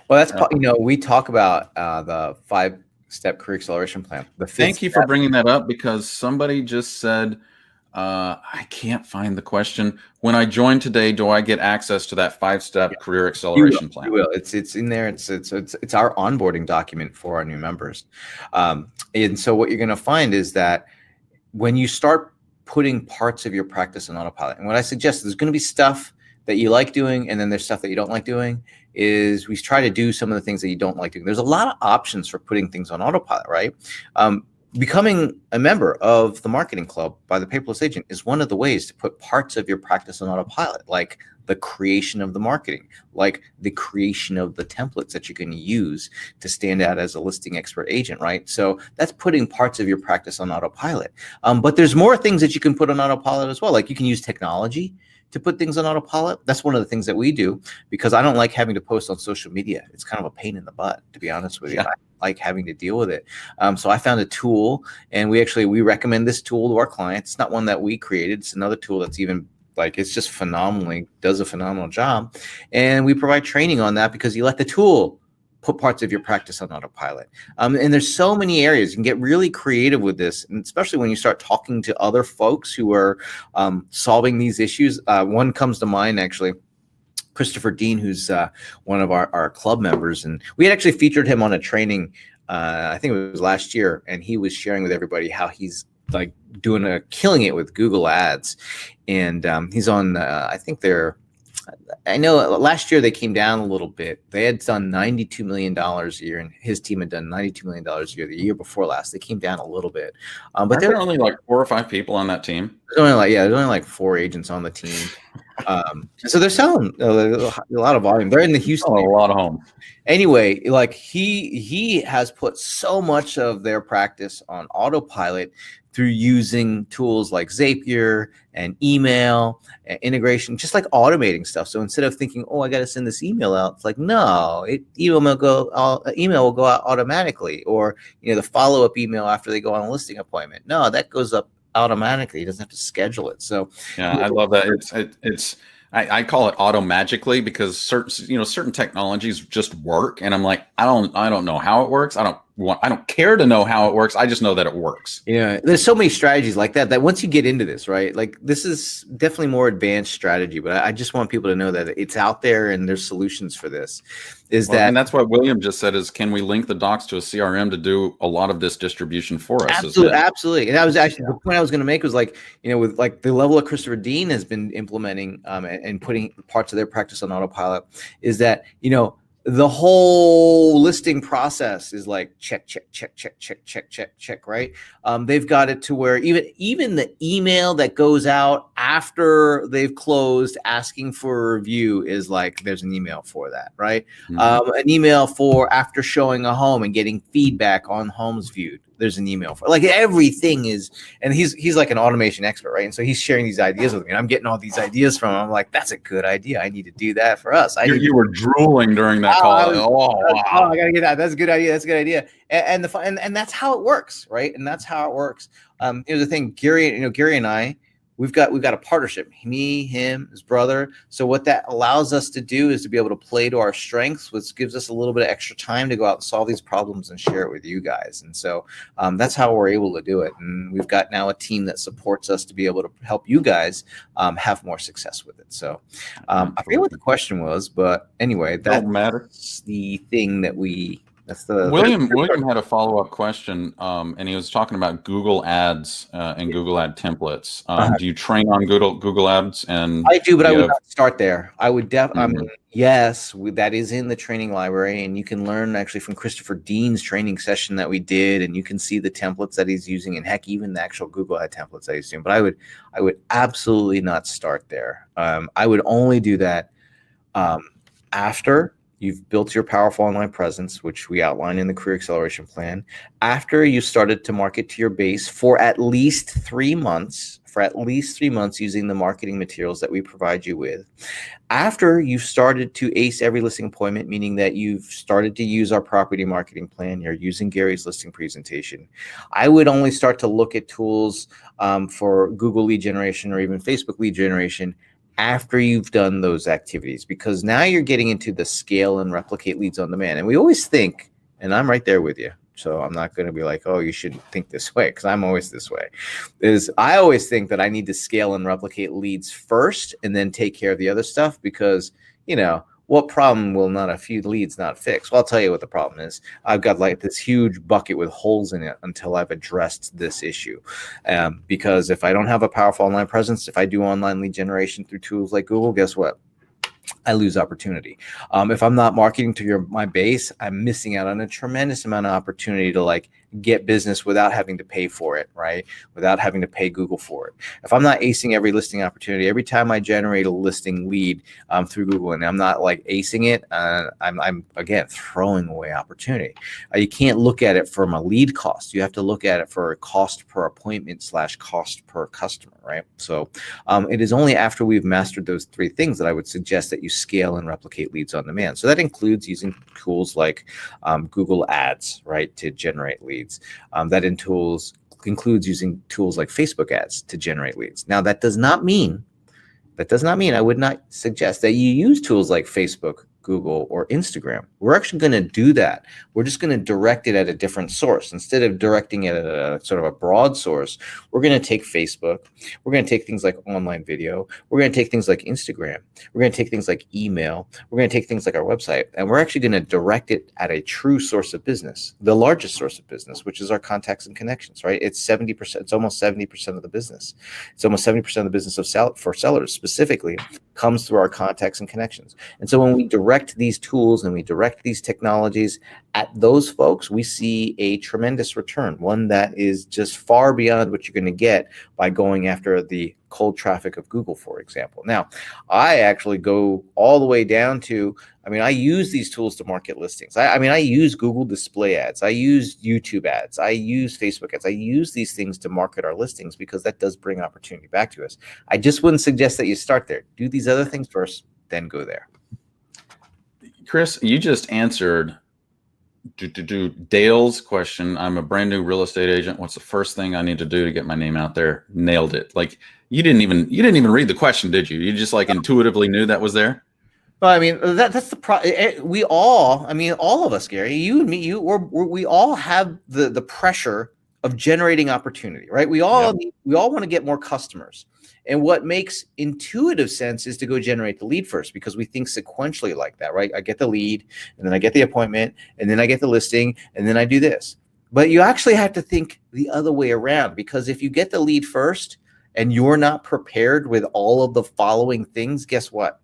Well, that's, we talk about the 5-step career acceleration plan. Thank you for bringing that up, because somebody just said, I can't find the question. When I join today, do I get access to that 5-step career acceleration plan? You will. It's in there. It's our onboarding document for our new members. And so what you're going to find is that when you start putting parts of your practice on autopilot, and what I suggest, there's going to be stuff that you like doing, and then there's stuff that you don't like doing, is we try to do some of the things that you don't like doing. There's a lot of options for putting things on autopilot, right? Becoming a member of the marketing club by the Paperless Agent is one of the ways to put parts of your practice on autopilot, like the creation of the marketing, like the creation of the templates that you can use to stand out as a listing expert agent, right? So that's putting parts of your practice on autopilot. But there's more things that you can put on autopilot as well. Like, you can use technology to put things on autopilot. That's one of the things that we do, because I don't like having to post on social media. It's kind of a pain in the butt, to be honest with you. I like having to deal with it. So I found a tool, and we recommend this tool to our clients. It's not one that we created. It's another tool that's even it's just does a phenomenal job. And we provide training on that, because you let the tool put parts of your practice on autopilot. And there's so many areas you can get really creative with this, and especially when you start talking to other folks who are solving these issues. One comes to mind, actually, Christopher Dean, who's one of our club members, and we had actually featured him on a training, I think it was last year, and he was sharing with everybody how he's killing it with Google Ads. And he's on, I know last year they came down a little bit. They had done $92 million a year, and his team had done $92 million a year. The year before last, they came down a little bit. But there are only like 4 or 5 people on that team. There's only like 4 agents on the team. So they're selling a lot of volume. They're in the Houston area. A lot of homes. Anyway, like he has put so much of their practice on autopilot through using tools like Zapier and email and integration, just like automating stuff. So instead of thinking, oh, I got to send this email out, it's like, no, email will go out automatically, or the follow-up email after they go on a listing appointment. No, that goes up automatically. He doesn't have to schedule it. So yeah, I love that. I call it auto magically, because certain technologies just work, and I'm like, I don't know how it works. I don't care to know how it works. I just know that it works. Yeah, there's so many strategies like that once you get into this, right? Like, this is definitely more advanced strategy, but I just want people to know that it's out there and there's solutions for this. And that's what William just said, is can we link the docs to a CRM to do a lot of this distribution for us? Absolutely. And that was actually the point I was going to make, was with the level of Christopher Dean has been implementing and putting parts of their practice on autopilot, is that, the whole listing process is like check, right? They've got it to where even the email that goes out after they've closed asking for a review is like, there's an email for that, right? Mm-hmm. An email for after showing a home and getting feedback on homes viewed. There's an email for, like, everything is, and he's like an automation expert, right? And so he's sharing these ideas with me, and I'm getting all these ideas from him. I'm like, that's a good idea. I need to do that for us. You were drooling during that call. Wow. I gotta get that. That's a good idea. That's a good idea. And that's how it works, right? And that's how it works. Here's the thing, Gary and I, we've got a partnership, me, him, his brother. So what that allows us to do is to be able to play to our strengths, which gives us a little bit of extra time to go out and solve these problems and share it with you guys. And so that's how we're able to do it. And we've got now a team that supports us to be able to help you guys have more success with it. So I forget what the question was, but anyway, that's the thing that William had a follow-up question, and he was talking about Google Ads and Google Ad templates. Do you train on Google Ads? And I do, but I would not start there. I would yes, that is in the training library, and you can learn actually from Christopher Dean's training session that we did, and you can see the templates that he's using, and heck, even the actual Google Ad templates that he's doing. But I would absolutely not start there. I would only do that after you've built your powerful online presence, which we outline in the Career Acceleration Plan. After you started to market to your base for at least 3 months, using the marketing materials that we provide you with. After you've started to ace every listing appointment, meaning that you've started to use our property marketing plan, you're using Gary's listing presentation, I would only start to look at tools for Google lead generation or even Facebook lead generation after you've done those activities, because now you're getting into the scale and replicate leads on demand. And we always think, and I'm right there with you, so I'm not going to be like, oh, you shouldn't think this way, because I'm always this way, I always think that I need to scale and replicate leads first and then take care of the other stuff, because, what problem will not a few leads not fix? Well, I'll tell you what the problem is. I've got like this huge bucket with holes in it until I've addressed this issue. Because if I don't have a powerful online presence, if I do online lead generation through tools like Google, guess what? I lose opportunity. If I'm not marketing to my base, I'm missing out on a tremendous amount of opportunity to get business without having to pay for it, right? Without having to pay Google for it. If I'm not acing every listing opportunity, every time I generate a listing lead through Google and I'm not acing it, I'm again throwing away opportunity. You can't look at it from a lead cost. You have to look at it for a cost per appointment / cost per customer, right? So it is only after we've mastered those 3 things that I would suggest that you scale and replicate leads on demand. So that includes using tools like Google Ads, right, to generate leads. That includes using tools like Facebook ads to generate leads. Now, that does not mean I would not suggest that you use tools like Facebook, Google, or Instagram. We're actually going to do that. We're just going to direct it at a different source. Instead of directing it at a sort of a broad source, we're going to take Facebook. We're going to take things like online video. We're going to take things like Instagram. We're going to take things like email. We're going to take things like our website. And we're actually going to direct it at a true source of business, the largest source of business, which is our contacts and connections, right? It's 70%. It's almost 70% of the business. It's almost 70% of the business for sellers specifically comes through our contacts and connections. And so when we direct these tools and we direct these technologies at those folks, we see a tremendous return, one that is just far beyond what you're going to get by going after the cold traffic of Google, for example. Now, I actually go all the way down to, I use these tools to market listings. I use Google display ads. I use YouTube ads. I use Facebook ads. I use these things to market our listings because that does bring opportunity back to us. I just wouldn't suggest that you start there. Do these other things first, then go there. Chris, you just answered Dale's question. I'm a brand new real estate agent. What's the first thing I need to do to get my name out there? Nailed it. You didn't even read the question, did you? You just intuitively knew that was there? Well, that's the problem. We all, all of us, Gary, you and me, we all have the pressure of generating opportunity, right? We all want to get more customers. And what makes intuitive sense is to go generate the lead first, because we think sequentially like that, right? I get the lead, and then I get the appointment, and then I get the listing, and then I do this. But you actually have to think the other way around, because if you get the lead first and you're not prepared with all of the following things, guess what?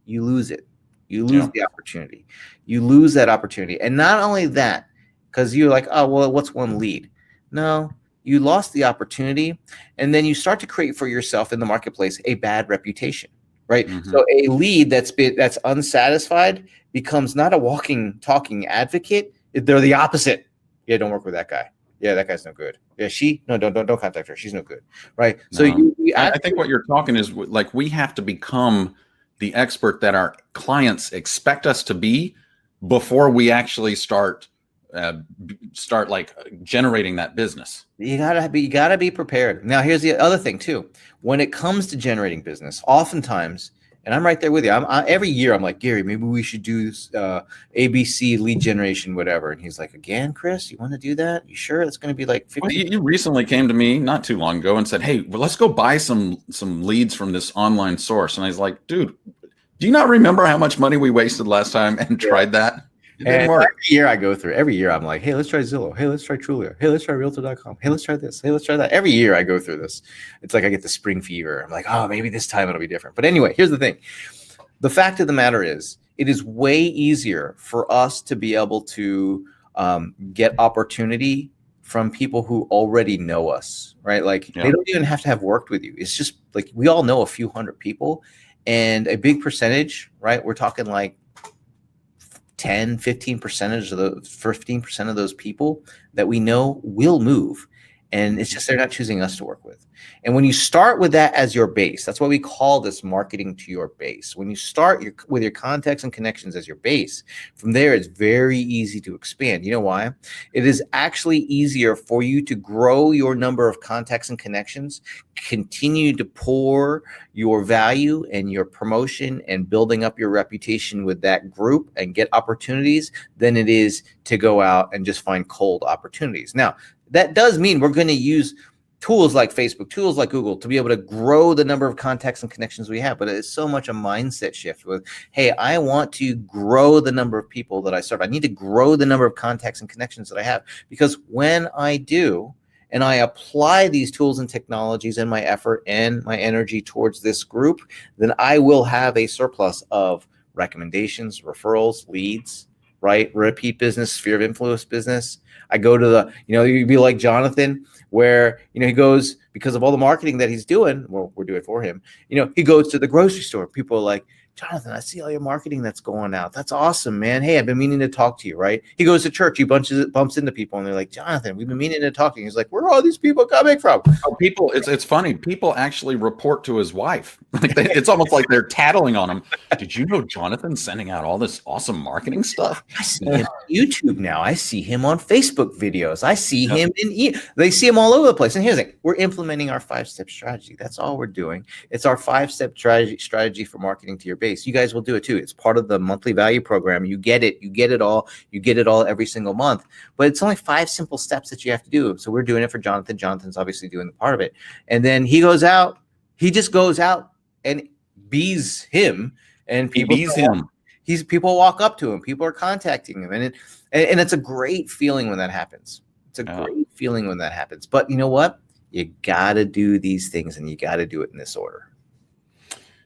You lose it. You lose the opportunity. You lose that opportunity. And not only that, because you're like, oh, well, what's one lead? No, you lost the opportunity. And then you start to create for yourself in the marketplace a bad reputation, right? Mm-hmm. So a lead that's unsatisfied becomes not a walking, talking advocate. They're the opposite. Yeah, don't work with that guy. Yeah, that guy's no good. Yeah, don't contact her. She's no good, right? No. So I think what you're talking is we have to become the expert that our clients expect us to be before we actually start start like generating that business. You gotta be prepared. Now, here's the other thing too. When it comes to generating business, oftentimes, and I'm right there with you. Every year I'm like, Gary, maybe we should do ABC lead generation, whatever. And he's like, again, Chris, you want to do that? You sure? It's going to be like 50. Well, you recently came to me not too long ago and said, hey, well, let's go buy some leads from this online source. And I was like, dude, do you not remember how much money we wasted last time and tried that? It didn't work. Every year I go through. Every year I'm like, hey, let's try Zillow. Hey, let's try Trulia. Hey, let's try Realtor.com. Hey, let's try this. Hey, let's try that. Every year I go through this. It's like I get the spring fever. I'm like, oh, maybe this time it'll be different. But anyway, here's the thing. The fact of the matter is, it is way easier for us to be able to get opportunity from people who already know us, right? Like they don't even have to have worked with you. It's just like we all know a few hundred people, and a big percentage, right? We're talking like 10, 15% of the 15% of those people that we know will move. And it's just they're not choosing us to work with. And when you start with that as your base, that's why we call this marketing to your base. When you start with your contacts and connections as your base, from there it's very easy to expand. You know why? It is actually easier for you to grow your number of contacts and connections, continue to pour your value and your promotion and building up your reputation with that group and get opportunities than it is to go out and just find cold opportunities. Now, that does mean we're going to use tools like Facebook, tools like Google to be able to grow the number of contacts and connections we have. But it's so much a mindset shift with, hey, I want to grow the number of people that I serve. I need to grow the number of contacts and connections that I have, because when I do, and I apply these tools and technologies and my effort and my energy towards this group, then I will have a surplus of recommendations, referrals, leads, right? Repeat business, sphere of influence business. I go to you'd be like Jonathan, where, he goes, because of all the marketing that he's doing, well, we're doing it for him. He goes to the grocery store. People are like, Jonathan, I see all your marketing that's going out. That's awesome, man. Hey, I've been meaning to talk to you, right? He goes to church. He bumps into people, and they're like, Jonathan, we've been meaning to talk to you. He's like, where are all these people coming from? Oh, people, it's funny. People actually report to his wife. Like it's almost like they're tattling on him. Did you know Jonathan's sending out all this awesome marketing stuff? I see him on YouTube now. I see him on Facebook videos. I see him they see him all over the place. And here's the thing. We're implementing our 5-step strategy. That's all we're doing. It's our 5-step strategy for marketing to your base. You guys will do it too. It's part of the monthly value program. You get it. You get it all. You get it all every single month. But it's only 5 simple steps that you have to do. So we're doing it for Jonathan. Jonathan's obviously doing the part of it. And then he goes out. He just goes out and bees him. And people bees him. People walk up to him. People are contacting him. And it's a great feeling when that happens. It's a great feeling when that happens. But you know what? You got to do these things, and you got to do it in this order.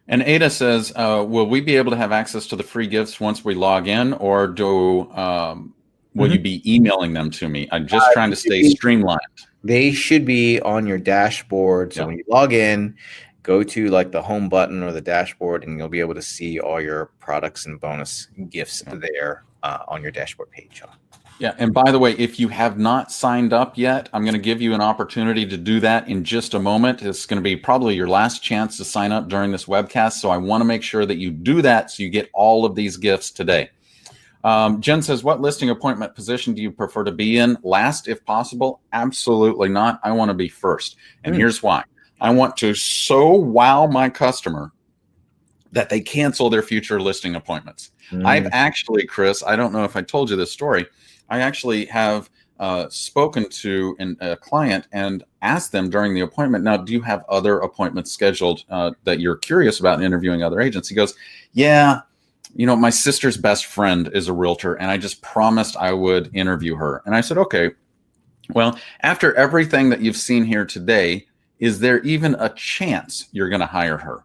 And Ada says, will we be able to have access to the free gifts once we log in, or will you be emailing them to me? I'm just trying to stay streamlined. They should be on your dashboard. So when you log in, go to like the home button or the dashboard, and you'll be able to see all your products and bonus gifts there on your dashboard page. Yeah. And by the way, if you have not signed up yet, I'm going to give you an opportunity to do that in just a moment. It's going to be probably your last chance to sign up during this webcast. So I want to make sure that you do that so you get all of these gifts today. Jen says, what listing appointment position do you prefer to be in? Last, if possible? Absolutely not. I want to be first. And here's why. I want to so wow my customer that they cancel their future listing appointments. I've actually, Chris, I don't know if I told you this story. I actually have spoken to a client and asked them during the appointment, now, do you have other appointments scheduled that you're curious about interviewing other agents? He goes, yeah, my sister's best friend is a realtor, and I just promised I would interview her. And I said, okay, well, after everything that you've seen here today, is there even a chance you're going to hire her?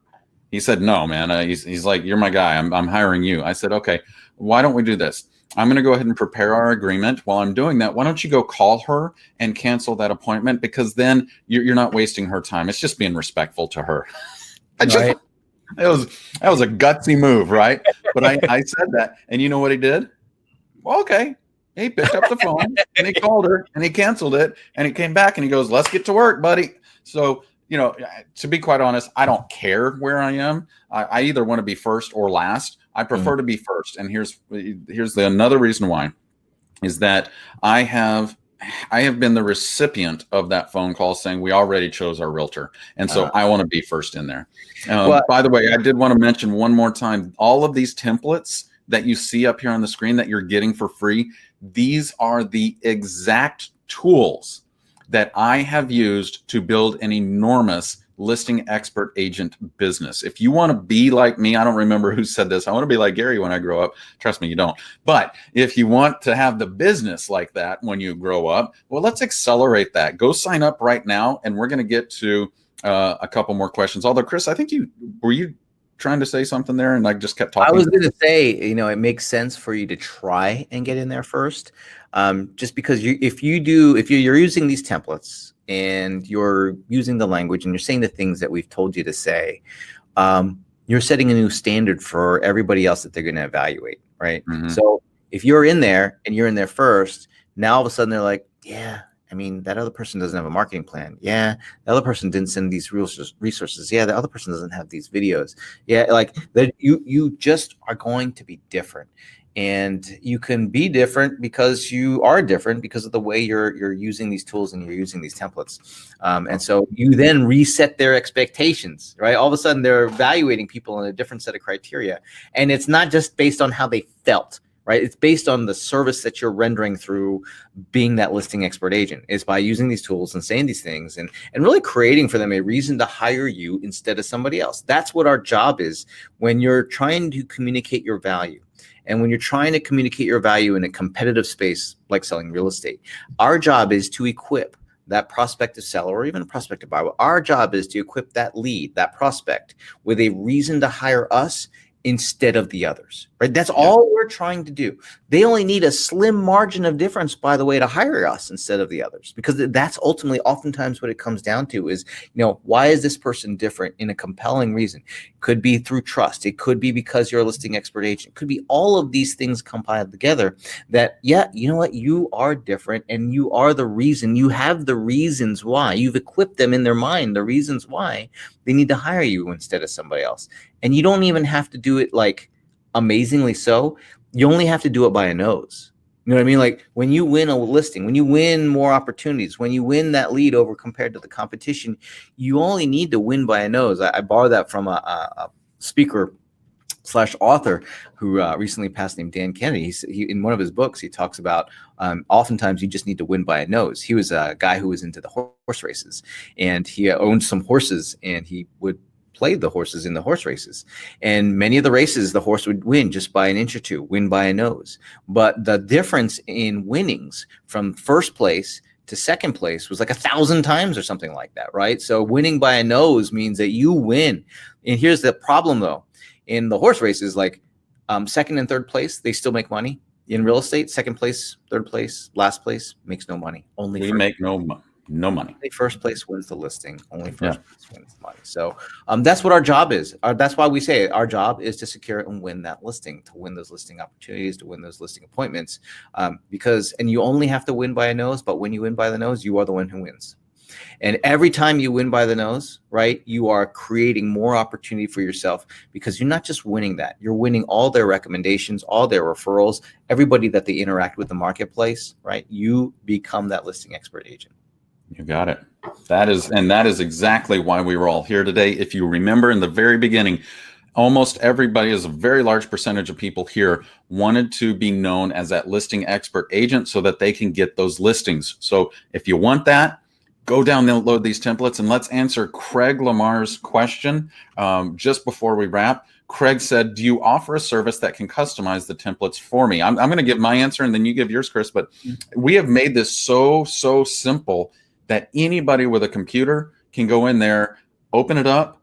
He said, no, man. He's like, you're my guy. I'm hiring you. I said, okay, why don't we do this? I'm going to go ahead and prepare our agreement. While I'm doing that, why don't you go call her and cancel that appointment? Because then you're not wasting her time. It's just being respectful to her. That was a gutsy move, right? But I said that, and you know what he did? Well, okay. He picked up the phone and he called her and he canceled it, and he came back and he goes, let's get to work, buddy. So, to be quite honest, I don't care where I am. I either want to be first or last. I prefer to be first. And here's another reason why. is that I have been the recipient of that phone call saying we already chose our realtor, and so I want to be first in there. Well- By the way, I did want to mention one more time, all of these templates that you see up here on the screen that you're getting for free, these are the exact tools that I have used to build an enormous listing expert agent business. If you want to be like me, I don't remember who said this, I want to be like Gary when I grow up. Trust me, you don't. But if you want to have the business like that when you grow up, well, let's accelerate that. Go sign up right now, and we're going to get to a couple more questions. Although, Chris, I think were you trying to say something there, and I just kept talking? I was going to say, it makes sense for you to try and get in there first, just because if you're using these templates and you're using the language and you're saying the things that we've told you to say, you're setting a new standard for everybody else that they're going to evaluate, right? Mm-hmm. So if you're in there and you're in there first, now all of a sudden they're like, yeah, I mean, that other person doesn't have a marketing plan. Yeah, the other person didn't send these resources. Yeah, the other person doesn't have these videos. Yeah, like that. You just are going to be different, and you can be different because you are different because of the way you're using these tools and you're using these templates. And so you then reset their expectations, right? All of a sudden they're evaluating people in a different set of criteria, and it's not just based on how they felt. Right? It's based on the service that you're rendering through being that listing expert agent, is by using these tools and saying these things and really creating for them a reason to hire you instead of somebody else. That's what our job is when you're trying to communicate your value. And when you're trying to communicate your value in a competitive space like selling real estate, our job is to equip that prospective seller or even a prospective buyer. Our job is to equip that lead, that prospect, with a reason to hire us instead of the others, right? That's all we're trying to do. They only need a slim margin of difference, by the way, to hire us instead of the others, because that's ultimately oftentimes what it comes down to is, why is this person different in a compelling reason? It could be through trust. It could be because you're a listing expert agent. It could be all of these things compiled together that, you know what, you are different and you are the reason. You have the reasons why. You've equipped them in their mind, the reasons why they need to hire you instead of somebody else. And you don't even have to do it like amazingly so. You only have to do it by a nose. You know what I mean? Like when you win a listing, when you win more opportunities, when you win that lead over compared to the competition, you only need to win by a nose. I borrowed that from a speaker / author who recently passed, named Dan Kennedy. He in one of his books, he talks about oftentimes you just need to win by a nose. He was a guy who was into the horse races, and he owned some horses, and he would play the horses in the horse races. And many of the races, the horse would win just by an inch or two, win by a nose. But the difference in winnings from first place to second place was like 1,000 times or something like that, right? So winning by a nose means that you win. And here's the problem though. In the horse races, like second and third place, they still make money. In real estate, second place, third place, last place makes no money. Only we make no money. Only first place wins the listing. Only first place wins the money. So that's what our job is. That's why we say our job is to secure and win that listing, to win those listing opportunities, to win those listing appointments. And you only have to win by a nose, but when you win by the nose, you are the one who wins. And every time you win by the nose, right, you are creating more opportunity for yourself, because you're not just winning that. You're winning all their recommendations, all their referrals, everybody that they interact with the marketplace, right? You become that listing expert agent. You got it. That is exactly why we were all here today. If you remember in the very beginning, almost everybody, is a very large percentage of people here, wanted to be known as that listing expert agent so that they can get those listings. So if you want that, go download these templates, and let's answer Craig Lamar's question just before we wrap. Craig said, do you offer a service that can customize the templates for me? I'm going to give my answer and then you give yours, Chris. But we have made this so simple that anybody with a computer can go in there, open it up,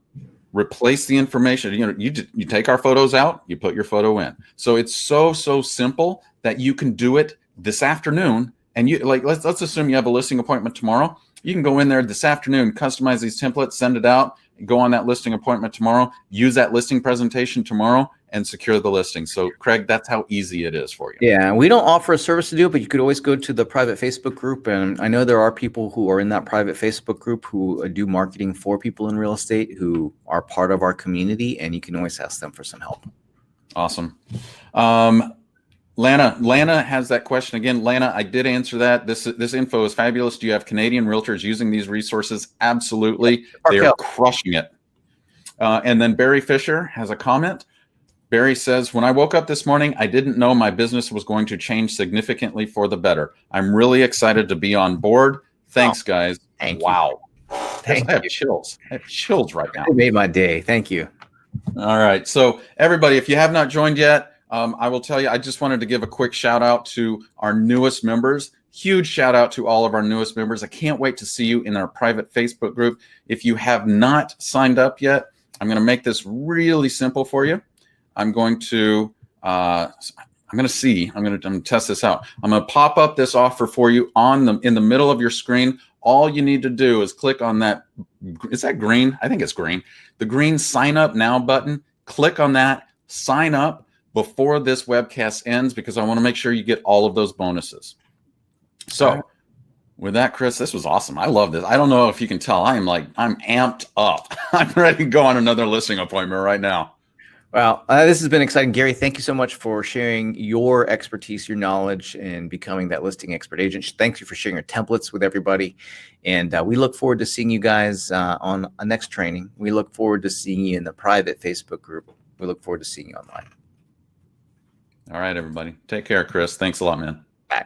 replace the information. You take our photos out, you put your photo in. So it's so simple that you can do it this afternoon. And let's assume you have a listing appointment tomorrow. You can go in there this afternoon, customize these templates, send it out, go on that listing appointment tomorrow, use that listing presentation tomorrow, and secure the listing. So, Craig, that's how easy it is for you. Yeah, we don't offer a service to do it, but you could always go to the private Facebook group. And I know there are people who are in that private Facebook group who do marketing for people in real estate who are part of our community, and you can always ask them for some help. Awesome. Lana has that question again. Lana, I did answer that. This info is fabulous. Do you have Canadian realtors using these resources? Absolutely. They are crushing it. And then Barry Fisher has a comment. Barry says, when I woke up this morning, I didn't know my business was going to change significantly for the better. I'm really excited to be on board. Thanks, guys. Thank you. Wow. Thank I have chills. I have chills right now. It made my day. Thank you. All right. So everybody, if you have not joined yet, I will tell you, I just wanted to give a quick shout out to our newest members. Huge shout out to all of our newest members. I can't wait to see you in our private Facebook group. If you have not signed up yet, I'm going to make this really simple for you. I'm going to test this out. I'm going to pop up this offer for you in the middle of your screen. All you need to do is click on that. Is that green? I think it's green. The green sign up now button. Click on that. Sign up before this webcast ends because I want to make sure you get all of those bonuses. So with that, Chris, this was awesome. I love this. I don't know if you can tell. I'm amped up. I'm ready to go on another listing appointment right now. Well, this has been exciting. Gary, thank you so much for sharing your expertise, your knowledge, and becoming that listing expert agent. Thank you for sharing your templates with everybody. And we look forward to seeing you guys on a next training. We look forward to seeing you in the private Facebook group. We look forward to seeing you online. All right, everybody. Take care, Chris. Thanks a lot, man. Bye.